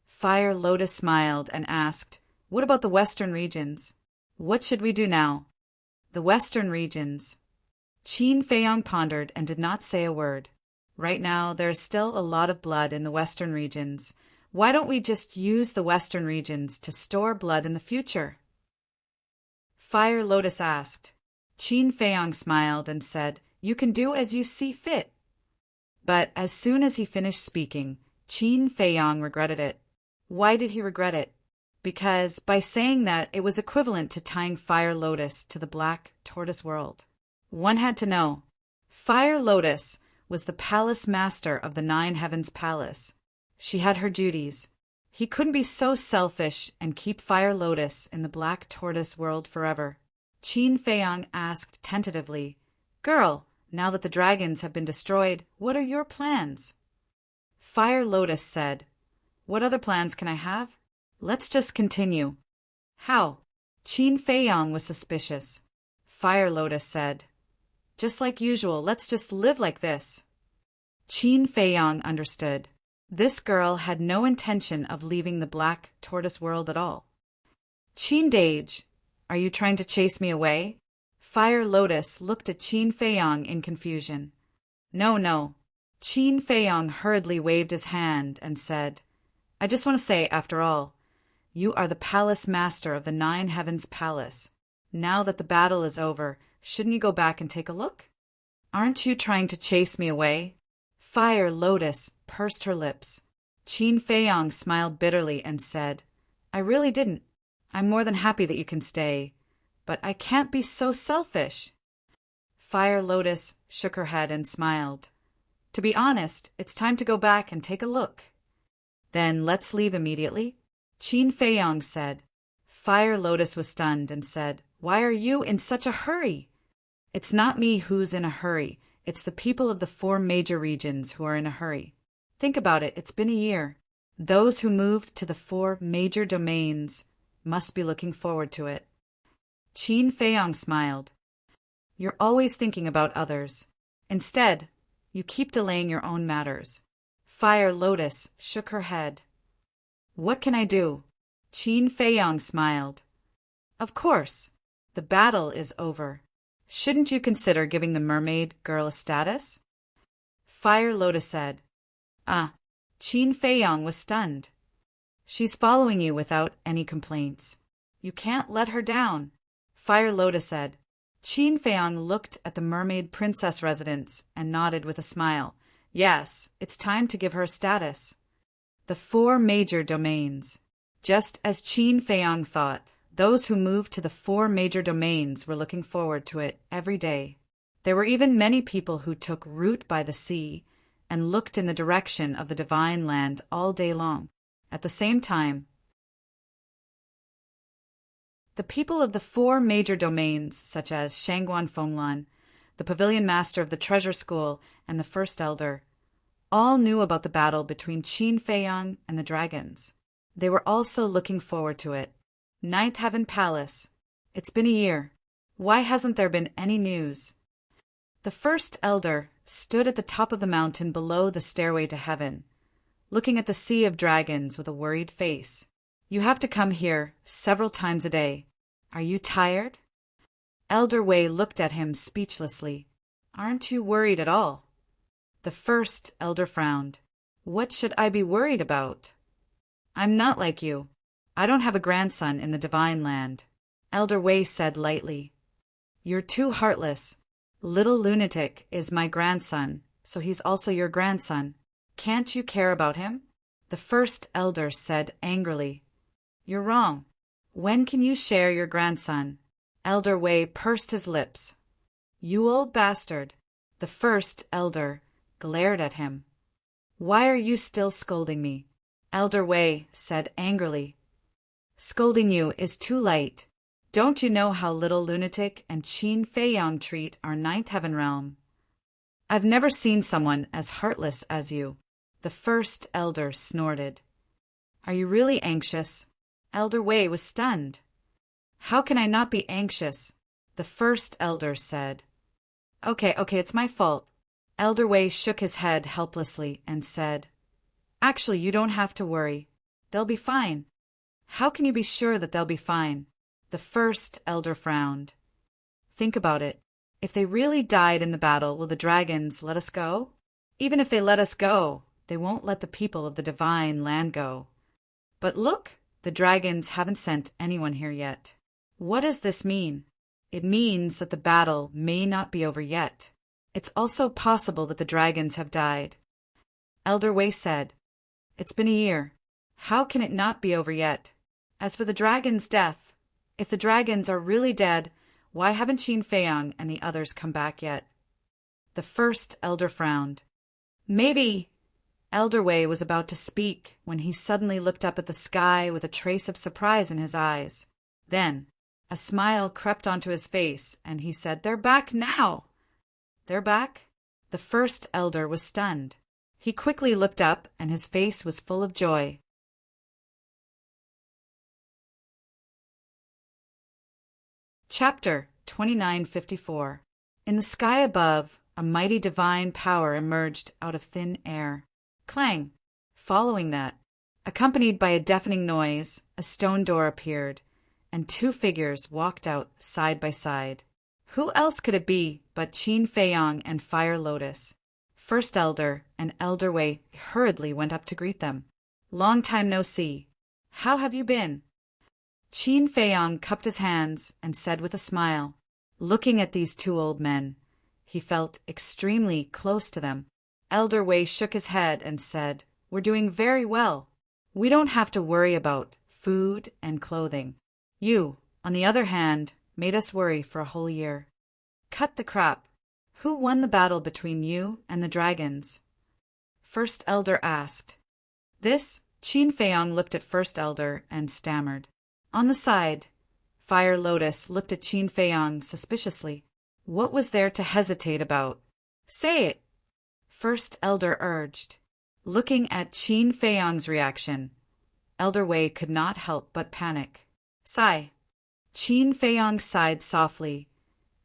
Fire Lotus smiled and asked, what about the western regions? What should we do now? The western regions. Qin Feiyang pondered and did not say a word. Right now, there is still a lot of blood in the western regions. Why don't we just use the western regions to store blood in the future? Fire Lotus asked. Qin Feiyang smiled and said, you can do as you see fit. But as soon as he finished speaking, Qin Feiyang regretted it. Why did he regret it? Because by saying that, it was equivalent to tying Fire Lotus to the Black Tortoise world. One had to know. Fire Lotus was the palace master of the Nine Heavens Palace. She had her duties. He couldn't be so selfish and keep Fire Lotus in the Black Tortoise world forever. Qin Feiyang asked tentatively, Girl, now that the dragons have been destroyed, what are your plans? Fire Lotus said, What other plans can I have? Let's just continue. How? Qin Feiyang was suspicious. Fire Lotus said, Just like usual, let's just live like this. Qin Feiyang understood. This girl had no intention of leaving the Black Tortoise world at all. Qin Dage, are you trying to chase me away? Fire Lotus looked at Qin Feiyang in confusion. No. Qin Feiyang hurriedly waved his hand and said, I just want to say, after all, you are the palace master of the Nine Heavens Palace. Now that the battle is over, shouldn't you go back and take a look? Aren't you trying to chase me away? Fire Lotus pursed her lips. Qin Feiyang smiled bitterly and said, I really didn't. I'm more than happy that you can stay, but I can't be so selfish. Fire Lotus shook her head and smiled. To be honest, it's time to go back and take a look. Then let's leave immediately. Qin Feiyang said. Fire Lotus was stunned and said, Why are you in such a hurry? It's not me who's in a hurry. It's the people of the 4 major regions who are in a hurry. Think about it, it's been a year. Those who moved to the 4 major domains must be looking forward to it. Qin Feiyang smiled. You're always thinking about others. Instead, you keep delaying your own matters. Fire Lotus shook her head. What can I do? Qin Feiyang smiled. Of course. The battle is over. Shouldn't you consider giving the mermaid girl a status? Fire Lotus said. Qin Feiyang was stunned. She's following you without any complaints. You can't let her down. Fire Lotus said. Qin Feiyang looked at the mermaid princess residence and nodded with a smile. Yes, it's time to give her a status. The 4 major domains. Just as Qin Feiyang thought, those who moved to the 4 major domains were looking forward to it every day. There were even many people who took root by the sea and looked in the direction of the divine land all day long. At the same time, The people of the 4 major domains, such as Shangguan Fenglan, the pavilion master of the treasure school, and the first elder, all knew about the battle between Qin Feiyang and the dragons. They were also looking forward to it. Ninth Heaven Palace. It's been a year. Why hasn't there been any news? The first elder stood at the top of the mountain below the stairway to heaven, looking at the sea of dragons with a worried face. You have to come here several times a day. Are you tired? Elder Wei looked at him speechlessly. Aren't you worried at all? The first elder frowned. What should I be worried about? I'm not like you. I don't have a grandson in the divine land. Elder Wei said lightly. You're too heartless. Little Lunatic is my grandson, so he's also your grandson. Can't you care about him? The first elder said angrily. You're wrong. When can you share your grandson? Elder Wei pursed his lips. You old bastard. The first elder glared at him. Why are you still scolding me? Elder Wei said angrily. Scolding you is too late. Don't you know how Little Lunatic and Qin Feiyang treat our 9th heaven realm? I've never seen someone as heartless as you. The first elder snorted. Are you really anxious? Elder Wei was stunned. How can I not be anxious? The first elder said. Okay, it's my fault. Elder Wei shook his head helplessly and said, Actually, you don't have to worry. They'll be fine. How can you be sure that they'll be fine? The first elder frowned. Think about it. If they really died in the battle, will the dragons let us go? Even if they let us go, they won't let the people of the divine land go. But look, the dragons haven't sent anyone here yet. What does this mean? It means that the battle may not be over yet. It's also possible that the dragons have died. Elder Wei said, It's been a year. How can it not be over yet? As for the dragon's death, if the dragons are really dead, why haven't Qin Feiyang and the others come back yet? The first elder frowned. Maybe. Elder Wei was about to speak when he suddenly looked up at the sky with a trace of surprise in his eyes. Then, a smile crept onto his face, and he said, They're back now! They're back? The first elder was stunned. He quickly looked up, and his face was full of joy. Chapter 2954. In the sky above, a mighty divine power emerged out of thin air. Clang! Following that, accompanied by a deafening noise, a stone door appeared, and 2 figures walked out side by side. Who else could it be but Qin Feiyang and Fire Lotus? First Elder and Elder Wei hurriedly went up to greet them. Long time no see. How have you been? Qin Feiyang cupped his hands and said with a smile, looking at these 2 old men, he felt extremely close to them. Elder Wei shook his head and said, We're doing very well. We don't have to worry about food and clothing. You, on the other hand, made us worry for a whole year. Cut the crap. Who won the battle between you and the dragons? First Elder asked. This, Qin Feiyang looked at First Elder and stammered. On the side, Fire Lotus looked at Qin Feiyang suspiciously. What was there to hesitate about? Say it. First Elder urged. Looking at Qin Feiyang's reaction, Elder Wei could not help but panic. Sigh. Qin Feiyang sighed softly,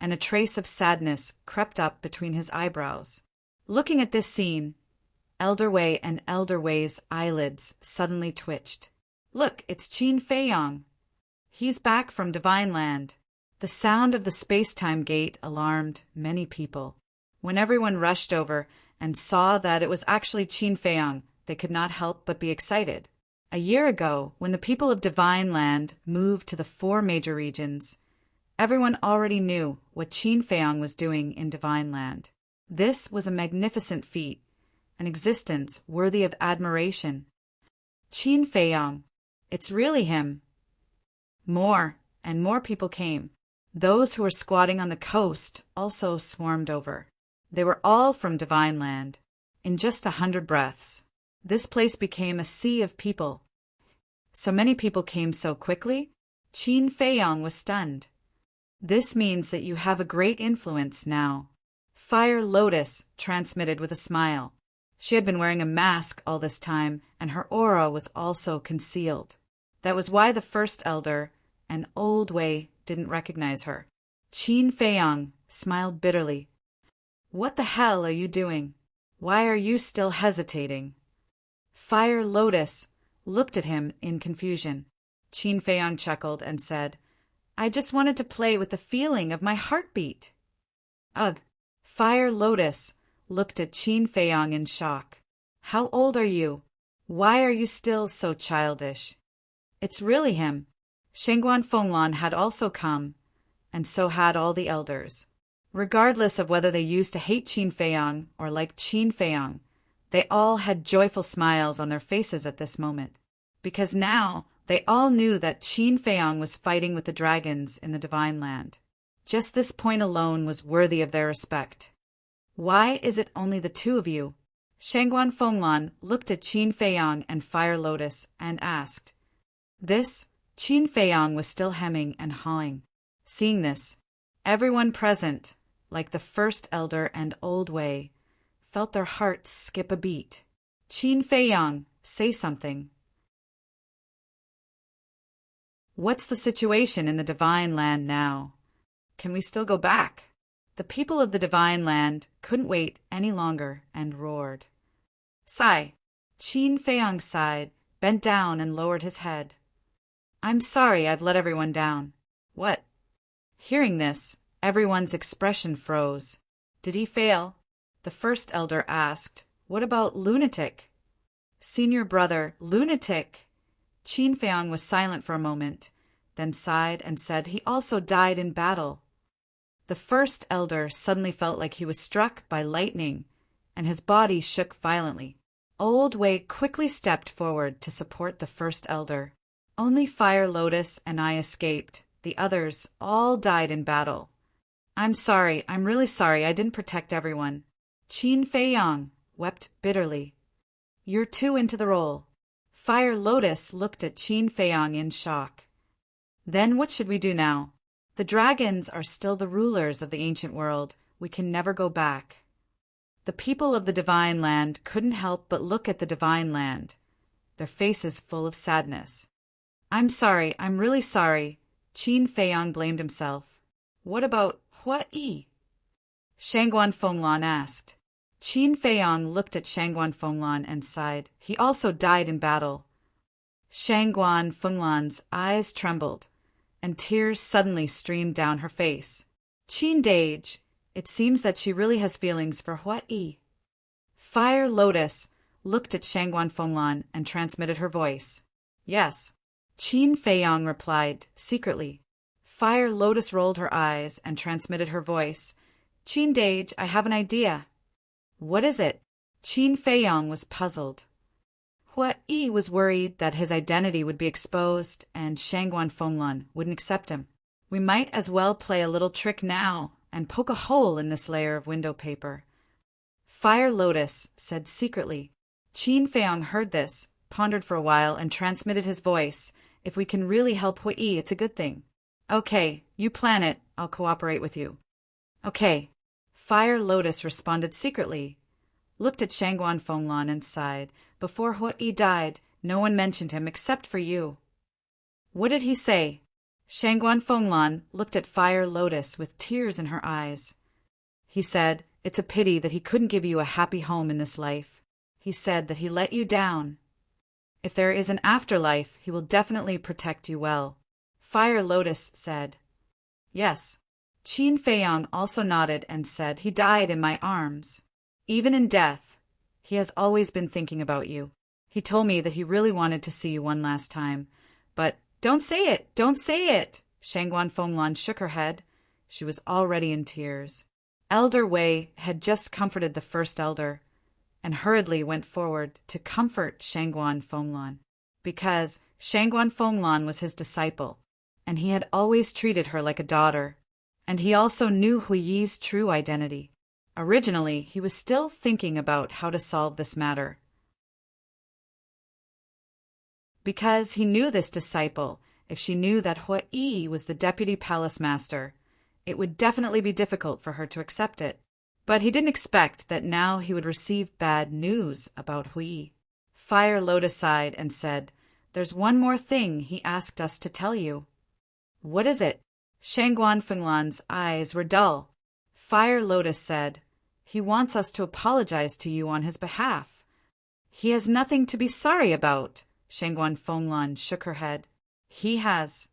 and a trace of sadness crept up between his eyebrows. Looking at this scene, Elder Wei and Elder Wei's eyelids suddenly twitched. Look, it's Qin Feiyang. He's back from Divine Land. The sound of the space-time gate alarmed many people. When everyone rushed over and saw that it was actually Qin Feiyang, they could not help but be excited. A year ago, when the people of Divine Land moved to the 4 major regions, everyone already knew what Qin Feiyang was doing in Divine Land. This was a magnificent feat, an existence worthy of admiration. Qin Feiyang, it's really him. More and more people came. Those who were squatting on the coast also swarmed over. They were all from Divine Land. In just 100 breaths, this place became a sea of people. So many people came so quickly, Qin Feiyang was stunned. This means that you have a great influence now. Fire Lotus transmitted with a smile. She had been wearing a mask all this time, and her aura was also concealed. That was why the first elder, an old Wei, didn't recognize her. Qin Feiyang smiled bitterly. What the hell are you doing? Why are you still hesitating? Fire Lotus looked at him in confusion. Qin Feiyang chuckled and said, I just wanted to play with the feeling of my heartbeat. Ugh. Fire Lotus looked at Qin Feiyang in shock. How old are you? Why are you still so childish? It's really him. Shengguan Fenglan had also come, and so had all the elders. Regardless of whether they used to hate Qin Feiyang or like Qin Feiyang, they all had joyful smiles on their faces at this moment, because now they all knew that Qin Feiyang was fighting with the dragons in the Divine Land. Just this point alone was worthy of their respect. Why is it only the two of you? Shengguan Fenglan looked at Qin Feiyang and Fire Lotus and asked. Qin Feiyang was still hemming and hawing. Seeing this, everyone present, like the first elder and old Wei, felt their hearts skip a beat. Qin Feiyang, say something. What's the situation in the Divine Land now? Can we still go back? The people of the Divine Land couldn't wait any longer and roared. Sigh. Qin Feiyang sighed, bent down and lowered his head. I'm sorry I've let everyone down. What? Hearing this, everyone's expression froze. Did he fail? The first elder asked. What about Lunatic? Senior brother, Lunatic. Qin Feiyang was silent for a moment, then sighed and said he also died in battle. The first elder suddenly felt like he was struck by lightning, and his body shook violently. Old Wei quickly stepped forward to support the first elder. Only Fire Lotus and I escaped. The others all died in battle. I'm sorry, I'm really sorry I didn't protect everyone. Qin Feiyang wept bitterly. You're too into the role. Fire Lotus looked at Qin Feiyang in shock. Then what should we do now? The dragons are still the rulers of the ancient world. We can never go back. The people of the Divine Land couldn't help but look at the Divine Land, their faces full of sadness. I'm sorry, I'm really sorry. Qin Feiyang blamed himself. What about Hua Yi? Shengguan Fenglan asked. Qin Feiyang looked at Shengguan Fenglan and sighed. He also died in battle. Shengguan Fenglan's eyes trembled, and tears suddenly streamed down her face. Qin Dage, it seems that she really has feelings for Hua Yi. Fire Lotus looked at Shengguan Fenglan and transmitted her voice. Yes. Qin Feiyang replied, secretly. Fire Lotus rolled her eyes and transmitted her voice. Qin Dage, I have an idea. What is it? Qin Feiyang was puzzled. Hua Yi was worried that his identity would be exposed and Shengguan Fenglan wouldn't accept him. We might as well play a little trick now and poke a hole in this layer of window paper. Fire Lotus said secretly. Qin Feiyang heard this, pondered for a while, and transmitted his voice. If we can really help Hua Yi, it's a good thing. Okay, you plan it. I'll cooperate with you. Okay. Fire Lotus responded secretly, looked at Shengguan Fenglan and sighed. Before Hua Yi died, no one mentioned him except for you. What did he say? Shengguan Fenglan looked at Fire Lotus with tears in her eyes. He said, it's a pity that he couldn't give you a happy home in this life. He said that he let you down. If there is an afterlife, he will definitely protect you well. Fire Lotus said. Yes. Qin Feiyang also nodded and said, he died in my arms. Even in death, he has always been thinking about you. He told me that he really wanted to see you one last time. But don't say it! Don't say it! Shengguan Fenglan shook her head. She was already in tears. Elder Wei had just comforted the first elder, and hurriedly went forward to comfort Shengguan Fenglan, because Shengguan Fenglan was his disciple, and he had always treated her like a daughter, and he also knew Hua Yi's true identity. Originally, he was still thinking about how to solve this matter. Because he knew this disciple, If she knew that Hui was the deputy palace master, it would definitely be difficult for her to accept it. But he didn't expect that now he would receive bad news about Hui. Fire Lotus sighed and said, "There's one more thing he asked us to tell you." "What is it?" Shangguan Fenglan's eyes were dull. Fire Lotus said, "He wants us to apologize to you on his behalf." "He has nothing to be sorry about." Shangguan Fenglan shook her head. "He has.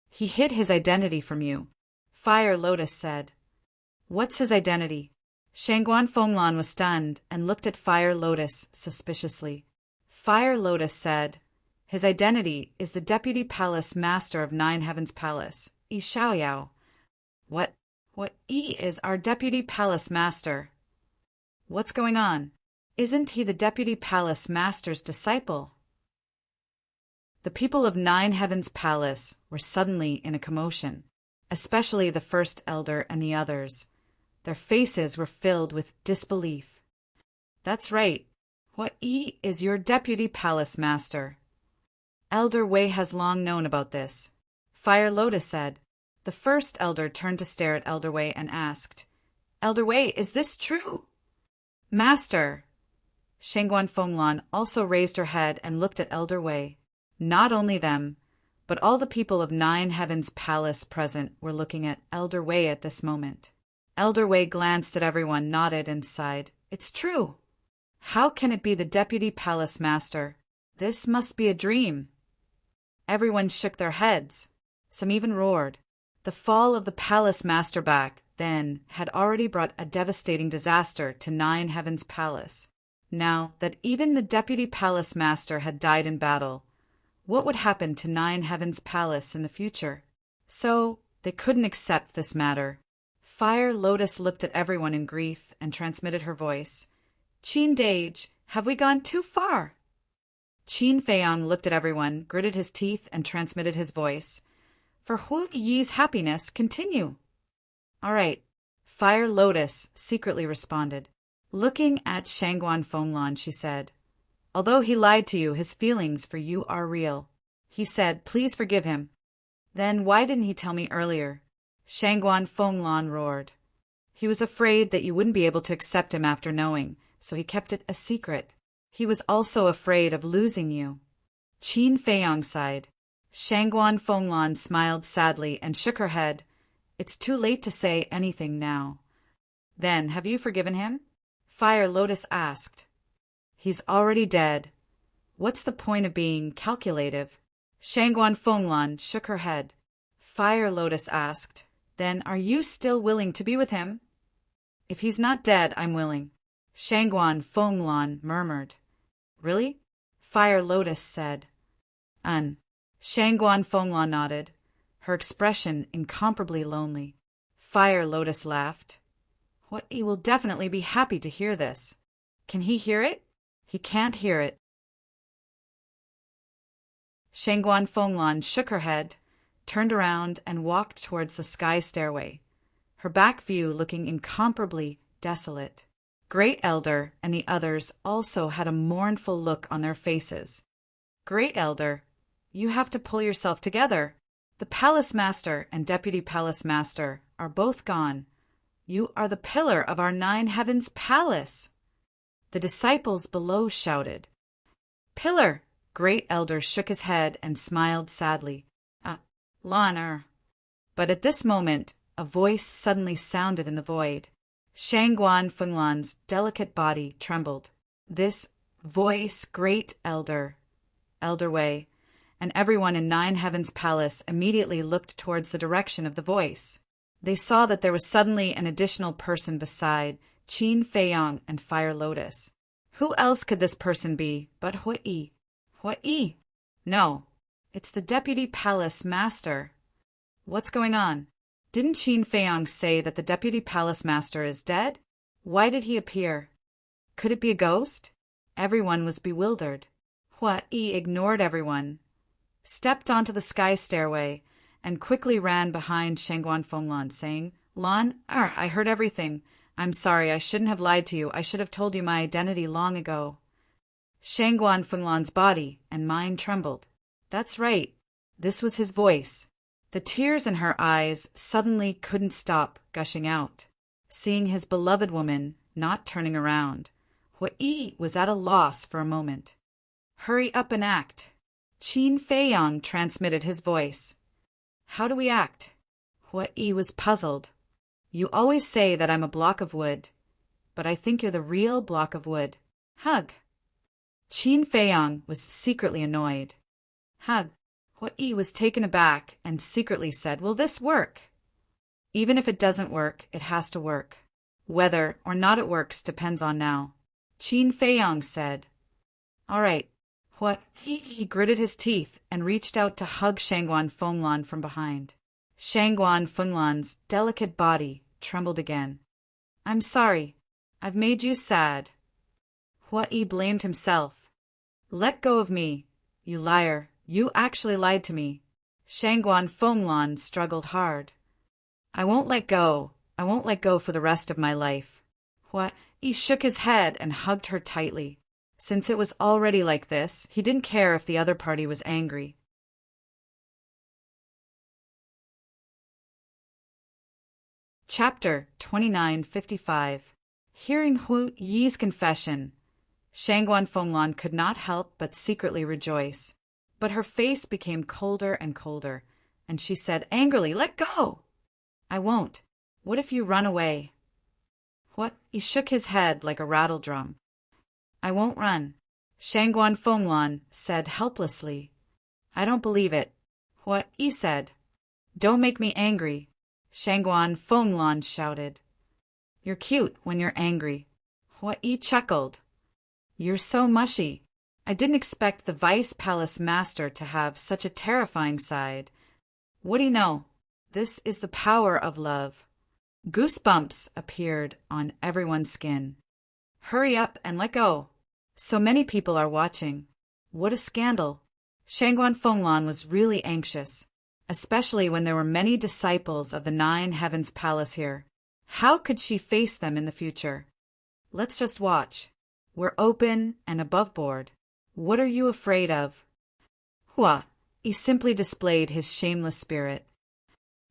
He hid his identity from you." Fire Lotus said. "What's his identity?" Shangguan Fenglan was stunned and looked at Fire Lotus suspiciously. Fire Lotus said, "His identity is the deputy palace master of Nine Heavens Palace, Yi Xiaoyao." What Yi is our deputy palace master? What's going on? Isn't he the deputy palace master's disciple? The people of Nine Heavens Palace were suddenly in a commotion, especially the first elder and the others. Their faces were filled with disbelief. "That's right. Yi is your deputy palace master." Elder Wei has long known about this, Fire Lotus said. The first elder turned to stare at Elder Wei and asked, "Elder Wei, is this true?" "Master!" Shangguan Fenglan also raised her head and looked at Elder Wei. Not only them, but all the people of Nine Heavens Palace present were looking at Elder Wei at this moment. Elder Wei glanced at everyone, nodded, and sighed. "It's true. How can it be the deputy palace master? This must be a dream." Everyone shook their heads. Some even roared. The fall of the palace master back then had already brought a devastating disaster to Nine Heavens Palace. Now that even the deputy palace master had died in battle, what would happen to Nine Heavens Palace in the future? So they couldn't accept this matter. Fire Lotus looked at everyone in grief and transmitted her voice. "Qin Dage, have we gone too far?" Qin Feiyang looked at everyone, gritted his teeth, and transmitted his voice. "For Hu Yi's happiness, continue." "All right," Fire Lotus secretly responded. Looking at Shangguan Fenglan, she said, "Although he lied to you, his feelings for you are real. He said, please forgive him." "Then why didn't he tell me earlier?" Shangguan Fenglan roared. "He was afraid that you wouldn't be able to accept him after knowing, so he kept it a secret. He was also afraid of losing you." Qin Feiyang sighed. Shangguan Fenglan smiled sadly and shook her head. "It's too late to say anything now." "Then, have you forgiven him?" Fire Lotus asked. "He's already dead. What's the point of being calculative?" Shangguan Fenglan shook her head. Fire Lotus asked, "Then are you still willing to be with him?" "If he's not dead, I'm willing," Shangguan Fenglan murmured. "Really?" Fire Lotus said. Shangguan Fenglan nodded, her expression incomparably lonely. Fire Lotus laughed. "He will definitely be happy to hear this. Can he hear it?" "He can't hear it." Shangguan Fenglan shook her head, turned around, and walked towards the sky stairway, her back view looking incomparably desolate. Great Elder and the others also had a mournful look on their faces. "Great Elder, you have to pull yourself together. The Palace Master and Deputy Palace Master are both gone. You are the pillar of our Nine Heavens Palace." The disciples below shouted. "Pillar!" Great Elder shook his head and smiled sadly. "L'honneur." But at this moment, a voice suddenly sounded in the void. Shangguan Fenglan's delicate body trembled. This voice, Great Elder, Elder Wei, and everyone in Nine Heavens Palace immediately looked towards the direction of the voice. They saw that there was suddenly an additional person beside Qin Feiyang and Fire Lotus. Who else could this person be but Hui? Hui? No, it's the Deputy Palace Master. What's going on? Didn't Qin Feiyang say that the Deputy Palace Master is dead? Why did he appear? Could it be a ghost? Everyone was bewildered. Hui ignored everyone, stepped onto the sky stairway, and quickly ran behind Shangguan Fenglan, saying, I heard everything. I'm sorry, I shouldn't have lied to you. I should have told you my identity long ago." Shangguan Fenglan's body and mind trembled. "That's right. This was his voice. The tears in her eyes suddenly couldn't stop gushing out. Seeing his beloved woman not turning around, Hui was at a loss for a moment. Hurry up and act. Qin Feiyang transmitted his voice. How do we act? Hui was puzzled. You always say that I'm a block of wood, but I think you're the real block of wood. Hug. Qin Feiyang was secretly annoyed. Hug. Hui was taken aback and secretly said, Will this work? Even if it doesn't work, it has to work. Whether or not it works depends on now. Qin Feiyang said. All right. He gritted his teeth and reached out to hug Shangguan Fenglan from behind. Shangguan Fenglan's delicate body trembled again. I'm sorry. I've made you sad. Hui blamed himself. Let go of me, you liar. You actually lied to me. Shangguan Fenglan struggled hard. I won't let go. I won't let go for the rest of my life. Hui shook his head and hugged her tightly. Since it was already like this, he didn't care if the other party was angry. Chapter 2955. Hearing Hui's confession, Shangguan Fenglan could not help but secretly rejoice. But her face became colder and colder, and she said angrily, Let go! I won't. What if you run away? He shook his head like a rattle drum. I won't run. Shangguan Fenglan said helplessly. I don't believe it. Hui said. Don't make me angry. Shangguan Fenglan shouted. You're cute when you're angry. Hui chuckled. You're so mushy. I didn't expect the Vice Palace Master to have such a terrifying side. What do you know? This is the power of love. Goosebumps appeared on everyone's skin. Hurry up and let go. So many people are watching. What a scandal. Shangguan Fenglan was really anxious, especially when there were many disciples of the Nine Heavens Palace here. How could she face them in the future? Let's just watch. We're open and above board. What are you afraid of? He simply displayed his shameless spirit.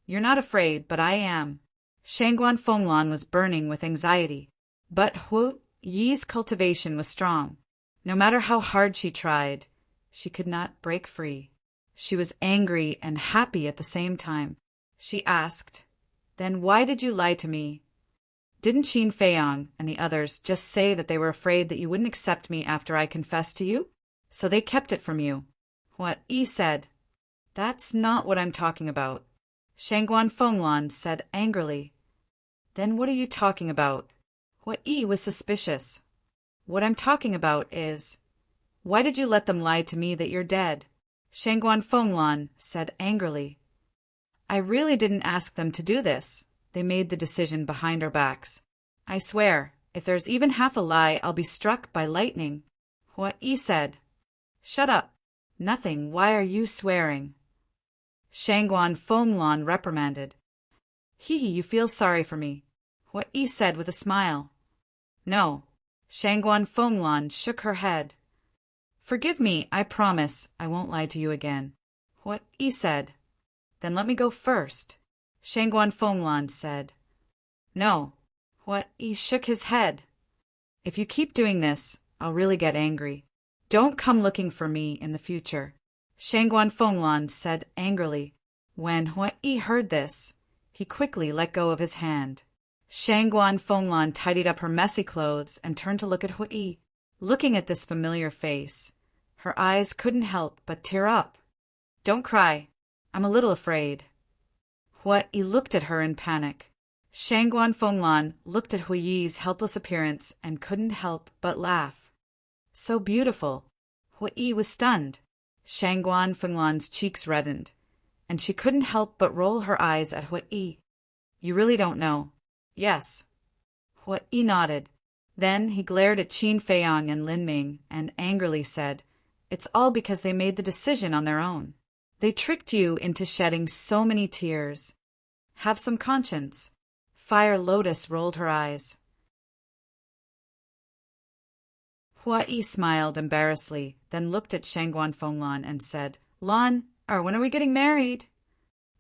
You're not afraid, but I am. Shangguan Fenglan was burning with anxiety. But Hui's cultivation was strong. No matter how hard she tried, she could not break free. She was angry and happy at the same time. She asked, Then why did you lie to me? Didn't Qin Feiyang and the others just say that they were afraid that you wouldn't accept me after I confessed to you? So they kept it from you. Hui said. That's not what I'm talking about. Shangguan Fenglan said angrily. Then what are you talking about? Hui was suspicious. What I'm talking about is, why did you let them lie to me that you're dead? Shangguan Fenglan said angrily. I really didn't ask them to do this. They made the decision behind our backs. I swear, if there's even half a lie, I'll be struck by lightning. Hui said. Shut up. Nothing. Why are you swearing? Shangguan Fenglan reprimanded. You feel sorry for me. Hui said with a smile. No. Shangguan Fenglan shook her head. Forgive me, I promise I won't lie to you again. Hui said. Then let me go first. Shangguan Fenglan said. No. Hui shook his head. If you keep doing this, I'll really get angry. Don't come looking for me in the future. Shangguan Fenglan said angrily. When Hui heard this, he quickly let go of his hand. Shangguan Fenglan tidied up her messy clothes and turned to look at Hui. Looking at this familiar face, her eyes couldn't help but tear up. Don't cry. I'm a little afraid. Hui looked at her in panic. Shangguan Fenglan looked at Hui's helpless appearance and couldn't help but laugh. So beautiful. Hui was stunned. Shangguan Fenglan's cheeks reddened, and she couldn't help but roll her eyes at Hui. You really don't know? Yes. Hui nodded. Then he glared at Qin Feiyang and Lin Ming and angrily said, It's all because they made the decision on their own. They tricked you into shedding so many tears. Have some conscience. Fire Lotus rolled her eyes. Hui smiled embarrassedly, then looked at Shangguan Fenglan and said, Lan, Or when are we getting married?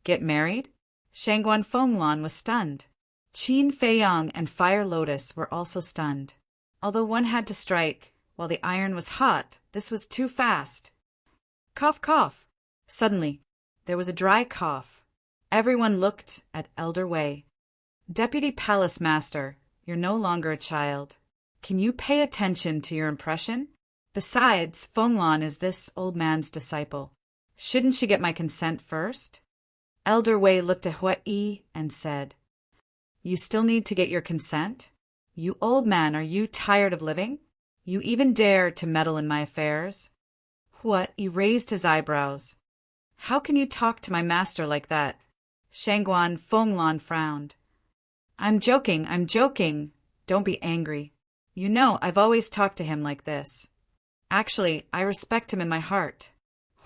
Get married? Shangguan Fenglan was stunned. Qin Feiyang and Fire Lotus were also stunned. Although one had to strike, while the iron was hot, this was too fast. Cough, cough. Suddenly, there was a dry cough. Everyone looked at Elder Wei. Deputy Palace Master, you're no longer a child. Can you pay attention to your impression? Besides, Fenglan is this old man's disciple. Shouldn't she get my consent first? Elder Wei looked at Hui and said, You still need to get your consent? You old man, are you tired of living? You even dare to meddle in my affairs? Hui raised his eyebrows. How can you talk to my master like that? Shangguan Fenglan frowned. I'm joking. Don't be angry. You know, I've always talked to him like this. Actually, I respect him in my heart.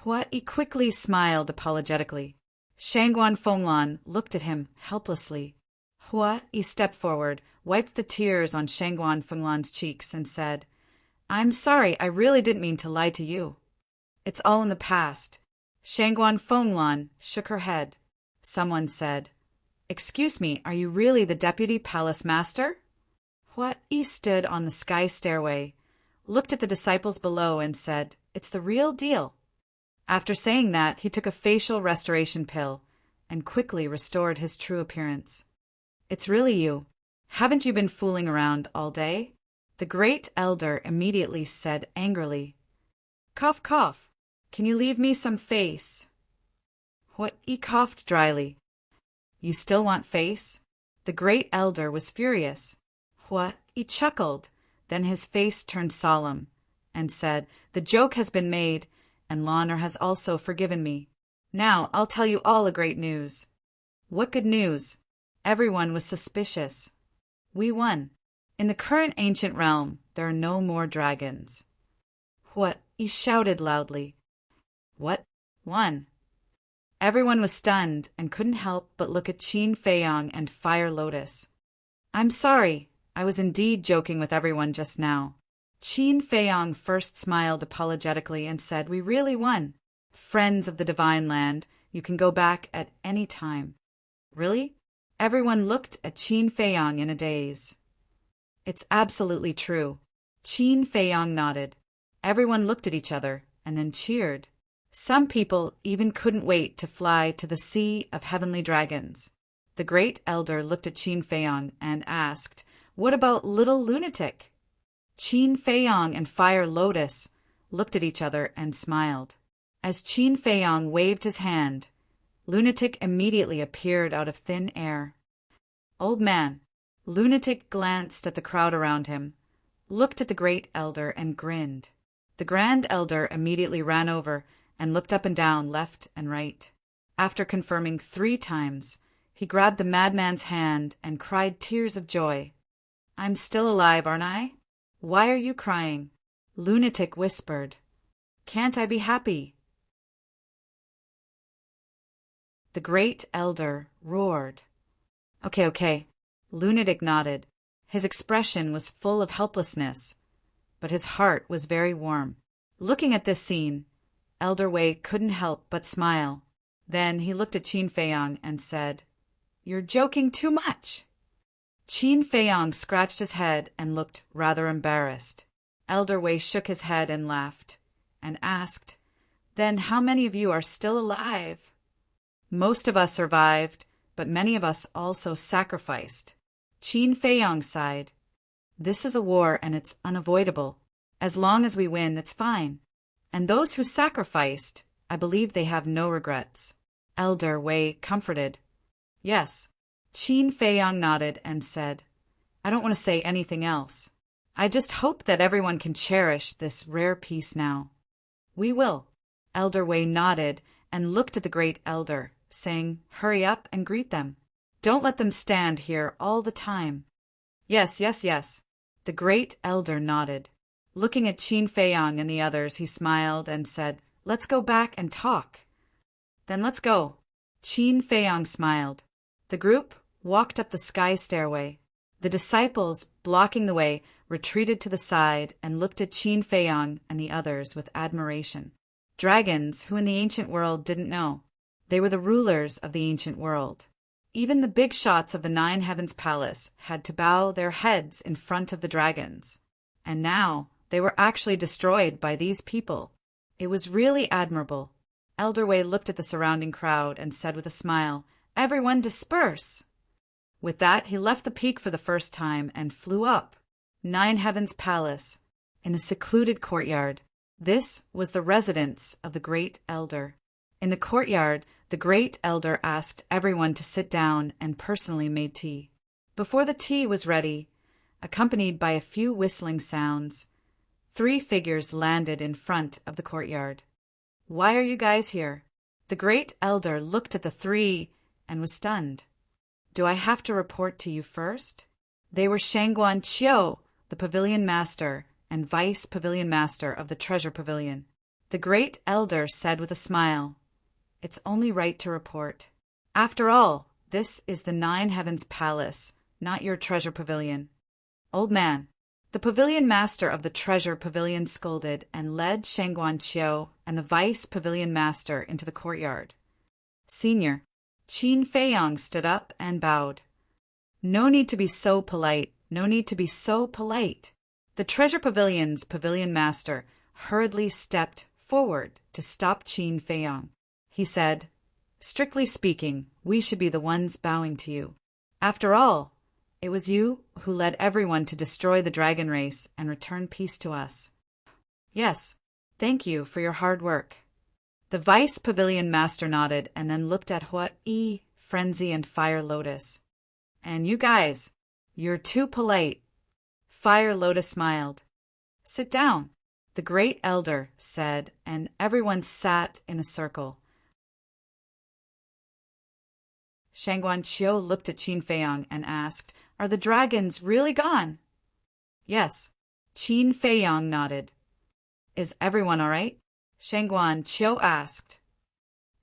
Hui quickly smiled apologetically. Shangguan Fenglan looked at him helplessly. Hui stepped forward, wiped the tears on Shangguan Fenglan's cheeks, and said, I'm sorry, I really didn't mean to lie to you. It's all in the past. Shangguan Fenglan shook her head. Someone said, Excuse me, are you really the Deputy Palace Master? Hui stood on the sky stairway, looked at the disciples below, and said, It's the real deal. After saying that, he took a facial restoration pill and quickly restored his true appearance. It's really you. Haven't you been fooling around all day? The great elder immediately said angrily, Cough, cough. Can you leave me some face? Hui coughed dryly. You still want face? The great elder was furious. Hui chuckled, then his face turned solemn, and said, The joke has been made, and Lanner has also forgiven me. Now I'll tell you all a great news. What good news? Everyone was suspicious. We won. In the current ancient realm, there are no more dragons. Hui shouted loudly. What? Won? Everyone was stunned and couldn't help but look at Qin Feiyang and Fire Lotus. I'm sorry, I was indeed joking with everyone just now. Qin Feiyang first smiled apologetically and said, We really won. Friends of the Divine Land, you can go back at any time. Really? Everyone looked at Qin Feiyang in a daze. It's absolutely true. Qin Feiyang nodded. Everyone looked at each other and then cheered. Some people even couldn't wait to fly to the Sea of Heavenly Dragons. The great elder looked at Qin Feiyang and asked, What about little lunatic? Qin Feiyang and Fire Lotus looked at each other and smiled. As Qin Feiyang waved his hand, Lunatic immediately appeared out of thin air. Old man, Lunatic glanced at the crowd around him, looked at the great elder and grinned. The grand elder immediately ran over and looked up and down, left and right. After confirming 3 times, he grabbed the madman's hand and cried tears of joy. I'm still alive, aren't I? Why are you crying? Lunatic whispered. Can't I be happy? The great elder roared. Okay. Lunatic nodded. His expression was full of helplessness, but his heart was very warm. Looking at this scene, Elder Wei couldn't help but smile. Then he looked at Qin Feiyang and said, You're joking too much. Qin Feiyang scratched his head and looked rather embarrassed. Elder Wei shook his head and laughed, and asked, Then how many of you are still alive? Most of us survived, but many of us also sacrificed. Qin Feiyang sighed. This is a war and it's unavoidable. As long as we win, it's fine. And those who sacrificed, I believe they have no regrets. Elder Wei comforted. Yes. Qin Feiyang nodded and said, I don't want to say anything else. I just hope that everyone can cherish this rare peace now. We will. Elder Wei nodded and looked at the great elder, saying, Hurry up and greet them. Don't let them stand here all the time. Yes. The great elder nodded. Looking at Qin Feiyang and the others, he smiled and said, Let's go back and talk. Then let's go. Qin Feiyang smiled. The group walked up the sky stairway. The disciples, blocking the way, retreated to the side and looked at Qin Feiyang and the others with admiration. Dragons who in the ancient world didn't know. They were the rulers of the ancient world. Even the big shots of the Nine Heavens Palace had to bow their heads in front of the dragons. And now they were actually destroyed by these people. It was really admirable. Elder Wei looked at the surrounding crowd and said with a smile, "Everyone disperse!" With that, he left the peak for the first time and flew up. Nine Heavens Palace, in a secluded courtyard. This was the residence of the Great Elder. In the courtyard, the Great Elder asked everyone to sit down and personally made tea. Before the tea was ready, accompanied by a few whistling sounds, 3 figures landed in front of the courtyard. "Why are you guys here?" The Great Elder looked at the 3 and was stunned. "Do I have to report to you first?" They were Shangguan Qiu, the Pavilion Master and Vice Pavilion Master of the Treasure Pavilion. The Great Elder said with a smile, "It's only right to report. After all, this is the Nine Heavens Palace, not your Treasure Pavilion." "Old man." The Pavilion Master of the Treasure Pavilion scolded and led Shangguan Qiu and the Vice Pavilion Master into the courtyard. "Senior." Qin Feiyang stood up and bowed. "No need to be so polite. No need to be so polite." The Treasure Pavilion's Pavilion Master hurriedly stepped forward to stop Qin Feiyang. He said, "Strictly speaking, we should be the ones bowing to you. After all, it was you who led everyone to destroy the dragon race and return peace to us." "Yes, thank you for your hard work." The Vice Pavilion Master nodded and then looked at Hua-Yi, Frenzy, and Fire Lotus. "And you guys, you're too polite." Fire Lotus smiled. "Sit down," the Great Elder said, and everyone sat in a circle. Shangguan Qiu looked at Qin Feiyang and asked, "Are the dragons really gone?" "Yes." Qin Feiyang nodded. "Is everyone all right?" Shangguan Qiu asked.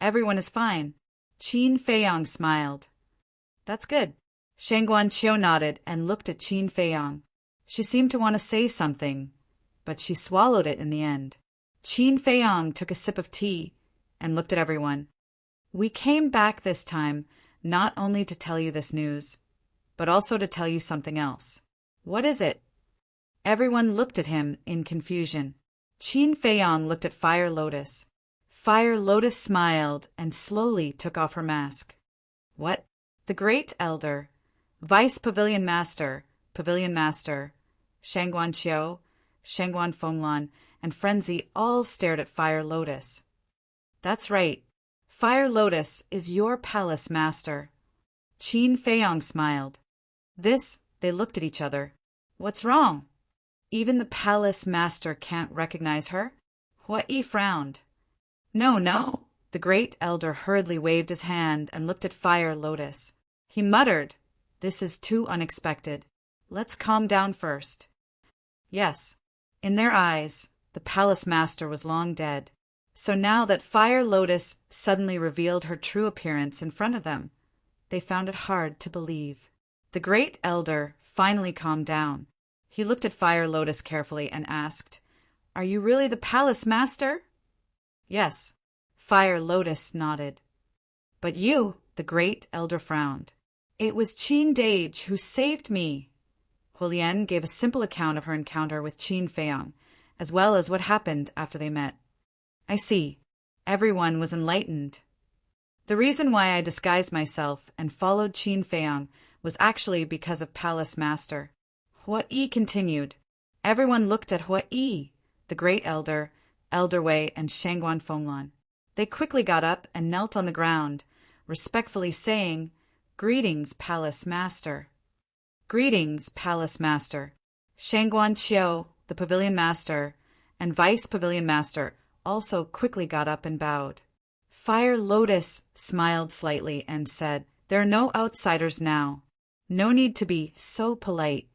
"Everyone is fine." Qin Feiyang smiled. "That's good." Shangguan Qiu nodded and looked at Qin Feiyang. She seemed to want to say something, but she swallowed it in the end. Qin Feiyang took a sip of tea and looked at everyone. "We came back this time not only to tell you this news, but also to tell you something else." "What is it?" Everyone looked at him in confusion. Qin Feiyang looked at Fire Lotus. Fire Lotus smiled and slowly took off her mask. "What?" The Great Elder, Vice Pavilion Master, Shangguan Qiu, Shangguan Fenglan, and Frenzy all stared at Fire Lotus. "That's right. Fire Lotus is your palace master." Qin Feiyang smiled. They looked at each other. "What's wrong? Even the palace master can't recognize her?" Hua-Yi frowned. No. The Great Elder hurriedly waved his hand and looked at Fire Lotus. He muttered, "This is too unexpected. Let's calm down first." Yes, in their eyes, the palace master was long dead. So now that Fire Lotus suddenly revealed her true appearance in front of them, they found it hard to believe. The Great Elder finally calmed down. He looked at Fire Lotus carefully and asked, "Are you really the palace master?" "Yes." Fire Lotus nodded. "But you," the Great Elder frowned. "It was Qin Dage who saved me." Huolian gave a simple account of her encounter with Qin Feiyang, as well as what happened after they met. "I see." Everyone was enlightened. "The reason why I disguised myself and followed Qin Feiyang was actually because of Palace Master." Hua-Yi continued. Everyone looked at Hua-Yi, the Great Elder, Elder Wei, and Shangguan Fenglan. They quickly got up and knelt on the ground, respectfully saying, "Greetings, Palace Master." "Greetings, Palace Master." Shangguan Qiu, the Pavilion Master, and Vice Pavilion Master also quickly got up and bowed. Fire Lotus smiled slightly and said, "There are no outsiders now. No need to be so polite."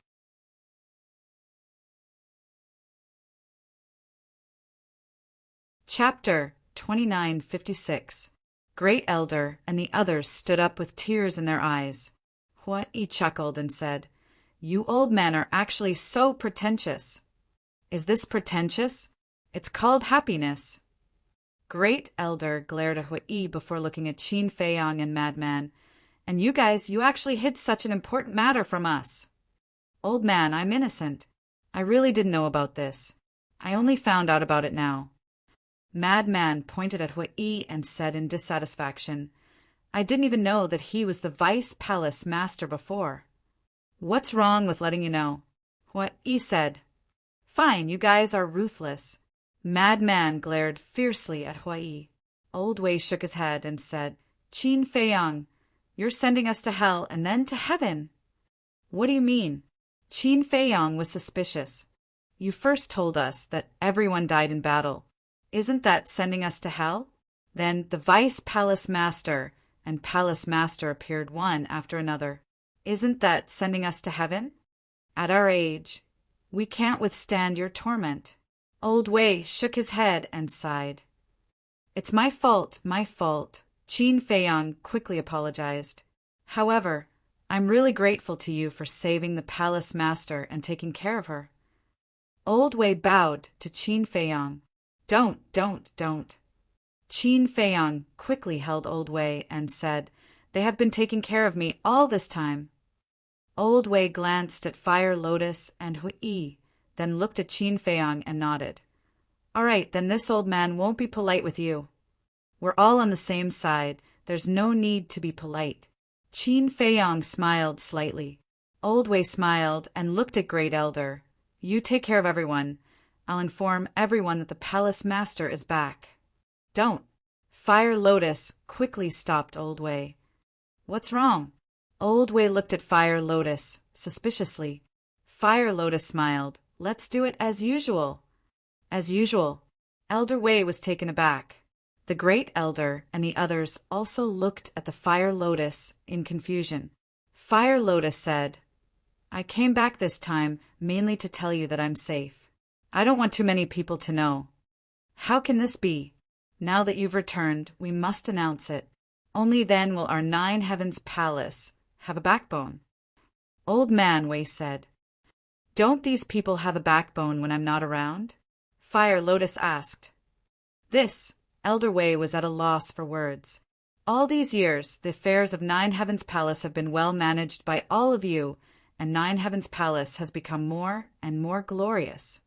Chapter 2956. Great Elder and the others stood up with tears in their eyes. Hua-Yi chuckled and said, "You old men are actually so pretentious." "Is this pretentious? It's called happiness." Great Elder glared at Hui before looking at Qin Feiyang and Madman. And you guys, you actually hid such an important matter from us. Old man, I'm innocent. I really didn't know about this. I only found out about it now. Madman pointed at Hui and said in dissatisfaction, I didn't even know that he was the Vice Palace Master before. What's wrong with letting you know? Hui said. Fine, you guys are ruthless. Madman glared fiercely at Hui. Old Wei shook his head and said, Qin Feiyang, you're sending us to hell and then to heaven. What do you mean? Qin Feiyang was suspicious. You first told us that everyone died in battle. Isn't that sending us to hell? Then the Vice Palace Master and Palace Master appeared one after another. Isn't that sending us to heaven? At our age, we can't withstand your torment. Old Wei shook his head and sighed. It's my fault, my fault. Qin Feiyang quickly apologized. However, I'm really grateful to you for saving the Palace Master and taking care of her. Old Wei bowed to Qin Feiyang. Don't. Qin Feiyang quickly held Old Wei and said, They have been taking care of me all this time. Old Wei glanced at Fire Lotus and Hui, then looked at Qin Feiyang and nodded. All right, then this old man won't be polite with you. We're all on the same side. There's no need to be polite. Qin Feiyang smiled slightly. Old Wei smiled and looked at Great Elder. You take care of everyone. I'll inform everyone that the Palace Master is back. Don't. Fire Lotus quickly stopped Old Wei. What's wrong? Old Wei looked at Fire Lotus suspiciously. Fire Lotus smiled. Let's do it as usual. As usual. Elder Wei was taken aback. The Great Elder and the others also looked at the Fire Lotus in confusion. Fire Lotus said, I came back this time mainly to tell you that I'm safe. I don't want too many people to know. How can this be? Now that you've returned, we must announce it. Only then will our 9 Heavens Palace have a backbone. Old Man Wei said, Don't these people have a backbone when I'm not around? Fire Lotus asked. This, Elder Wei was at a loss for words. All these years, the affairs of 9 Heavens Palace have been well managed by all of you, and 9 Heavens Palace has become more and more glorious.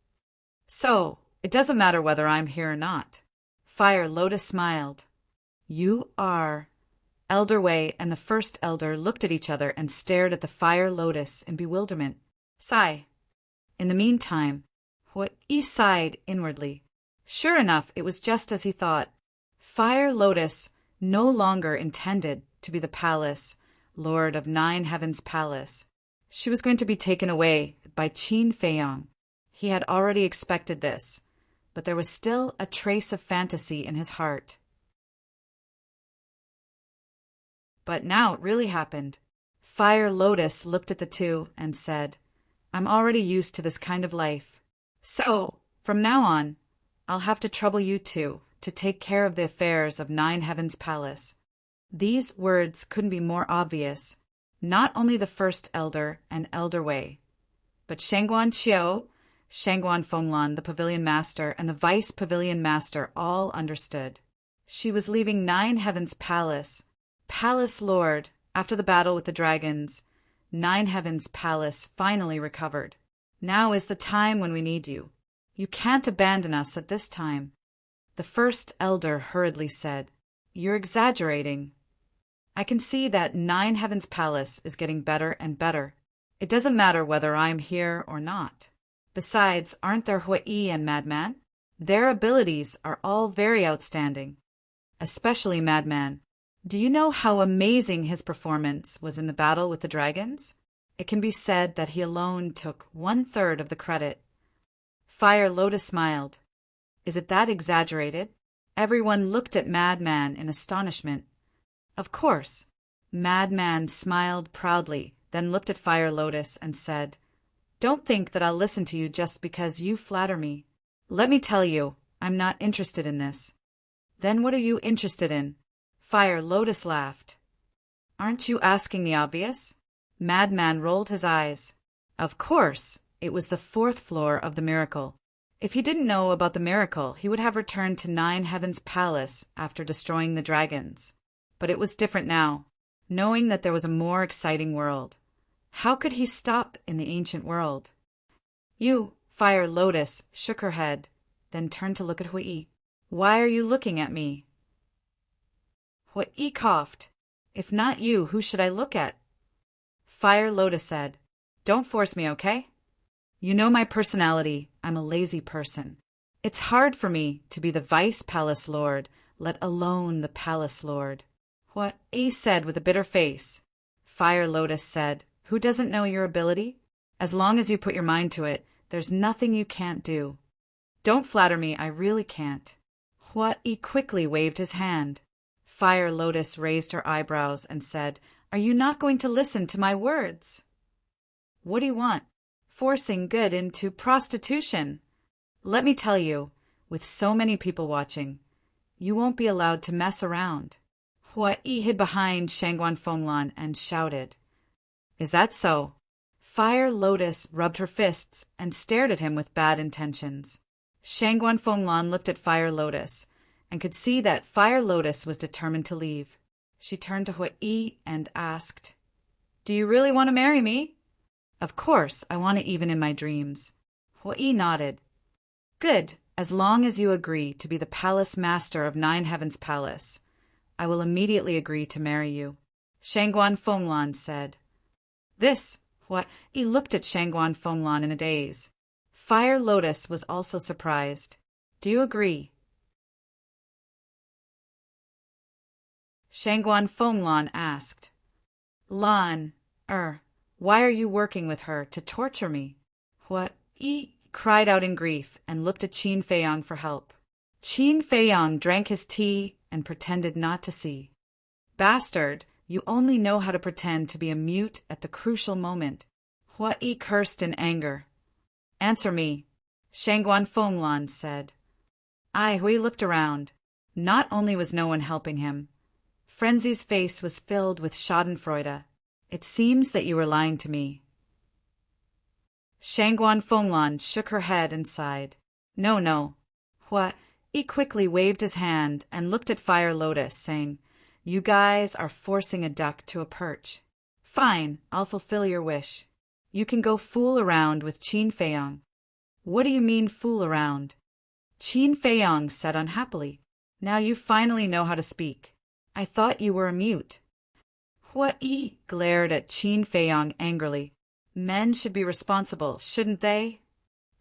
So, it doesn't matter whether I'm here or not. Fire Lotus smiled. You are. Elder Wei and the First Elder looked at each other and stared at the Fire Lotus in bewilderment. Sigh. In the meantime, Hui sighed inwardly. Sure enough, it was just as he thought. Fire Lotus no longer intended to be the palace, Lord of 9 Heavens Palace. She was going to be taken away by Qin Feiyang. He had already expected this, but there was still a trace of fantasy in his heart. But now it really happened. Fire Lotus looked at the two and said, I'm already used to this kind of life. So, from now on, I'll have to trouble you two to take care of the affairs of 9 Heavens Palace. These words couldn't be more obvious. Not only the First Elder and Elder Wei, but Shangguan Qiu, Shangguan Fenglan, the Pavilion Master, and the Vice Pavilion Master all understood. She was leaving 9 Heavens Palace, Palace Lord, after the battle with the dragons. 9 Heavens Palace finally recovered. Now is the time when we need you. You can't abandon us at this time. The First Elder hurriedly said, You're exaggerating. I can see that 9 Heavens Palace is getting better and better. It doesn't matter whether I'm here or not. Besides, aren't there Hui and Madman? Their abilities are all very outstanding. Especially Madman. Do you know how amazing his performance was in the battle with the dragons? It can be said that he alone took 1/3 of the credit. Fire Lotus smiled. Is it that exaggerated? Everyone looked at Madman in astonishment. Of course. Madman smiled proudly, then looked at Fire Lotus and said, Don't think that I'll listen to you just because you flatter me. Let me tell you, I'm not interested in this. Then what are you interested in? Fire Lotus laughed. Aren't you asking the obvious? Madman rolled his eyes. Of course, it was the 4th floor of the miracle. If he didn't know about the miracle, he would have returned to Nine Heaven's palace after destroying the dragons. But it was different now, knowing that there was a more exciting world. How could he stop in the ancient world? You, Fire Lotus, shook her head, then turned to look at Hui. Why are you looking at me? Hui coughed. If not you, who should I look at? Fire Lotus said, Don't force me, okay? You know my personality. I'm a lazy person. It's hard for me to be the Vice Palace Lord, let alone the Palace Lord. Hui said with a bitter face. Fire Lotus said, Who doesn't know your ability? As long as you put your mind to it, there's nothing you can't do. Don't flatter me, I really can't. Hui quickly waved his hand. Fire Lotus raised her eyebrows and said, Are you not going to listen to my words? What do you want? Forcing good into prostitution. Let me tell you, with so many people watching, you won't be allowed to mess around. Hui hid behind Shangguan Fenglan and shouted. Is that so? Fire Lotus rubbed her fists and stared at him with bad intentions. Shangguan Fenglan looked at Fire Lotus and could see that Fire Lotus was determined to leave. She turned to Hui and asked, Do you really want to marry me? Of course, I want it even in my dreams. Hui nodded. Good, as long as you agree to be the palace master of Nine Heaven's palace. I will immediately agree to marry you. Shangguan Fenglan said. This, Hui looked at Shangguan Fenglan in a daze. Fire Lotus was also surprised. Do you agree? Shangguan Fenglan asked. Lan, why are you working with her to torture me? Hui cried out in grief and looked at Qin Feiyang for help. Qin Feiyang drank his tea and pretended not to see. Bastard, you only know how to pretend to be a mute at the crucial moment. Hui cursed in anger. Answer me, Shangguan Fenglan said. Hui looked around. Not only was no one helping him. Frenzy's face was filled with schadenfreude. It seems that you were lying to me. Shangguan Fenglan shook her head and sighed. No. Hui quickly waved his hand and looked at Fire Lotus, saying, You guys are forcing a duck to a perch. Fine, I'll fulfill your wish. You can go fool around with Qin Feiyang. What do you mean fool around? Qin Feiyang said unhappily. Now you finally know how to speak. I thought you were a mute. Hui glared at Qin Feiyang angrily. Men should be responsible, shouldn't they?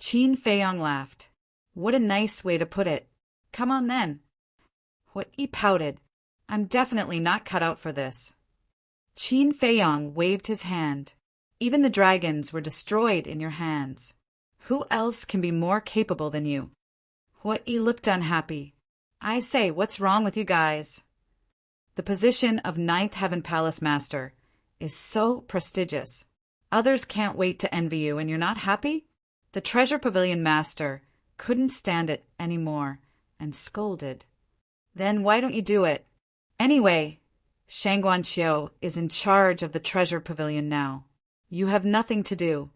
Qin Feiyang laughed. What a nice way to put it. Come on then. Hui pouted. I'm definitely not cut out for this. Qin Feiyang waved his hand. Even the dragons were destroyed in your hands. Who else can be more capable than you? Hui looked unhappy. I say, what's wrong with you guys? The position of Ninth Heaven Palace Master is so prestigious. Others can't wait to envy you, and you're not happy? The Treasure Pavilion Master couldn't stand it anymore and scolded. Then why don't you do it? Anyway, Shangguan Qiu is in charge of the Treasure Pavilion now. You have nothing to do.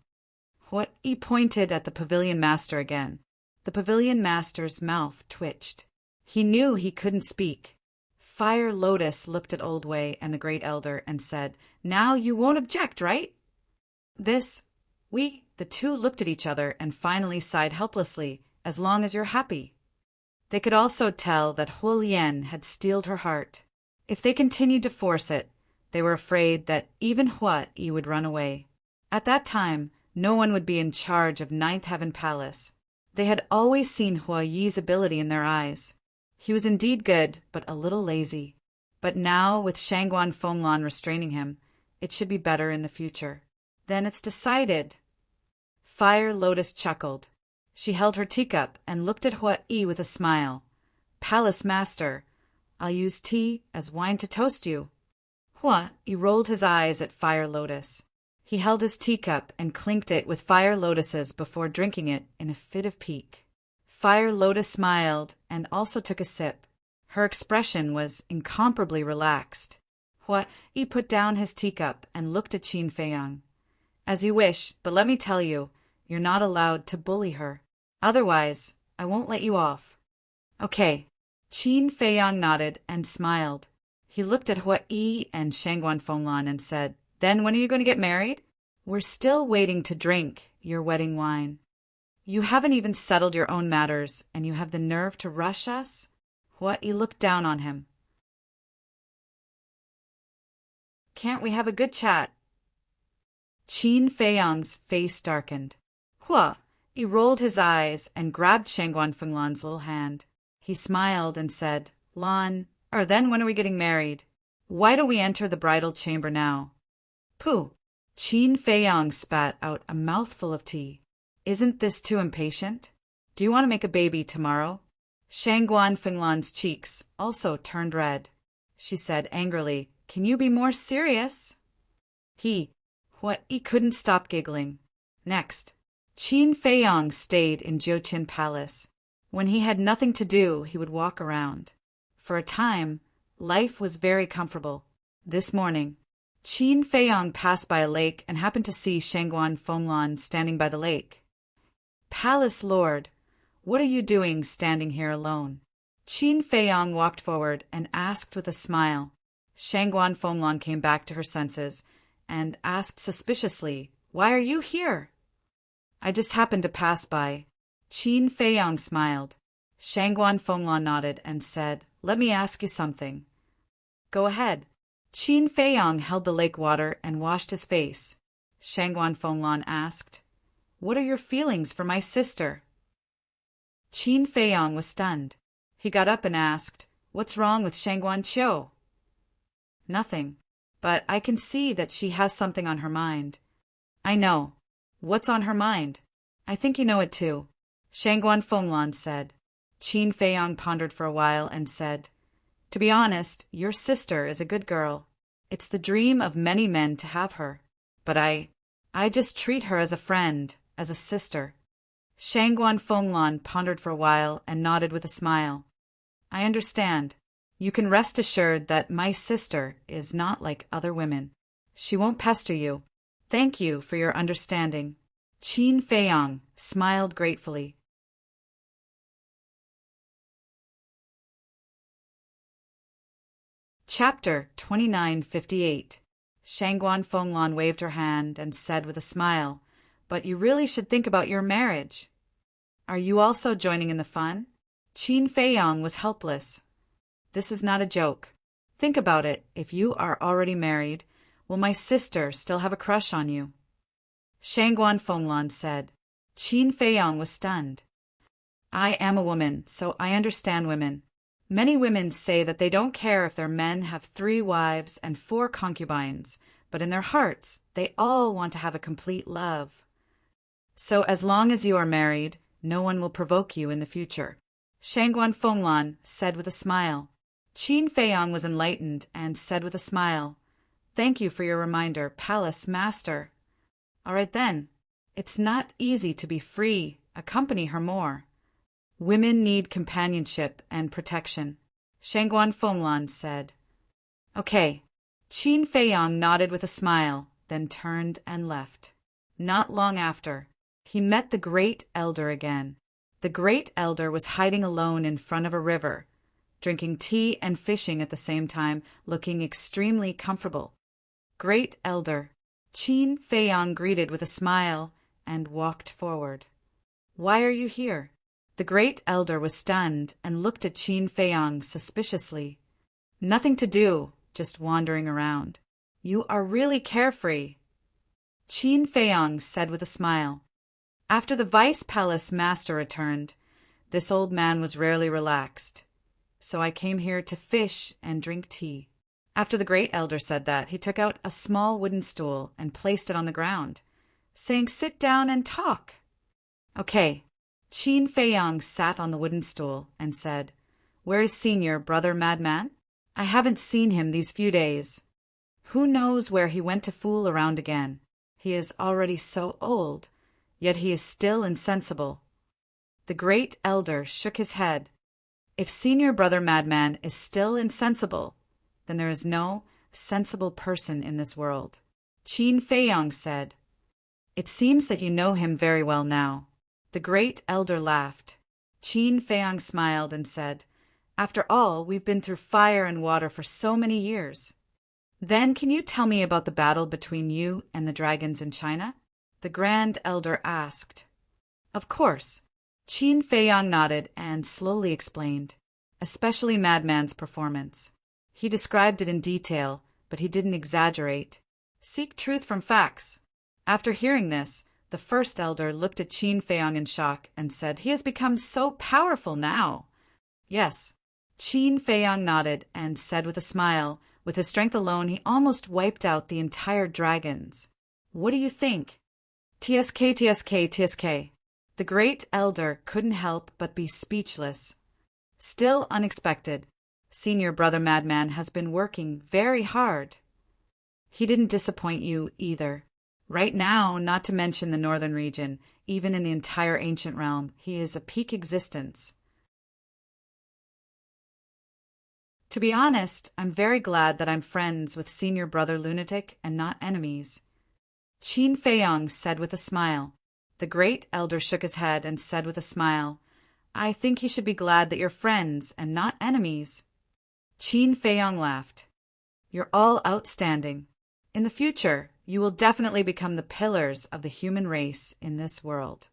Hui pointed at the Pavilion Master again. The Pavilion Master's mouth twitched. He knew he couldn't speak. Fire Lotus looked at Old Wei and the Great Elder and said, Now you won't object, right? The two looked at each other and finally sighed helplessly, as long as you're happy. They could also tell that Huo Lian had steeled her heart. If they continued to force it, they were afraid that even Hui would run away. At that time, no one would be in charge of Ninth Heaven Palace. They had always seen Hua Yi's ability in their eyes. He was indeed good, but a little lazy. But now, with Shangguan Fenglan restraining him, it should be better in the future. Then it's decided. Fire Lotus chuckled. She held her teacup and looked at Hua Yi with a smile. Palace Master, I'll use tea as wine to toast you. Hua Yi rolled his eyes at Fire Lotus. He held his teacup and clinked it with Fire Lotus's before drinking it in a fit of pique. Fire Lotus smiled and also took a sip. Her expression was incomparably relaxed. Hua Yi put down his teacup and looked at Qin Feiyang. As you wish, but let me tell you, you're not allowed to bully her. Otherwise, I won't let you off. Okay. Qin Feiyang nodded and smiled. He looked at Hua Yi and Shangguan Fenglan and said, Then when are you going to get married? We're still waiting to drink your wedding wine. You haven't even settled your own matters, and you have the nerve to rush us? Hua Yi looked down on him. Can't we have a good chat? Qin Feiyang's face darkened. Hua Yi rolled his eyes and grabbed Shangguan Fenglan's little hand. He smiled and said, Then when are we getting married? Why don't we enter the bridal chamber now? Pooh! Qin Feiyang spat out a mouthful of tea. Isn't this too impatient? Do you want to make a baby tomorrow? Shangguan Fenglan's cheeks also turned red. She said angrily, Can you be more serious? Hua Yi couldn't stop giggling. Next, Qin Feiyang stayed in Jiuqin Palace. When he had nothing to do, he would walk around. For a time, life was very comfortable. This morning, Qin Feiyang passed by a lake and happened to see Shangguan Fenglan standing by the lake. Palace Lord, what are you doing standing here alone? Qin Feiyang walked forward and asked with a smile. Shangguan Fenglan came back to her senses and asked suspiciously, Why are you here? I just happened to pass by. Qin Feiyang smiled. Shangguan Fenglan nodded and said, Let me ask you something. Go ahead. Qin Feiyang held the lake water and washed his face. Shangguan Fenglan asked, What are your feelings for my sister? Qin Feiyang was stunned. He got up and asked, What's wrong with Shangguan Qiu? Nothing, but I can see that she has something on her mind. I know. What's on her mind? I think you know it too. Shangguan Fenglan said. Qin Feiyang pondered for a while and said, To be honest, your sister is a good girl. It's the dream of many men to have her. But I just treat her as a friend, as a sister. Shangguan Fenglan pondered for a while and nodded with a smile. I understand. You can rest assured that my sister is not like other women. She won't pester you. Thank you for your understanding. Qin Feiyang smiled gratefully. Chapter 2958. Shangguan Fenglan waved her hand and said with a smile, But you really should think about your marriage. Are you also joining in the fun? Qin Feiyang was helpless. This is not a joke. Think about it. If you are already married, will my sister still have a crush on you? Shangguan Fenglan said. Qin Feiyang was stunned. I am a woman, so I understand women. Many women say that they don't care if their men have 3 wives and 4 concubines, but in their hearts, they all want to have a complete love. So as long as you are married, no one will provoke you in the future. Shangguan Fenglan said with a smile. Qin Feiyang was enlightened and said with a smile, Thank you for your reminder, Palace Master. All right then. It's not easy to be free. Accompany her more. Women need companionship and protection. Shangguan Fenglan said. Okay. Qin Feiyang nodded with a smile, then turned and left. Not long after, he met the Great Elder again. The Great Elder was hiding alone in front of a river, drinking tea and fishing at the same time, looking extremely comfortable. Great Elder. Qin Feiyang greeted with a smile and walked forward. Why are you here? The Great Elder was stunned and looked at Qin Feiyang suspiciously. Nothing to do, just wandering around. You are really carefree. Qin Feiyang said with a smile. After the Vice Palace Master returned, this old man was rarely relaxed. So I came here to fish and drink tea. After the Great Elder said that, he took out a small wooden stool and placed it on the ground, saying, Sit down and talk. Okay. Qin Feiyang sat on the wooden stool and said, Where is Senior, Brother Madman? I haven't seen him these few days. Who knows where he went to fool around again? He is already so old, yet he is still insensible. The Great Elder shook his head. If Senior Brother Madman is still insensible, then there is no sensible person in this world. Qin Feiyang said, It seems that you know him very well now. The great elder laughed. Qin Feiyang smiled and said, "After all, we've been through fire and water for so many years." "Then can you tell me about the battle between you and the dragons in China?" the grand elder asked. "Of course." Qin Feiyang nodded and slowly explained, especially Madman's performance. He described it in detail, but he didn't exaggerate. Seek truth from facts. After hearing this, the first elder looked at Qin Feiyang in shock and said, "He has become so powerful now." "Yes." Qin Feiyang nodded and said with a smile, "With his strength alone, he almost wiped out the entire dragons. What do you think?" "TSK, TSK, TSK." The great elder couldn't help but be speechless. Still unexpected, Senior Brother Madman has been working very hard. He didn't disappoint you either. Right now, not to mention the northern region, even in the entire ancient realm, he is a peak existence. To be honest, I'm very glad that I'm friends with Senior Brother Lunatic and not enemies. Qin Feiyang said with a smile. The great elder shook his head and said with a smile, "I think he should be glad that you're friends and not enemies." Qin Feiyang laughed. "You're all outstanding. In the future, you will definitely become the pillars of the human race in this world.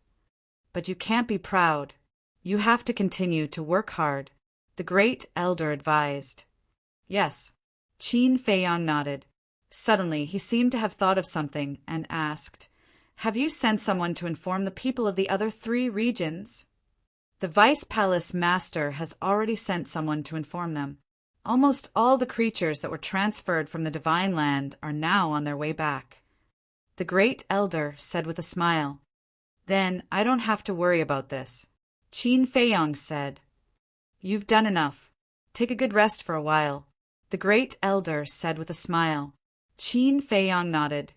But you can't be proud. You have to continue to work hard," the great elder advised. "Yes." Qin Feiyang nodded. Suddenly, he seemed to have thought of something and asked, "Have you sent someone to inform the people of the other 3 regions?" "The Vice Palace Master has already sent someone to inform them. Almost all the creatures that were transferred from the Divine Land are now on their way back," the great elder said with a smile. "Then I don't have to worry about this," Qin Feiyang said. "You've done enough. Take a good rest for a while," the great elder said with a smile. Qin Feiyang nodded,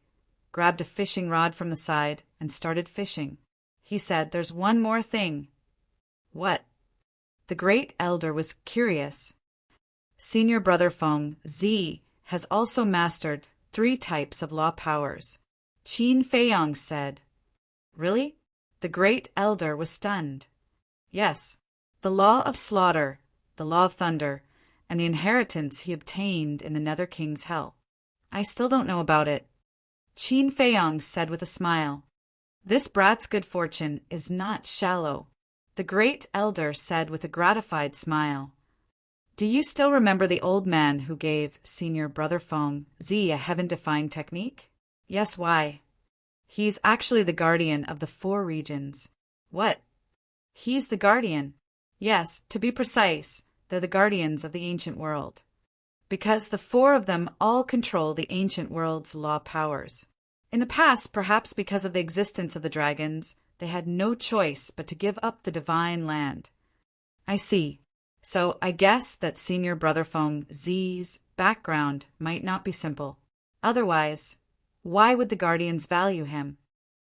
grabbed a fishing rod from the side, and started fishing. He said, "There's one more thing." "What?" The great elder was curious. Senior Brother Feng Z has also mastered 3 types of law powers, Qin Feiyang said. "Really?" The great elder was stunned. "Yes. The law of slaughter, the law of thunder, and the inheritance he obtained in the Nether King's hell. I still don't know about it," Qin Feiyang said with a smile. "This brat's good fortune is not shallow," the great elder said with a gratified smile. "Do you still remember the old man who gave Senior Brother Feng Z a heaven-defying technique?" "Yes, why?" "He's actually the guardian of the 4 regions." "What?" "He's the guardian." "Yes, to be precise, they're the guardians of the ancient world. Because the 4 of them all control the ancient world's law powers. In the past, perhaps because of the existence of the dragons, they had no choice but to give up the Divine Land." "I see. So I guess that Senior Brother Feng Z's background might not be simple. Otherwise, why would the guardians value him?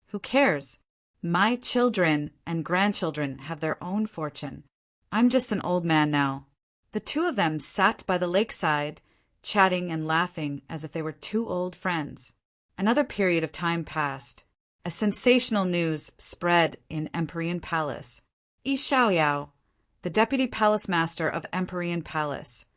Who cares? My children and grandchildren have their own fortune. I'm just an old man now." The 2 of them sat by the lakeside, chatting and laughing as if they were 2 old friends. Another period of time passed. A sensational news spread in Empyrean Palace. Yi Xiaoyao, the Deputy Palace Master of Empyrean Palace,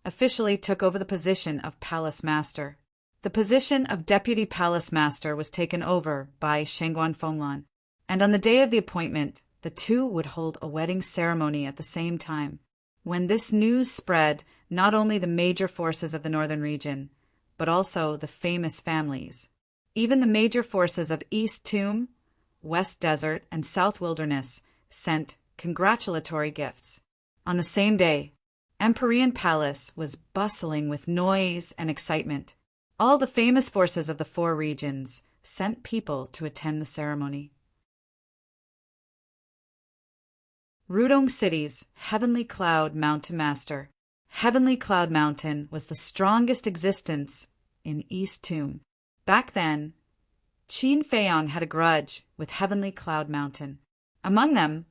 officially took over the position of Palace Master. The position of Deputy Palace Master was taken over by Shengguan Fenglan, and on the day of the appointment, the 2 would hold a wedding ceremony at the same time. When this news spread, not only the major forces of the northern region, but also the famous families. Even the major forces of East Tomb, West Desert, and South Wilderness sent congratulatory gifts. On the same day, Empyrean Palace was bustling with noise and excitement. All the famous forces of the 4 regions sent people to attend the ceremony. Rudong City's Heavenly Cloud Mountain Master. Heavenly Cloud Mountain was the strongest existence in East Tomb. Back then, Qin Feiyang had a grudge with Heavenly Cloud Mountain. Among them,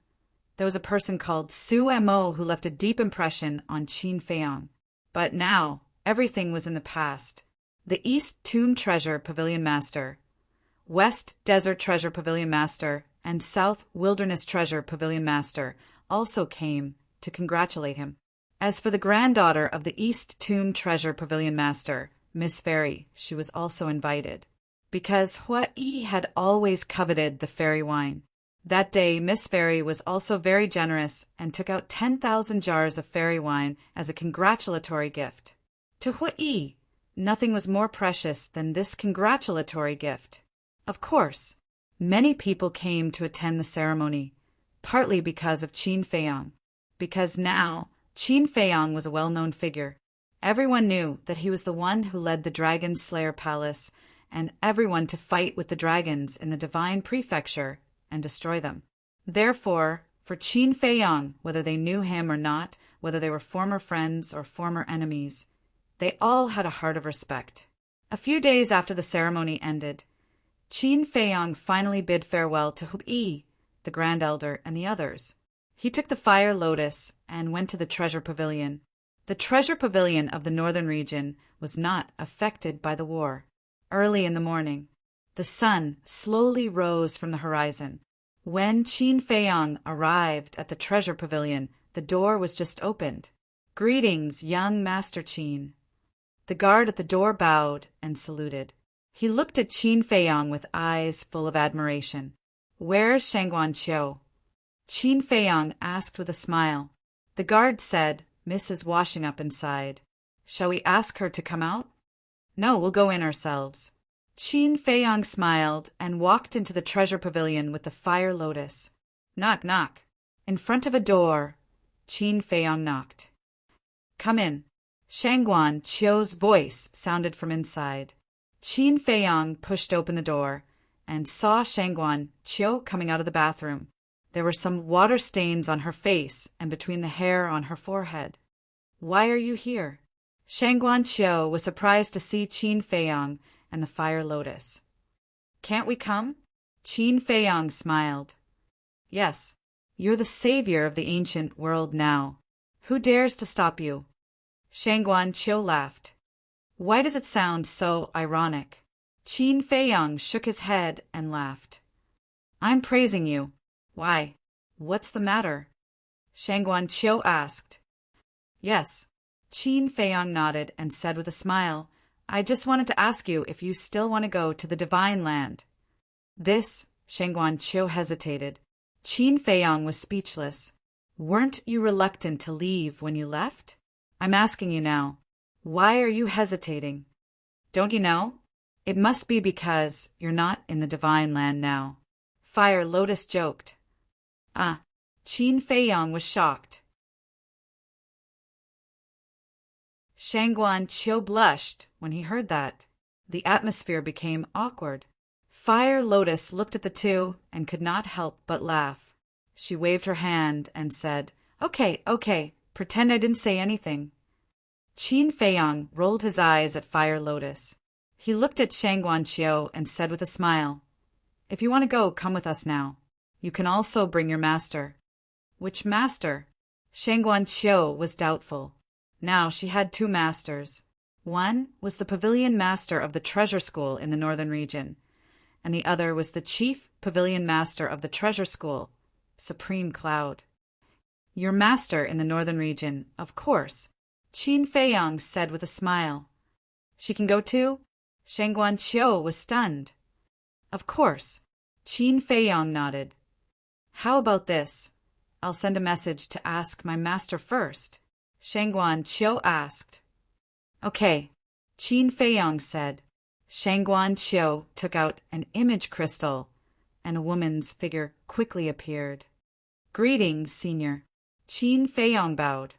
there was a person called Su Mo who left a deep impression on Qin Feiyang. But now, everything was in the past. The East Tomb Treasure Pavilion Master, West Desert Treasure Pavilion Master, and South Wilderness Treasure Pavilion Master also came to congratulate him. As for the granddaughter of the East Tomb Treasure Pavilion Master, Miss Fairy, she was also invited, because Hawaii had always coveted the fairy wine. That day, Miss Fairy was also very generous and took out 10,000 jars of fairy wine as a congratulatory gift. To Hawaii, nothing was more precious than this congratulatory gift. Of course, many people came to attend the ceremony, partly because of Qin Feiyang, because now Qin Feiyang was a well-known figure. Everyone knew that he was the one who led the Dragon Slayer Palace and everyone to fight with the dragons in the Divine Prefecture and destroy them. Therefore, for Qin Feiyang, whether they knew him or not, whether they were former friends or former enemies, they all had a heart of respect. A few days after the ceremony ended, Qin Feiyang finally bid farewell to Hui, the Grand Elder, and the others. He took the Fire Lotus and went to the Treasure Pavilion. The Treasure Pavilion of the northern region was not affected by the war. Early in the morning, the sun slowly rose from the horizon. When Qin Feiyang arrived at the Treasure Pavilion, the door was just opened. "Greetings, young Master Qin." The guard at the door bowed and saluted. He looked at Qin Feiyang with eyes full of admiration. "Where's Shangguan Qiu?" Qin Feiyang asked with a smile. The guard said, "Miss is washing up inside. Shall we ask her to come out?" "No, we'll go in ourselves." Qin Feiyang smiled and walked into the Treasure Pavilion with the Fire Lotus. Knock, knock. In front of a door, Qin Feiyang knocked. "Come in." Shangguan Qiu's voice sounded from inside. Qin Feiyang pushed open the door and saw Shangguan Qiu coming out of the bathroom. There were some water stains on her face and between the hair on her forehead. "Why are you here?" Shangguan Qiu was surprised to see Qin Feiyang and the Fire Lotus. "Can't we come?" Qin Feiyang smiled. "Yes, you're the savior of the ancient world now. Who dares to stop you?" Shangguan Qiu laughed. "Why does it sound so ironic?" Qin Feiyang shook his head and laughed. "I'm praising you." "Why? What's the matter?" Shangguan Qiu asked. "Yes." Qin Feiyang nodded and said with a smile, "I just wanted to ask you if you still want to go to the Divine Land." This, Shangguan Qiu hesitated. Qin Feiyang was speechless. "Weren't you reluctant to leave when you left? I'm asking you now. Why are you hesitating? Don't you know? It must be because you're not in the Divine Land now." Fire Lotus joked. "Ah." Qin Feiyang was shocked. Shangguan Qiu blushed when he heard that. The atmosphere became awkward. Fire Lotus looked at the two and could not help but laugh. She waved her hand and said, Okay, pretend I didn't say anything." Qin Feiyang rolled his eyes at Fire Lotus. He looked at Shangguan Qiu and said with a smile, "If you want to go, come with us now. You can also bring your master." "Which master?" Shangguan Qiu was doubtful. Now she had two masters. One was the Pavilion Master of the Treasure School in the Northern region, and the other was the Chief Pavilion Master of the Treasure School, Supreme Cloud. "Your master in the Northern region, of course," Qin Feiyang said with a smile. "She can go too?" Shangguan Qiu was stunned. "Of course." Qin Feiyang nodded. "How about this? I'll send a message to ask my master first." Shangguan Qiu asked. "Okay," Qin Feiyang said. Shangguan Qiu took out an image crystal, and a woman's figure quickly appeared. "Greetings, Senior." Qin Feiyang bowed.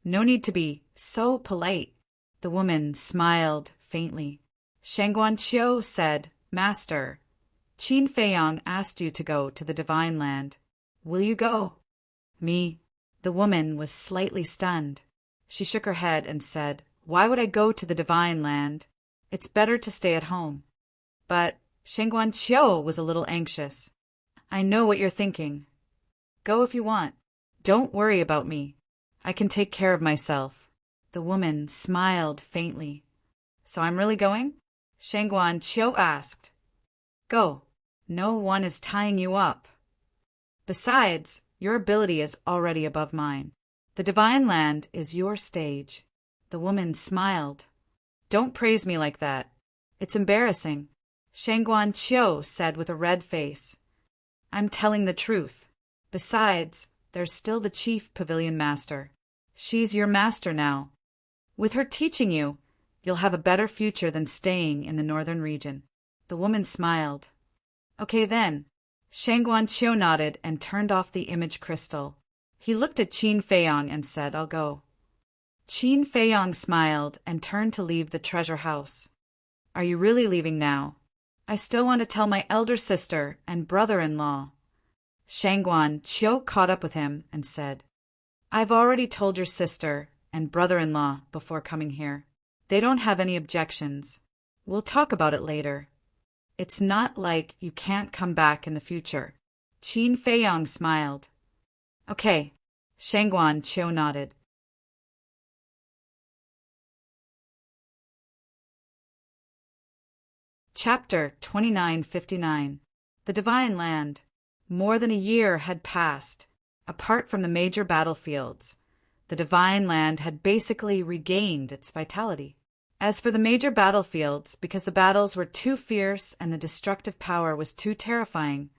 "No need to be so polite." The woman smiled faintly. Shangguan Qiu said, "Master, Qin Feiyang asked you to go to the Divine Land. Will you go?" "Me?" The woman was slightly stunned. She shook her head and said, "Why would I go to the Divine Land? It's better to stay at home." But Shangguan Qiu was a little anxious. "I know what you're thinking. Go if you want. Don't worry about me. I can take care of myself." The woman smiled faintly. "So I'm really going?" Shangguan Qiu asked. "Go. No one is tying you up. Besides, your ability is already above mine. The divine land is your stage. The woman smiled. Don't praise me like that. It's embarrassing, Shangguan Qiu said with a red face. I'm telling the truth. Besides, there's still the chief pavilion master. She's your master now. With her teaching you, you'll have a better future than staying in the northern region. The woman smiled. Okay then. Shangguan Qiu nodded and turned off the image crystal. He looked at Qin Feiyang and said, I'll go. Qin Feiyang smiled and turned to leave the treasure house. Are you really leaving now? I still want to tell my elder sister and brother-in-law. Shangguan Qiu caught up with him and said, I've already told your sister and brother-in-law before coming here. They don't have any objections. We'll talk about it later. It's not like you can't come back in the future. Qin Feiyang smiled. Okay, Shangguan Qiu nodded. Chapter 2959. The Divine Land. More than a year had passed. Apart from the major battlefields, the Divine Land had basically regained its vitality. As for the major battlefields, because the battles were too fierce and the destructive power was too terrifying,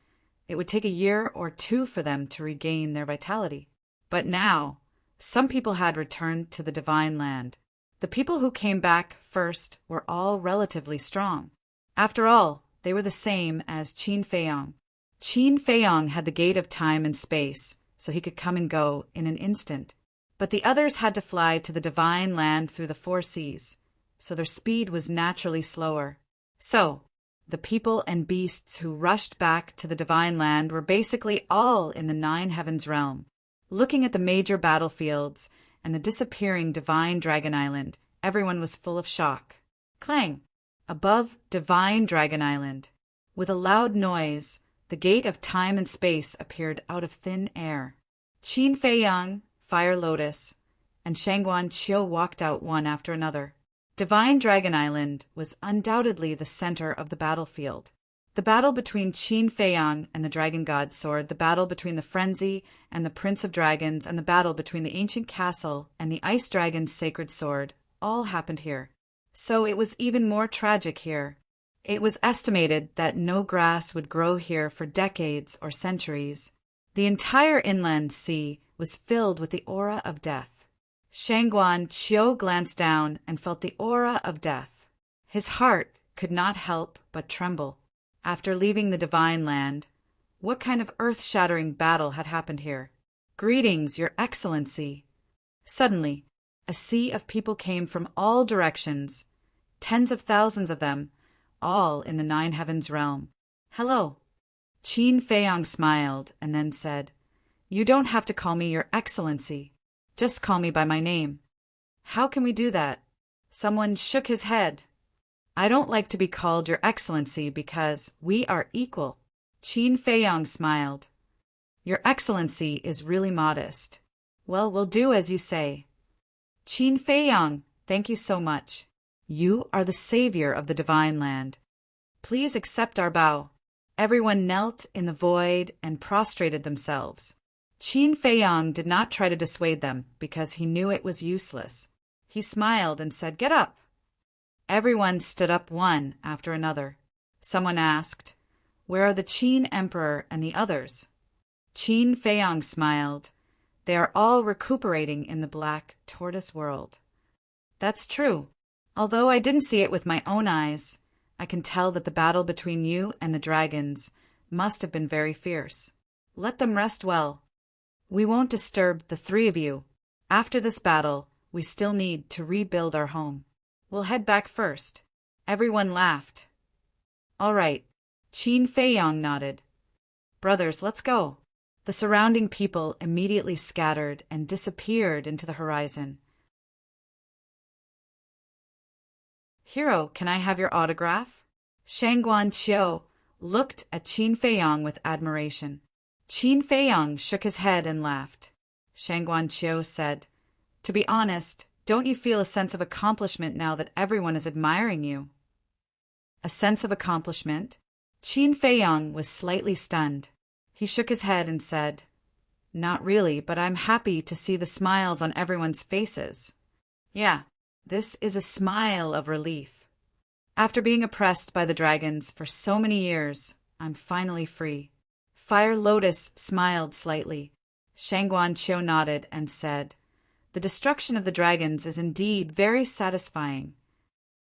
it would take a year or two for them to regain their vitality. But now, some people had returned to the Divine Land. The people who came back first were all relatively strong. After all, they were the same as Qin Feiyang. Qin Feiyang had the gate of time and space, so he could come and go in an instant. But the others had to fly to the Divine Land through the 4 seas, so their speed was naturally slower. So, the people and beasts who rushed back to the Divine Land were basically all in the 9 Heavens realm. Looking at the major battlefields and the disappearing Divine Dragon Island, everyone was full of shock. Clang! Above Divine Dragon Island, with a loud noise, the gate of time and space appeared out of thin air. Qin Feiyang, Fire Lotus, and Shangguan Qiu walked out one after another. Divine Dragon Island was undoubtedly the center of the battlefield. The battle between Qin Feiyang and the Dragon God Sword, the battle between the Frenzy and the Prince of Dragons, and the battle between the Ancient Castle and the Ice Dragon's Sacred Sword all happened here. So it was even more tragic here. It was estimated that no grass would grow here for decades or centuries. The entire inland sea was filled with the aura of death. Shangguan Qiu glanced down and felt the aura of death. His heart could not help but tremble. After leaving the Divine Land, what kind of earth-shattering battle had happened here? Greetings, Your Excellency. Suddenly, a sea of people came from all directions, tens of thousands of them, all in the 9 Heavens realm. Hello. Qin Feiyang smiled and then said, You don't have to call me Your Excellency. Just call me by my name. How can we do that? Someone shook his head. I don't like to be called Your Excellency because we are equal. Qin Feiyang smiled. Your Excellency is really modest. Well, we'll do as you say. Qin Feiyang, thank you so much. You are the savior of the Divine Land. Please accept our bow. Everyone knelt in the void and prostrated themselves. Qin Feiyang did not try to dissuade them because he knew it was useless. He smiled and said, Get up. Everyone stood up one after another. Someone asked, Where are the Qin Emperor and the others? Qin Feiyang smiled. They are all recuperating in the Black Tortoise world. That's true. Although I didn't see it with my own eyes, I can tell that the battle between you and the dragons must have been very fierce. Let them rest well. We won't disturb the 3 of you. After this battle, we still need to rebuild our home. We'll head back first. Everyone laughed. All right. Qin Feiyang nodded. Brothers, let's go. The surrounding people immediately scattered and disappeared into the horizon. Hero, can I have your autograph? Shangguan Qiu looked at Qin Feiyang with admiration. Qin Feiyang shook his head and laughed. Shangguan Qiu said, To be honest, don't you feel a sense of accomplishment now that everyone is admiring you? A sense of accomplishment? Qin Feiyang was slightly stunned. He shook his head and said, "Not really, but I'm happy to see the smiles on everyone's faces." Yeah, this is a smile of relief. After being oppressed by the dragons for so many years, I'm finally free. Fire Lotus smiled slightly. Shangguan Qiu nodded and said, "The destruction of the dragons is indeed very satisfying."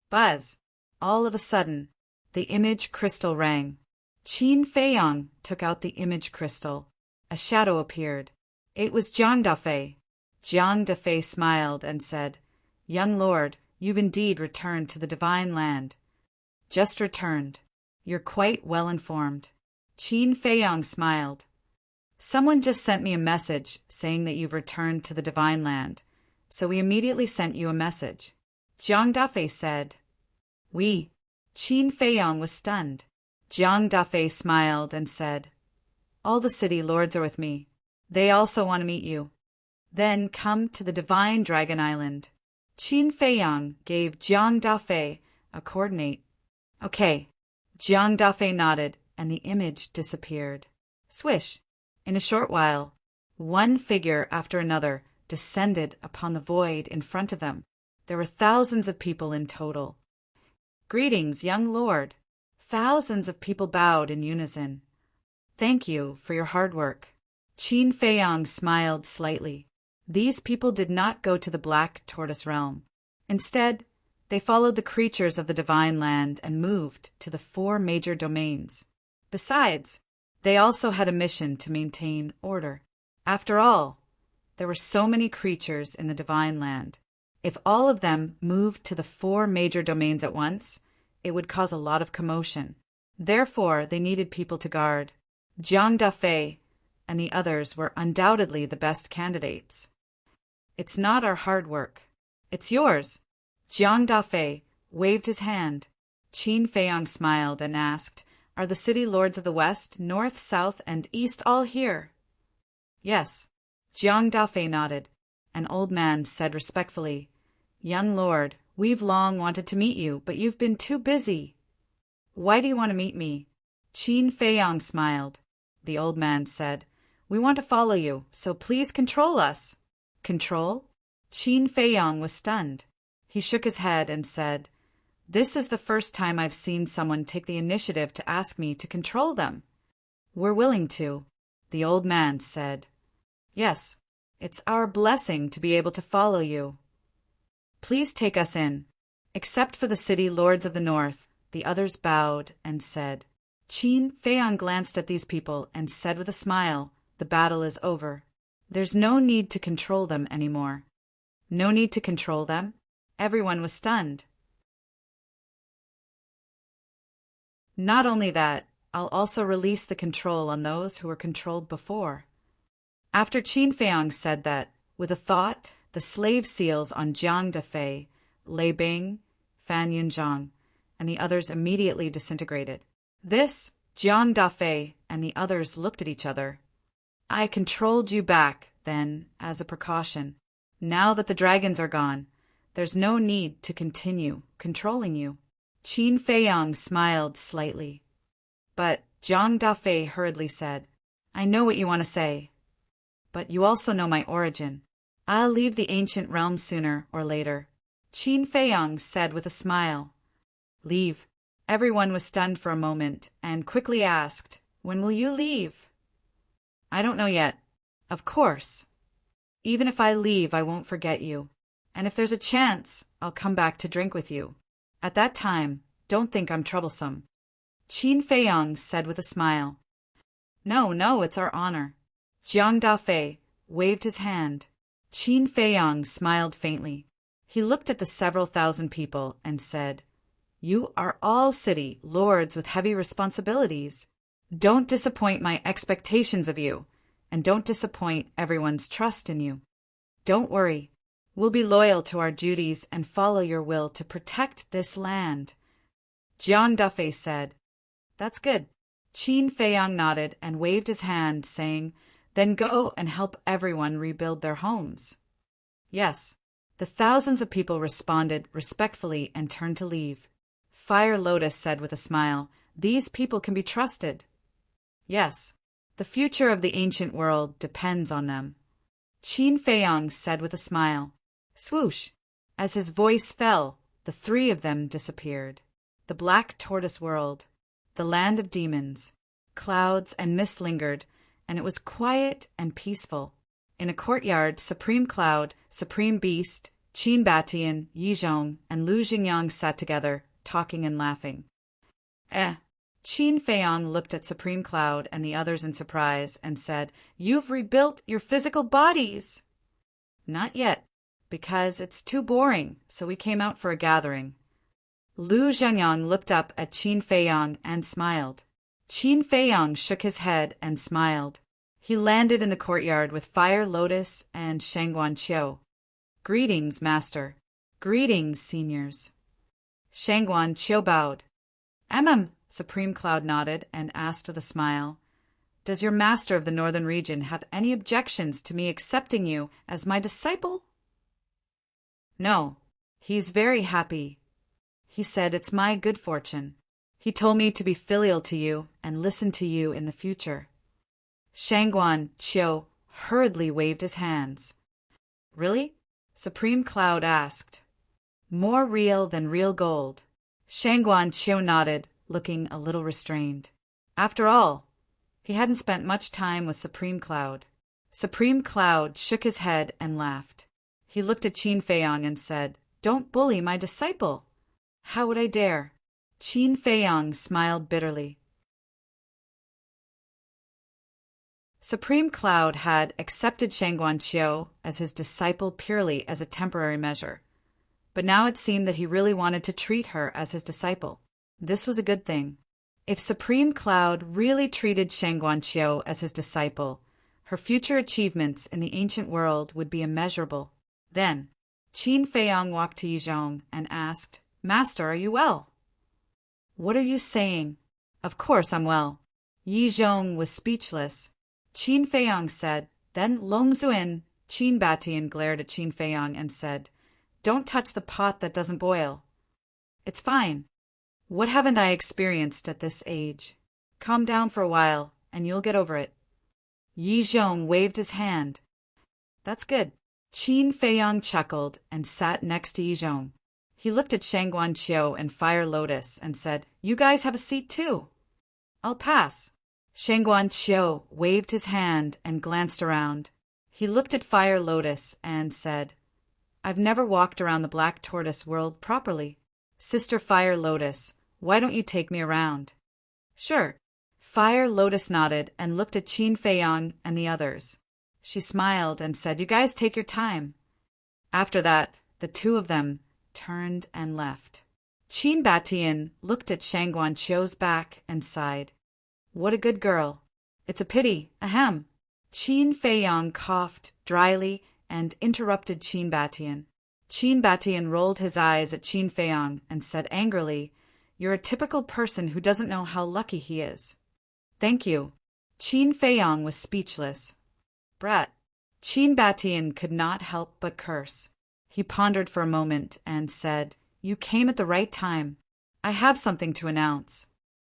Buzz! All of a sudden, the image crystal rang. Qin Feiyang took out the image crystal. A shadow appeared. It was Jiang Dafei. Jiang Dafei smiled and said, "Young lord, you've indeed returned to the divine land." "Just returned. You're quite well informed." Qin Feiyang smiled. "Someone just sent me a message saying that you've returned to the divine land, so we immediately sent you a message." Jiang Dafei said. "We." Qin Feiyang was stunned. Jiang Dafei smiled and said, "All the city lords are with me. They also want to meet you. Then come to the divine Dragon Island." Qin Feiyang gave Jiang Dafei a coordinate. "Okay." Jiang Dafei nodded, and the image disappeared. Swish! In a short while, one figure after another descended upon the void in front of them. There were thousands of people in total. "Greetings, young lord." Thousands of people bowed in unison. "Thank you for your hard work." Qin Feiyang smiled slightly. These people did not go to the Black Tortoise realm. Instead, they followed the creatures of the divine land and moved to the 4 major domains. Besides, they also had a mission to maintain order. After all, there were so many creatures in the divine land. If all of them moved to the 4 major domains at once, it would cause a lot of commotion. Therefore, they needed people to guard. Jiang Dafei and the others were undoubtedly the best candidates. "It's not our hard work. It's yours." Jiang Dafei waved his hand. Qin Feiyang smiled and asked, "Are the city lords of the west, north, south, and east all here?" "Yes." Jiang Dafei nodded. An old man said respectfully, "Young lord, we've long wanted to meet you, but you've been too busy." "Why do you want to meet me?" Qin Feiyang smiled. The old man said, "We want to follow you, so please control us." "Control?" Qin Feiyang was stunned. He shook his head and said, "This is the first time I've seen someone take the initiative to ask me to control them." "We're willing to," the old man said. "Yes, it's our blessing to be able to follow you. Please take us in." Except for the city lords of the north, the others bowed and said. Qin Feiyang glanced at these people and said with a smile, "The battle is over. There's no need to control them anymore." No need to control them? Everyone was stunned. "Not only that, I'll also release the control on those who were controlled before." After Qin Feiyang said that, with a thought, the slave seals on Jiang Dafei, Lei Bing, Fan Yunzhang, and the others immediately disintegrated. This, Jiang Dafei and the others looked at each other. "I controlled you back, then, as a precaution. Now that the dragons are gone, there's no need to continue controlling you." Qin Feiyang smiled slightly. But Jiang Dafei hurriedly said, "I know what you want to say, but you also know my origin. I'll leave the ancient realm sooner or later." Qin Feiyang said with a smile. "Leave?" Everyone was stunned for a moment and quickly asked, "When will you leave?" "I don't know yet. Of course. Even if I leave, I won't forget you. And if there's a chance, I'll come back to drink with you. At that time, don't think I'm troublesome." Qin Feiyang said with a smile. "No, no, it's our honor." Jiang Dafei waved his hand. Qin Feiyang smiled faintly. He looked at the several thousand people and said, "You are all city lords with heavy responsibilities. Don't disappoint my expectations of you, and don't disappoint everyone's trust in you. Don't worry. We'll be loyal to our duties and follow your will to protect this land." Jiang Dafei said, "That's good." Qin Feiyang nodded and waved his hand, saying, "Then go and help everyone rebuild their homes." "Yes." The thousands of people responded respectfully and turned to leave. Fire Lotus said with a smile, These people can be trusted. Yes, the future of the ancient world depends on them. Qin Feiyang said with a smile. Swoosh! As his voice fell, the three of them disappeared. The black tortoise world, the land of demons, clouds and mist lingered, and it was quiet and peaceful. In a courtyard, Supreme Cloud, Supreme Beast, Qin Batian, Yizhong, and Lu Jingyang sat together, talking and laughing. Qin Feiyang looked at Supreme Cloud and the others in surprise and said, "You've rebuilt your physical bodies!" "Not yet, because it's too boring, so we came out for a gathering." Lu Zhengyang looked up at Qin Feiyang and smiled. Qin Feiyang shook his head and smiled. He landed in the courtyard with Fire Lotus and Shangguan Qiu. "Greetings, Master." "Greetings, seniors." Shangguan Qiu bowed. Supreme Cloud nodded and asked with a smile, "Does your master of the northern region have any objections to me accepting you as my disciple?" "No, he's very happy. He said it's my good fortune. He told me to be filial to you and listen to you in the future." Shangguan Qiu hurriedly waved his hands. "Really?" Supreme Cloud asked. "More real than real gold." Shangguan Qiu nodded, looking a little restrained. After all, he hadn't spent much time with Supreme Cloud. Supreme Cloud shook his head and laughed. He looked at Qin Feiyang and said, "Don't bully my disciple." "How would I dare?" Qin Feiyang smiled bitterly. Supreme Cloud had accepted Shangguan Qiu as his disciple purely as a temporary measure, but now it seemed that he really wanted to treat her as his disciple. This was a good thing. If Supreme Cloud really treated Shangguan Qiu as his disciple, her future achievements in the ancient world would be immeasurable. Then, Qin Feiyang walked to Yizhong and asked, "Master, are you well?" "What are you saying? Of course I'm well." Yizhong was speechless. Qin Feiyang said, then Long Zuin, Qin Batian glared at Qin Feiyang and said, "Don't touch the pot that doesn't boil." "It's fine. What haven't I experienced at this age? Calm down for a while, and you'll get over it." Yizhong waved his hand. "That's good." Qin Feiyang chuckled and sat next to Yizhong. He looked at Shangguan Qiu and Fire Lotus and said, "You guys have a seat too." "I'll pass." Shangguan Qiu waved his hand and glanced around. He looked at Fire Lotus and said, "I've never walked around the Black Tortoise world properly. Sister Fire Lotus, why don't you take me around?" "Sure." Fire Lotus nodded and looked at Qin Feiyang and the others. She smiled and said, "You guys take your time." After that, the two of them turned and left. Qin Batian looked at Shangguan Qiu's back and sighed. "What a good girl. It's a pity, ahem." Qin Feiyang coughed dryly and interrupted Qin Batian. Qin Batian rolled his eyes at Qin Feiyang and said angrily, "You're a typical person who doesn't know how lucky he is." "Thank you." Qin Feiyang was speechless. "Brat." Qin Batian could not help but curse. He pondered for a moment and said, "You came at the right time. I have something to announce."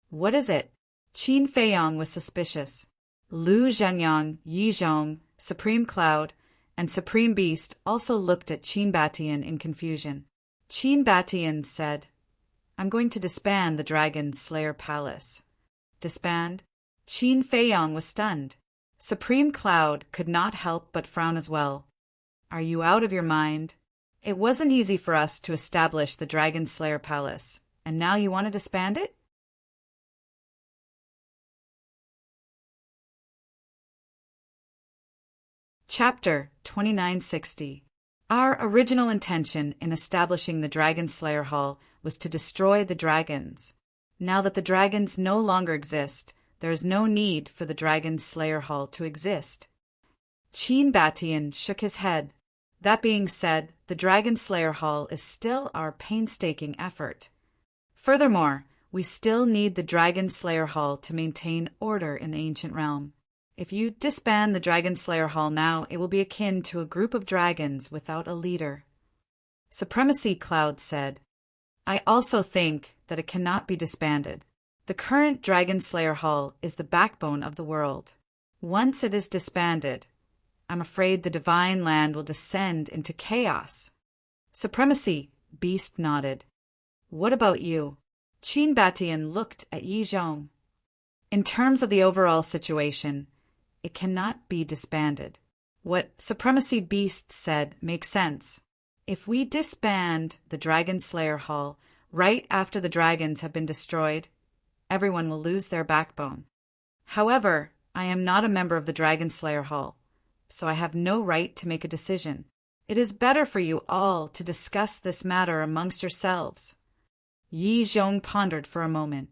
"What is it?" Qin Feiyang was suspicious. Lu Zhenyang, Yizhong, Supreme Cloud, and Supreme Beast also looked at Qin Batian in confusion. Qin Batian said, "I'm going to disband the Dragon Slayer Palace." "Disband?" Qin Feiyang was stunned. Supreme Cloud could not help but frown as well. "Are you out of your mind? It wasn't easy for us to establish the Dragon Slayer Palace, and now you want to disband it?" Chapter 2960. Our original intention in establishing the Dragon Slayer Hall was to destroy the dragons. Now that the dragons no longer exist, there is no need for the Dragon Slayer Hall to exist. Qin Batian shook his head. That being said, the Dragon Slayer Hall is still our painstaking effort. Furthermore, we still need the Dragon Slayer Hall to maintain order in the ancient realm. If you disband the Dragon Slayer Hall now, it will be akin to a group of dragons without a leader. Supremacy Cloud said, "I also think that it cannot be disbanded. The current Dragon Slayer Hall is the backbone of the world. Once it is disbanded, I'm afraid the divine land will descend into chaos. Supremacy, Beast nodded. What about you? Qin Batian looked at Yi Zhong. In terms of the overall situation, it cannot be disbanded. What Supremacy Beast said makes sense. If we disband the Dragon Slayer Hall right after the dragons have been destroyed, everyone will lose their backbone. However, I am not a member of the Dragon Slayer Hall, so I have no right to make a decision. It is better for you all to discuss this matter amongst yourselves. Yi Zhong pondered for a moment.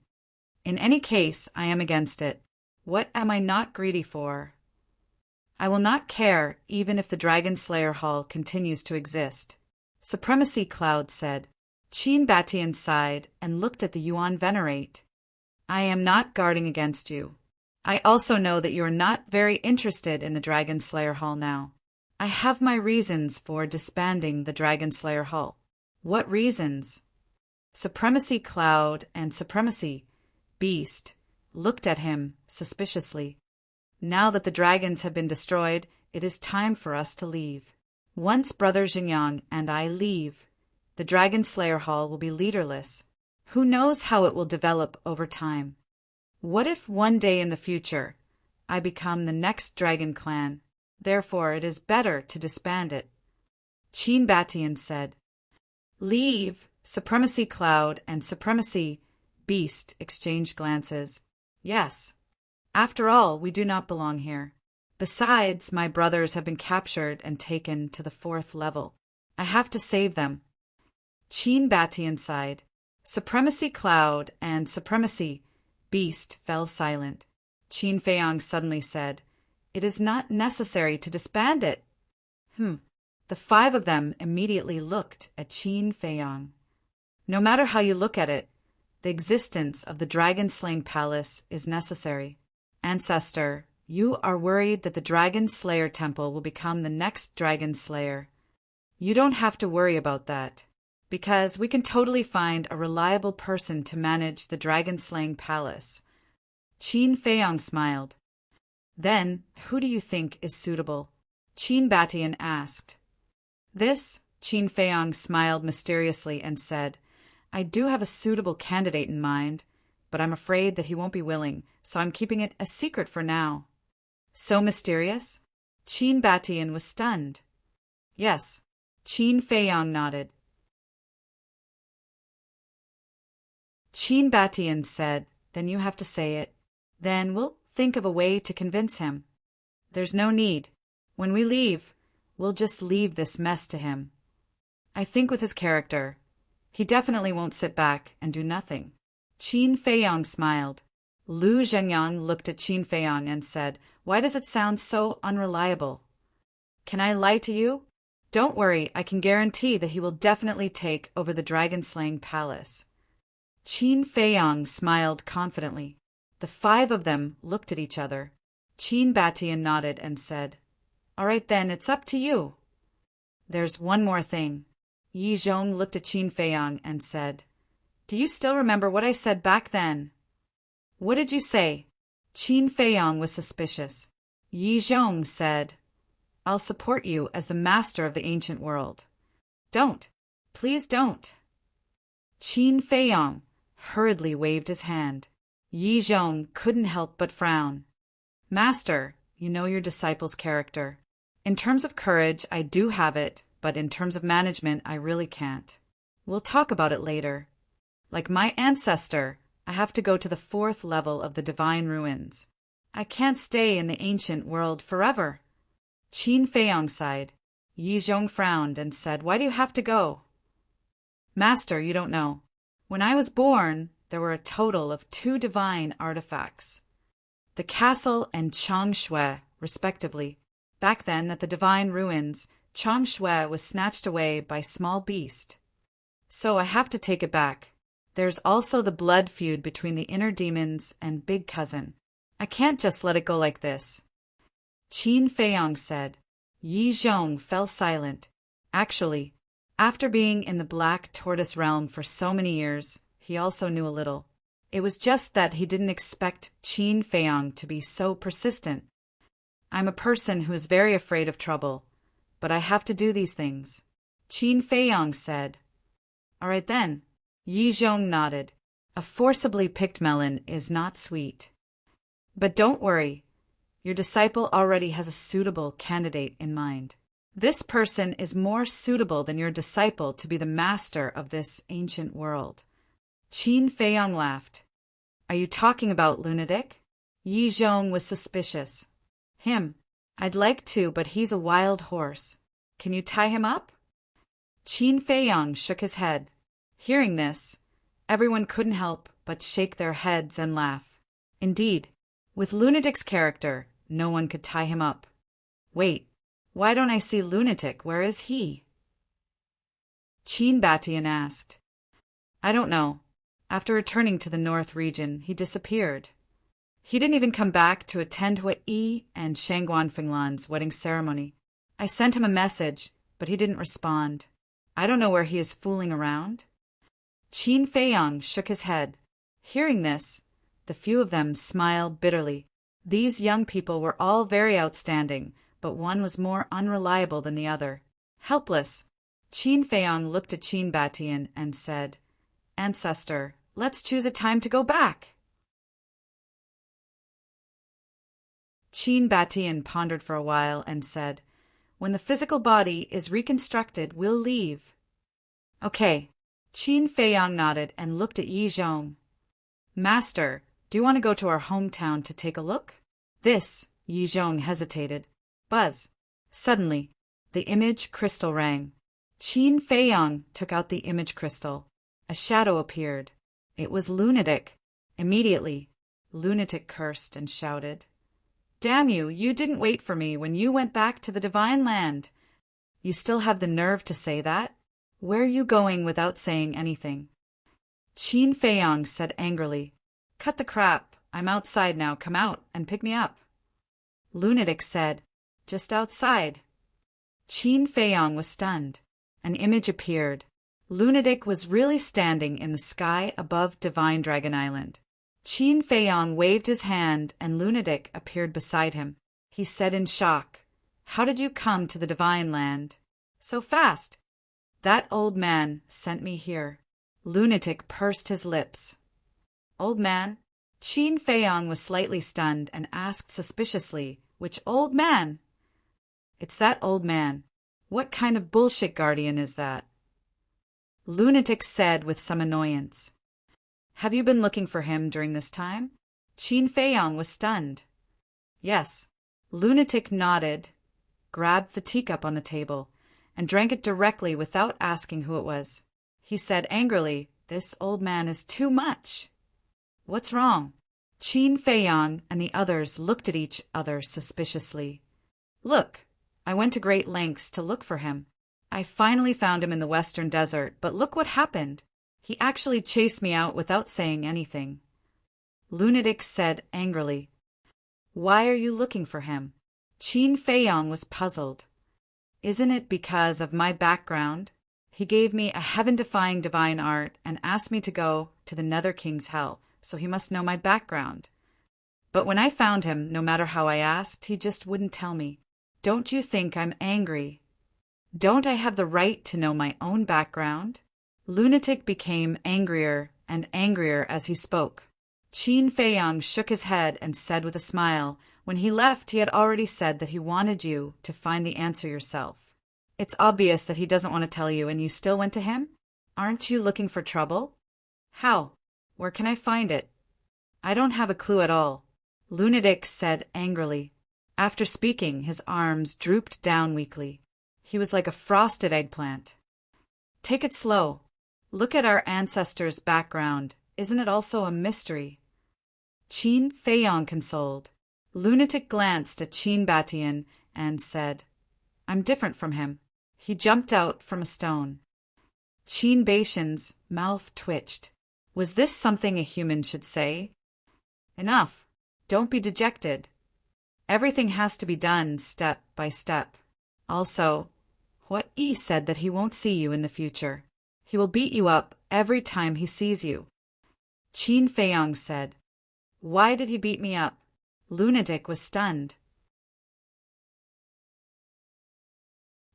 In any case, I am against it. What am I not greedy for? I will not care even if the Dragon Slayer Hall continues to exist. Supremacy Cloud said. Qin Batian sighed and looked at the Yuan Venerate. I am not guarding against you. I also know that you are not very interested in the Dragon Slayer Hall now. I have my reasons for disbanding the Dragon Slayer Hall. What reasons? Supremacy Cloud and Supremacy Beast looked at him suspiciously. Now that the dragons have been destroyed, it is time for us to leave. Once Brother Xingyang and I leave, the Dragon Slayer Hall will be leaderless. Who knows how it will develop over time? What if one day in the future I become the next dragon clan? Therefore, it is better to disband it. Qin Batian said. Leave. Supremacy Cloud and Supremacy Beast exchanged glances. Yes. After all, we do not belong here. Besides, my brothers have been captured and taken to the 4th level. I have to save them. Qin Batian sighed. Supremacy Cloud and Supremacy Beast fell silent. Qin Feiyang suddenly said, It is not necessary to disband it. The 5 of them immediately looked at Qin Feiyang. No matter how you look at it, the existence of the Dragon-Slaying Palace is necessary. Ancestor, you are worried that the Dragon Slayer Temple will become the next Dragon Slayer. You don't have to worry about that, because we can totally find a reliable person to manage the Dragon-Slaying Palace. Qin Feiyang smiled. Then, who do you think is suitable? Qin Batian asked. This, Qin Feiyang smiled mysteriously and said, I do have a suitable candidate in mind, but I'm afraid that he won't be willing, so I'm keeping it a secret for now. So mysterious? Qin Batian was stunned. Yes, Qin Feiyang nodded. Qin Batian said, Then you have to say it. Then we'll think of a way to convince him. There's no need. When we leave, we'll just leave this mess to him. I think with his character, he definitely won't sit back and do nothing. Qin Feiyang smiled. Lu Zhengyang looked at Qin Feiyang and said, Why does it sound so unreliable? Can I lie to you? Don't worry, I can guarantee that he will definitely take over the Dragon-Slaying Palace. Qin Feiyang smiled confidently. The 5 of them looked at each other. Qin Batian nodded and said, All right then, it's up to you. There's one more thing. Yi Zhong looked at Qin Feiyang and said, Do you still remember what I said back then? What did you say? Qin Feiyang was suspicious. Yi Zhong said, I'll support you as the master of the ancient world. Don't. Please don't. Qin Feiyang hurriedly waved his hand. Yi Zhong couldn't help but frown. Master, you know your disciple's character. In terms of courage, I do have it, but in terms of management, I really can't. We'll talk about it later. Like my ancestor, I have to go to the 4th level of the Divine Ruins. I can't stay in the ancient world forever. Qin Feiyang sighed. Yi Zhong frowned and said, Why do you have to go? Master, you don't know. When I was born, there were a total of 2 divine artifacts. The castle and Changshui, respectively. Back then, at the Divine Ruins, Changshui was snatched away by small beast. So I have to take it back. There's also the blood feud between the inner demons and Big Cousin. I can't just let it go like this. Qin Feiyang said. Yi Zhong fell silent. Actually, after being in the Black Tortoise realm for so many years, he also knew a little. It was just that he didn't expect Qin Feiyang to be so persistent. I'm a person who is very afraid of trouble, but I have to do these things, Qin Feiyang said. All right then. Yi Zhong nodded. A forcibly picked melon is not sweet. But don't worry. Your disciple already has a suitable candidate in mind. This person is more suitable than your disciple to be the master of this ancient world. Qin Feiyang laughed. Are you talking about lunatic? Yi Zhong was suspicious. Him. I'd like to, but he's a wild horse. Can you tie him up? Qin Feiyang shook his head. Hearing this, everyone couldn't help but shake their heads and laugh. Indeed, with Lunatic's character, no one could tie him up. Wait, why don't I see Lunatic? Where is he? Qin Batian asked. I don't know. After returning to the North region, he disappeared. He didn't even come back to attend Hui Yi and Shangguan Finglan's wedding ceremony. I sent him a message, but he didn't respond. I don't know where he is fooling around. Qin Feiyang shook his head. Hearing this, the few of them smiled bitterly. These young people were all very outstanding, but one was more unreliable than the other. Helpless, Qin Feiyang looked at Qin Batian and said, Ancestor, let's choose a time to go back. Qin Batian pondered for a while and said, When the physical body is reconstructed, we'll leave. Okay. Qin Feiyang nodded and looked at Yi Zhong. Master, do you want to go to our hometown to take a look? This, Yi Zhong hesitated. Buzz. Suddenly, the image crystal rang. Qin Feiyang took out the image crystal. A shadow appeared. It was Lunatic. Immediately, Lunatic cursed and shouted, Damn you, you didn't wait for me when you went back to the Divine Land. You still have the nerve to say that? Where are you going without saying anything? Qin Feiyang said angrily, Cut the crap. I'm outside now. Come out and pick me up. Lunatic said, Just outside. Qin Feiyang was stunned. An image appeared. Lunatic was really standing in the sky above Divine Dragon Island. Qin Feiyang waved his hand and Lunatic appeared beside him. He said in shock, How did you come to the Divine Land? So fast. That old man sent me here. Lunatic pursed his lips. Old man? Qin Feiyang was slightly stunned and asked suspiciously, Which old man? It's that old man. What kind of bullshit guardian is that? Lunatic said with some annoyance. Have you been looking for him during this time? Qin Feiyang was stunned. Yes. Lunatic nodded, grabbed the teacup on the table, and drank it directly without asking who it was. He said angrily, This old man is too much. What's wrong? Qin Feiyang and the others looked at each other suspiciously. Look, I went to great lengths to look for him. I finally found him in the Western Desert, but look what happened. He actually chased me out without saying anything. Lunatic said angrily, Why are you looking for him? Qin Feiyang was puzzled. Isn't it because of my background? He gave me a heaven-defying divine art and asked me to go to the Nether King's hell, so he must know my background. But when I found him, no matter how I asked, he just wouldn't tell me. Don't you think I'm angry? Don't I have the right to know my own background? Lunatic became angrier and angrier as he spoke. Qin Feiyang shook his head and said with a smile, When he left, he had already said that he wanted you to find the answer yourself. It's obvious that he doesn't want to tell you, and you still went to him? Aren't you looking for trouble? How? Where can I find it? I don't have a clue at all. Lunatic said angrily. After speaking, his arms drooped down weakly. He was like a frosted eggplant. Take it slow. Look at our ancestors' background. Isn't it also a mystery? Qin Feiyang consoled. Lunatic glanced at Qin Batian and said, I'm different from him. He jumped out from a stone. Qin Batian's mouth twitched. Was this something a human should say? Enough. Don't be dejected. Everything has to be done step by step. Also, Hui Yi said that he won't see you in the future. He will beat you up every time he sees you. Qin Feiyang said. Why did he beat me up? Lunatic was stunned.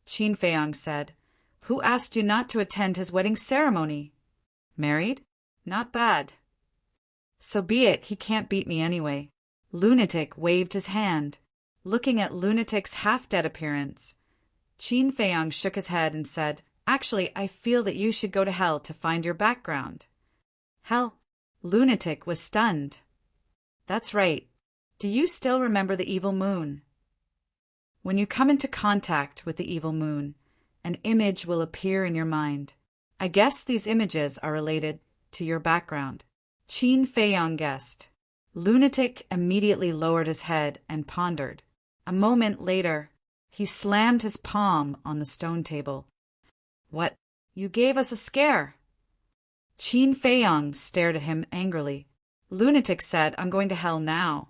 Qin Feiyang said, Who asked you not to attend his wedding ceremony? Married? Not bad. So be it, he can't beat me anyway. Lunatic waved his hand. Looking at Lunatic's half-dead appearance, Qin Feiyang shook his head and said, Actually, I feel that you should go to hell to find your background. Hell? Lunatic was stunned. That's right. Do you still remember the evil moon? When you come into contact with the evil moon, an image will appear in your mind. I guess these images are related to your background. Qin Feiyang guessed. Lunatic immediately lowered his head and pondered. A moment later, he slammed his palm on the stone table. What? You gave us a scare. Qin Feiyang stared at him angrily. Lunatic said, I'm going to hell now.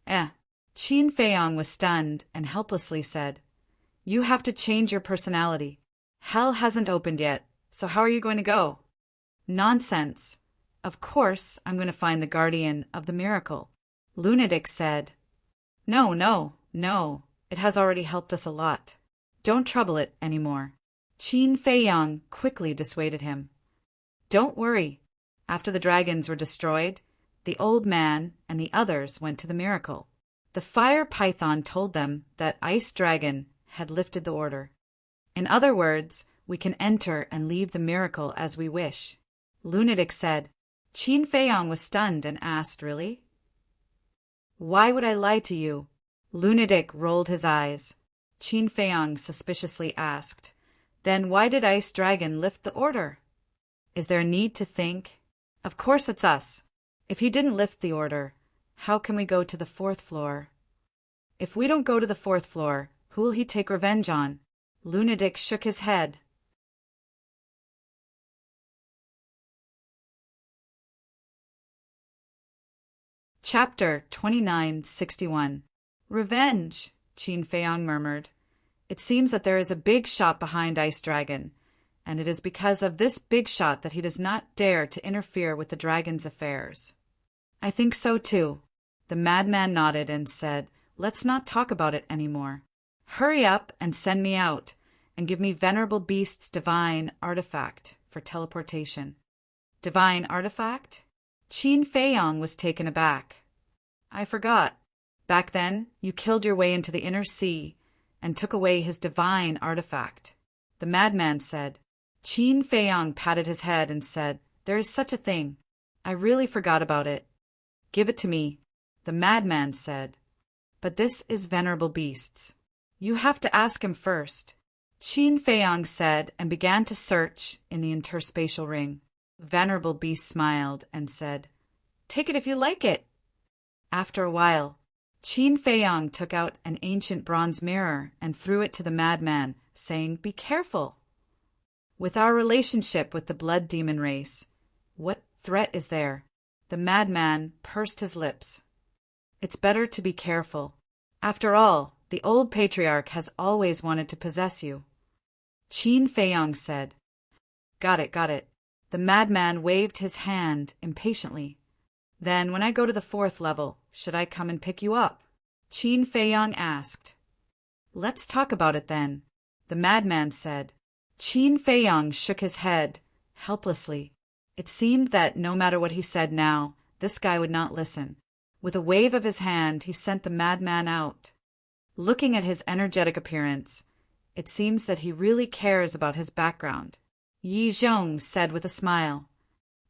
Qin Feiyang was stunned and helplessly said, You have to change your personality. Hell hasn't opened yet, so how are you going to go? Nonsense. Of course I'm going to find the guardian of the miracle. Lunatic said, No. It has already helped us a lot. Don't trouble it anymore. Qin Feiyang quickly dissuaded him. Don't worry. After the dragons were destroyed, the old man and the others went to the miracle. The fire python told them that Ice Dragon had lifted the order. In other words, we can enter and leave the miracle as we wish. Lunatic said. Qin Feiyang was stunned and asked, Really? Why would I lie to you? Lunatic rolled his eyes. Qin Feiyang suspiciously asked, Then why did Ice Dragon lift the order? Is there a need to think? Of course it's us. If he didn't lift the order, how can we go to the 4th floor? If we don't go to the 4th floor, who will he take revenge on? Lunatic shook his head. Chapter 2961. Revenge, Qin Feiyang murmured. It seems that there is a big shot behind Ice Dragon, and it is because of this big shot that he does not dare to interfere with the dragon's affairs. I think so too. The madman nodded and said, Let's not talk about it anymore. Hurry up and send me out, and give me Venerable Beast's divine artifact for teleportation. Divine artifact? Qin Feiyang was taken aback. I forgot. Back then, you killed your way into the inner sea and took away his divine artifact. The madman said. Qin Feiyang patted his head and said, There is such a thing. I really forgot about it. Give it to me. The madman said. But this is Venerable Beast's. You have to ask him first. Qin Feiyang said and began to search in the interspatial ring. Venerable Beast smiled and said, Take it if you like it. After a while, Qin Feiyang took out an ancient bronze mirror and threw it to the madman, saying, Be careful. With our relationship with the blood demon race, what threat is there? The madman pursed his lips. It's better to be careful. After all, the old patriarch has always wanted to possess you. Qin Feiyang said. Got it. The madman waved his hand impatiently. Then, when I go to the 4th level, should I come and pick you up? Qin Feiyang asked. Let's talk about it then, the madman said. Qin Feiyang shook his head, helplessly. It seemed that no matter what he said now, this guy would not listen. With a wave of his hand, he sent the madman out. Looking at his energetic appearance, it seems that he really cares about his background. Yi Zhong said with a smile.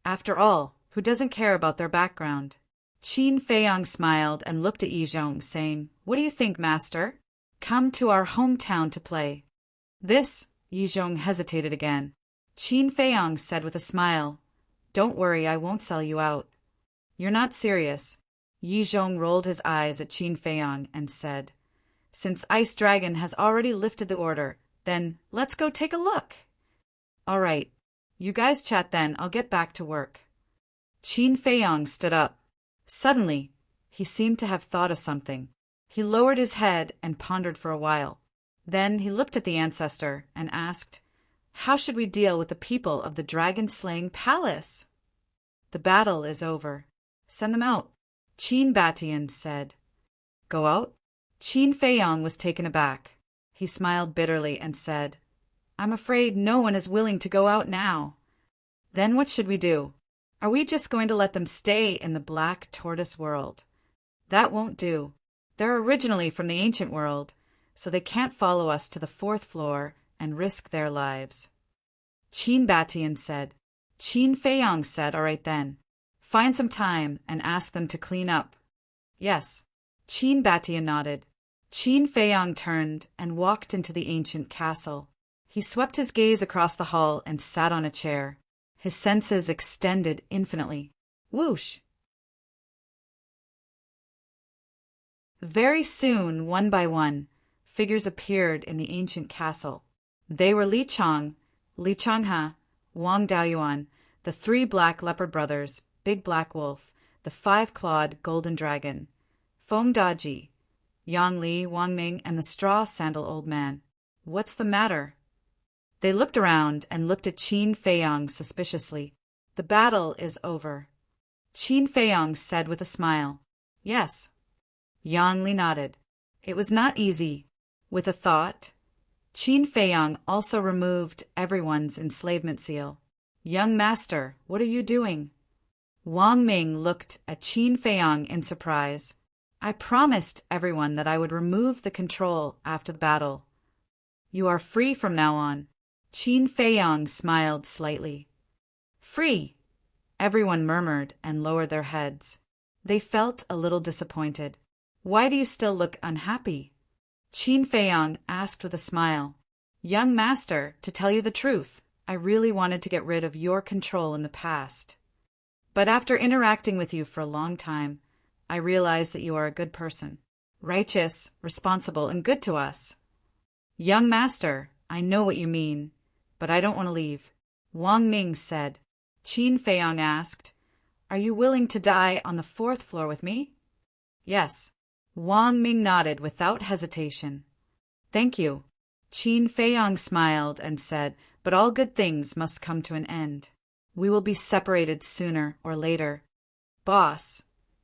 After all, who doesn't care about their background? Qin Feiyang smiled and looked at Yi Zhong, saying, What do you think, master? Come to our hometown to play. This, Yi Zhong hesitated again. Qin Feiyang said with a smile, Don't worry, I won't sell you out. You're not serious. Yi Zhong rolled his eyes at Qin Feiyang and said, Since Ice Dragon has already lifted the order, then let's go take a look. All right. You guys chat then, I'll get back to work. Qin Feiyang stood up. Suddenly, he seemed to have thought of something. He lowered his head and pondered for a while. Then he looked at the ancestor and asked, How should we deal with the people of the dragon-slaying palace? The battle is over. Send them out. Qin Batian said. Go out? Qin Feiyong was taken aback. He smiled bitterly and said, I'm afraid no one is willing to go out now. Then what should we do? Are we just going to let them stay in the Black Tortoise world? That won't do. They're originally from the ancient world, so they can't follow us to the 4th floor and risk their lives. Qin Batian said. Qin Feiyong said, all right then. Find some time and ask them to clean up. Yes. Qin Batian nodded. Qin Feiyong turned and walked into the ancient castle. He swept his gaze across the hall and sat on a chair. His senses extended infinitely. Whoosh! Very soon, one by one, figures appeared in the ancient castle. They were Li Chang, Li Changhe, Wang Daoyuan, the 3 black leopard brothers, Big Black Wolf, the 5-clawed golden dragon, Feng Daji, Yang Li, Wang Ming, and the straw sandal old man. What's the matter? They looked around and looked at Qin Feiyong suspiciously. The battle is over. Qin Feiyong said with a smile. Yes. Yang Li nodded. It was not easy. With a thought, Qin Feiyong also removed everyone's enslavement seal. Young master, what are you doing? Wang Ming looked at Qin Feiyong in surprise. I promised everyone that I would remove the control after the battle. You are free from now on. Qin Feiyong smiled slightly. Free? Everyone murmured and lowered their heads. They felt a little disappointed. Why do you still look unhappy? Qin Feiyong asked with a smile. Young master, to tell you the truth, I really wanted to get rid of your control in the past. But after interacting with you for a long time, I realize that you are a good person, righteous, responsible, and good to us. Young master, I know what you mean, but I don't want to leave. Wang Ming said. Qin Feiyong asked, Are you willing to die on the 4th floor with me? Yes. Wang Ming nodded without hesitation. Thank you. Qin Feiyong smiled and said, But all good things must come to an end. We will be separated sooner or later. Boss,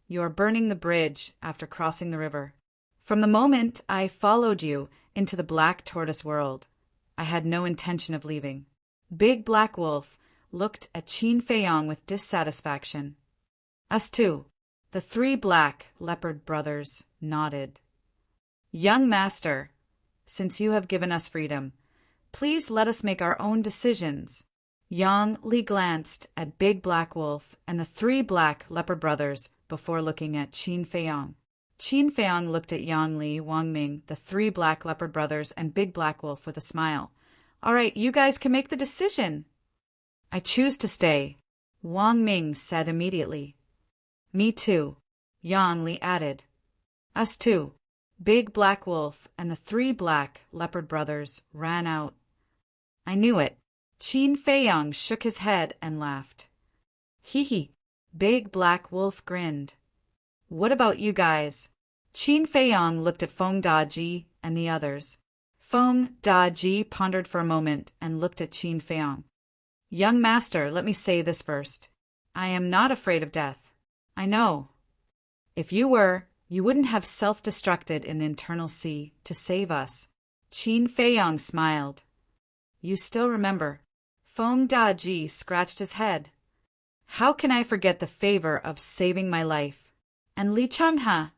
you are burning the bridge after crossing the river. From the moment I followed you into the Black Tortoise world, I had no intention of leaving. Big Black Wolf looked at Qin Feiyong with dissatisfaction. Us too. The 3 black leopard brothers nodded. Young master, since you have given us freedom, please let us make our own decisions. Yang Li glanced at Big Black Wolf and the 3 black leopard brothers before looking at Qin Feiyong. Qin Feiyong looked at Yang Li, Wang Ming, the 3 black leopard brothers, and Big Black Wolf with a smile. All right, you guys can make the decision. I choose to stay, Wang Ming said immediately. Me too, Yang Li added. Us too. Big Black Wolf and the 3 black leopard brothers ran out. I knew it. Qin Feiyong shook his head and laughed. Hee hee. Big Black Wolf grinned. What about you guys? Qin Feiyong looked at Feng Daji and the others. Feng Daji pondered for a moment and looked at Qin Feiyong. Young master, let me say this first. I am not afraid of death. I know. If you were, you wouldn't have self-destructed in the internal sea to save us. Qin Feiyong smiled. You still remember. Feng Daji scratched his head. How can I forget the favor of saving my life? And Li Changhe,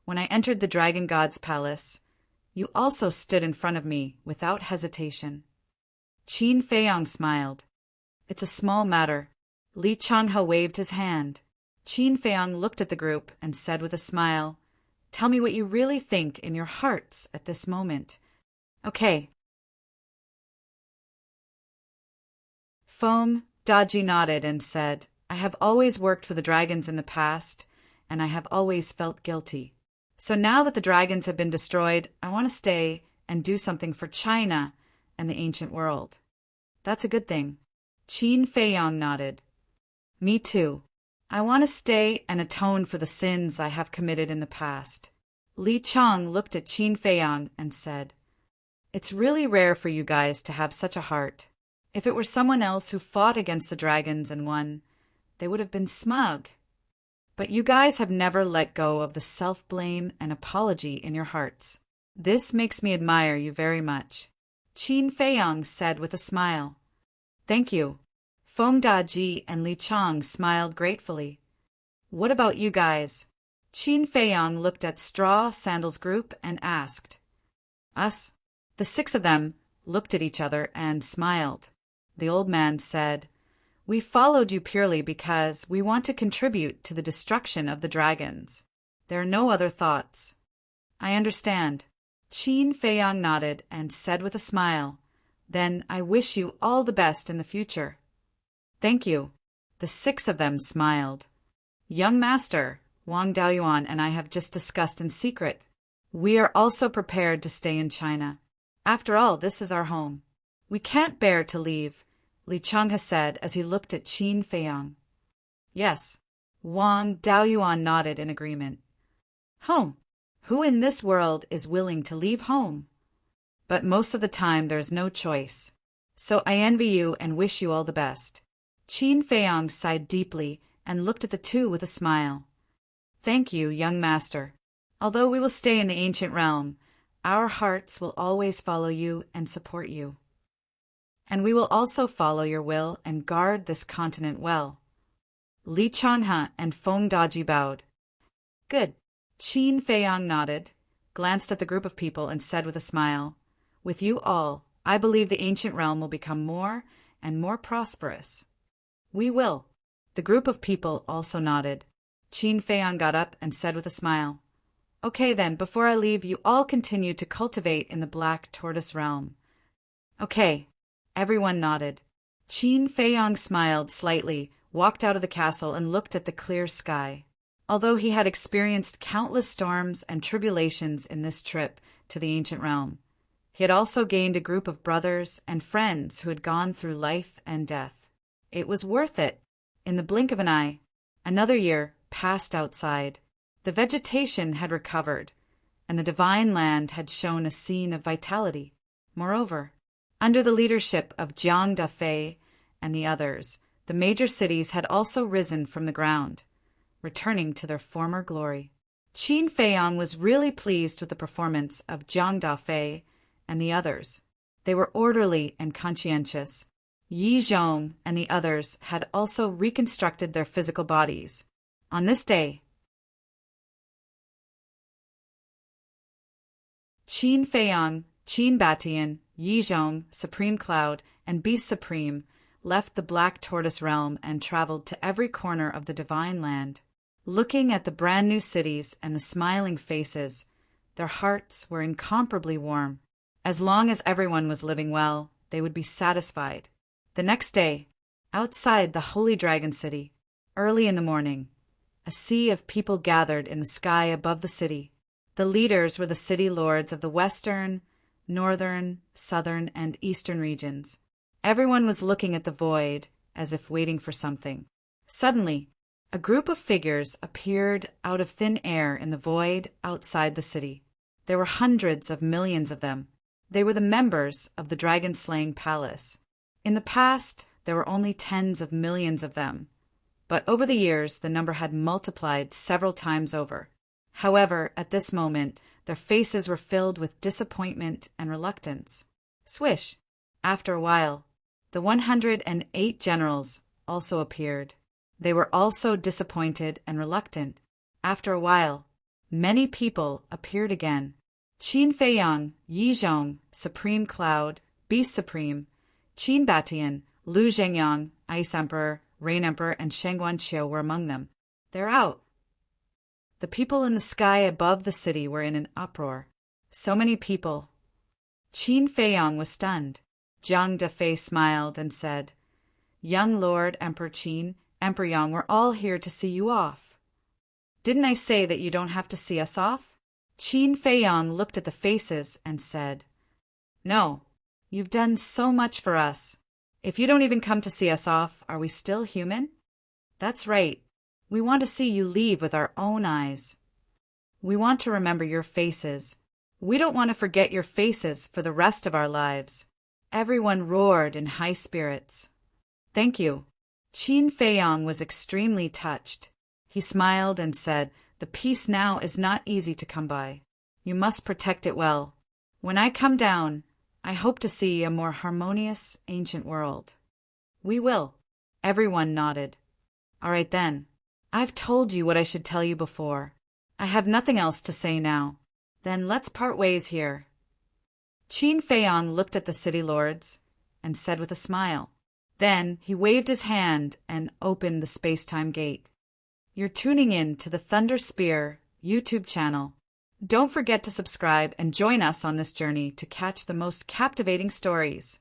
when I entered the Dragon God's palace, you also stood in front of me without hesitation. Qin Feiyong smiled. It's a small matter. Li Changhe waved his hand. Qin Feiyong looked at the group and said with a smile, Tell me what you really think in your hearts at this moment. Okay. Feng Daji nodded and said, I have always worked for the dragons in the past, and I have always felt guilty. So now that the dragons have been destroyed, I want to stay and do something for China and the ancient world. That's a good thing. Qin Feiyong nodded. Me too. I want to stay and atone for the sins I have committed in the past. Li Chang looked at Qin Feiyong and said, It's really rare for you guys to have such a heart. If it were someone else who fought against the dragons and won, they would have been smug. But you guys have never let go of the self-blame and apology in your hearts. This makes me admire you very much. Qin Feiyang said with a smile. Thank you. Feng Daji and Li Chang smiled gratefully. What about you guys? Qin Feiyang looked at Straw Sandals Group and asked. Us? The 6 of them looked at each other and smiled. The old man said, We followed you purely because we want to contribute to the destruction of the dragons. There are no other thoughts. I understand. Qin Feiyang nodded and said with a smile, Then I wish you all the best in the future. Thank you. The 6 of them smiled. Young master, Wang Daoyuan and I have just discussed in secret. We are also prepared to stay in China. After all, this is our home. We can't bear to leave, Li Chang has said as he looked at Qin Feiyang. Yes. Wang Daoyuan nodded in agreement. Home. Who in this world is willing to leave home? But most of the time there is no choice. So I envy you and wish you all the best. Qin Feiyang sighed deeply and looked at the 2 with a smile. Thank you, young master. Although we will stay in the ancient realm, our hearts will always follow you and support you. And we will also follow your will and guard this continent well. Li Changhe and Feng Daji bowed. Good. Qin Feiyang nodded, glanced at the group of people and said with a smile, With you all, I believe the ancient realm will become more and more prosperous. We will. The group of people also nodded. Qin Feiyang got up and said with a smile, Okay then, before I leave, you all continue to cultivate in the Black Tortoise realm. Okay. Everyone nodded. Qin Feiyang smiled slightly, walked out of the castle and looked at the clear sky. Although he had experienced countless storms and tribulations in this trip to the ancient realm, he had also gained a group of brothers and friends who had gone through life and death. It was worth it. In the blink of an eye, another year passed outside. The vegetation had recovered, and the divine land had shown a scene of vitality. Moreover, under the leadership of Jiang Dafei and the others, the major cities had also risen from the ground, returning to their former glory. Qin Feiyang was really pleased with the performance of Jiang Dafei and the others. They were orderly and conscientious. Yi Zhong and the others had also reconstructed their physical bodies. On this day, Qin Feiyang, Qin Batian, Yi Zhong, Supreme Cloud, and Beast Supreme left the Black Tortoise realm and traveled to every corner of the divine land. Looking at the brand new cities and the smiling faces, their hearts were incomparably warm. As long as everyone was living well, they would be satisfied. The next day, outside the Holy Dragon City, early in the morning, a sea of people gathered in the sky above the city. The leaders were the city lords of the western, northern, southern, and eastern regions. Everyone was looking at the void as if waiting for something. Suddenly, a group of figures appeared out of thin air in the void outside the city. There were hundreds of millions of them. They were the members of the dragon-slaying palace. In the past, there were only tens of millions of them, but over the years the number had multiplied several times over. However, at this moment, their faces were filled with disappointment and reluctance. Swish! After a while, the 108 generals also appeared. They were also disappointed and reluctant. After a while, many people appeared again. Qin Feiyang, Yi Zhong, Supreme Cloud, Beast Supreme, Qin Batian, Lu Zhengyang, Ice Emperor, Rain Emperor, and Shengguan Qiu were among them. They're out. The people in the sky above the city were in an uproar. So many people. Qin Feiyang was stunned. Jiang Dafei smiled and said, Young Lord Emperor Qin, Emperor Yang, we're all here to see you off. Didn't I say that you don't have to see us off? Qin Feiyang looked at the faces and said, No, you've done so much for us. If you don't even come to see us off, are we still human? That's right. We want to see you leave with our own eyes. We want to remember your faces. We don't want to forget your faces for the rest of our lives. Everyone roared in high spirits. Thank you. Qin Feiyong was extremely touched. He smiled and said, "The peace now is not easy to come by. You must protect it well. When I come down, I hope to see a more harmonious, ancient world." "We will." Everyone nodded. "All right then. I've told you what I should tell you before. I have nothing else to say now. Then let's part ways here." Qin Feiyong looked at the city lords and said with a smile. Then he waved his hand and opened the space-time gate. You're tuning in to the Thunder Spear YouTube channel. Don't forget to subscribe and join us on this journey to catch the most captivating stories.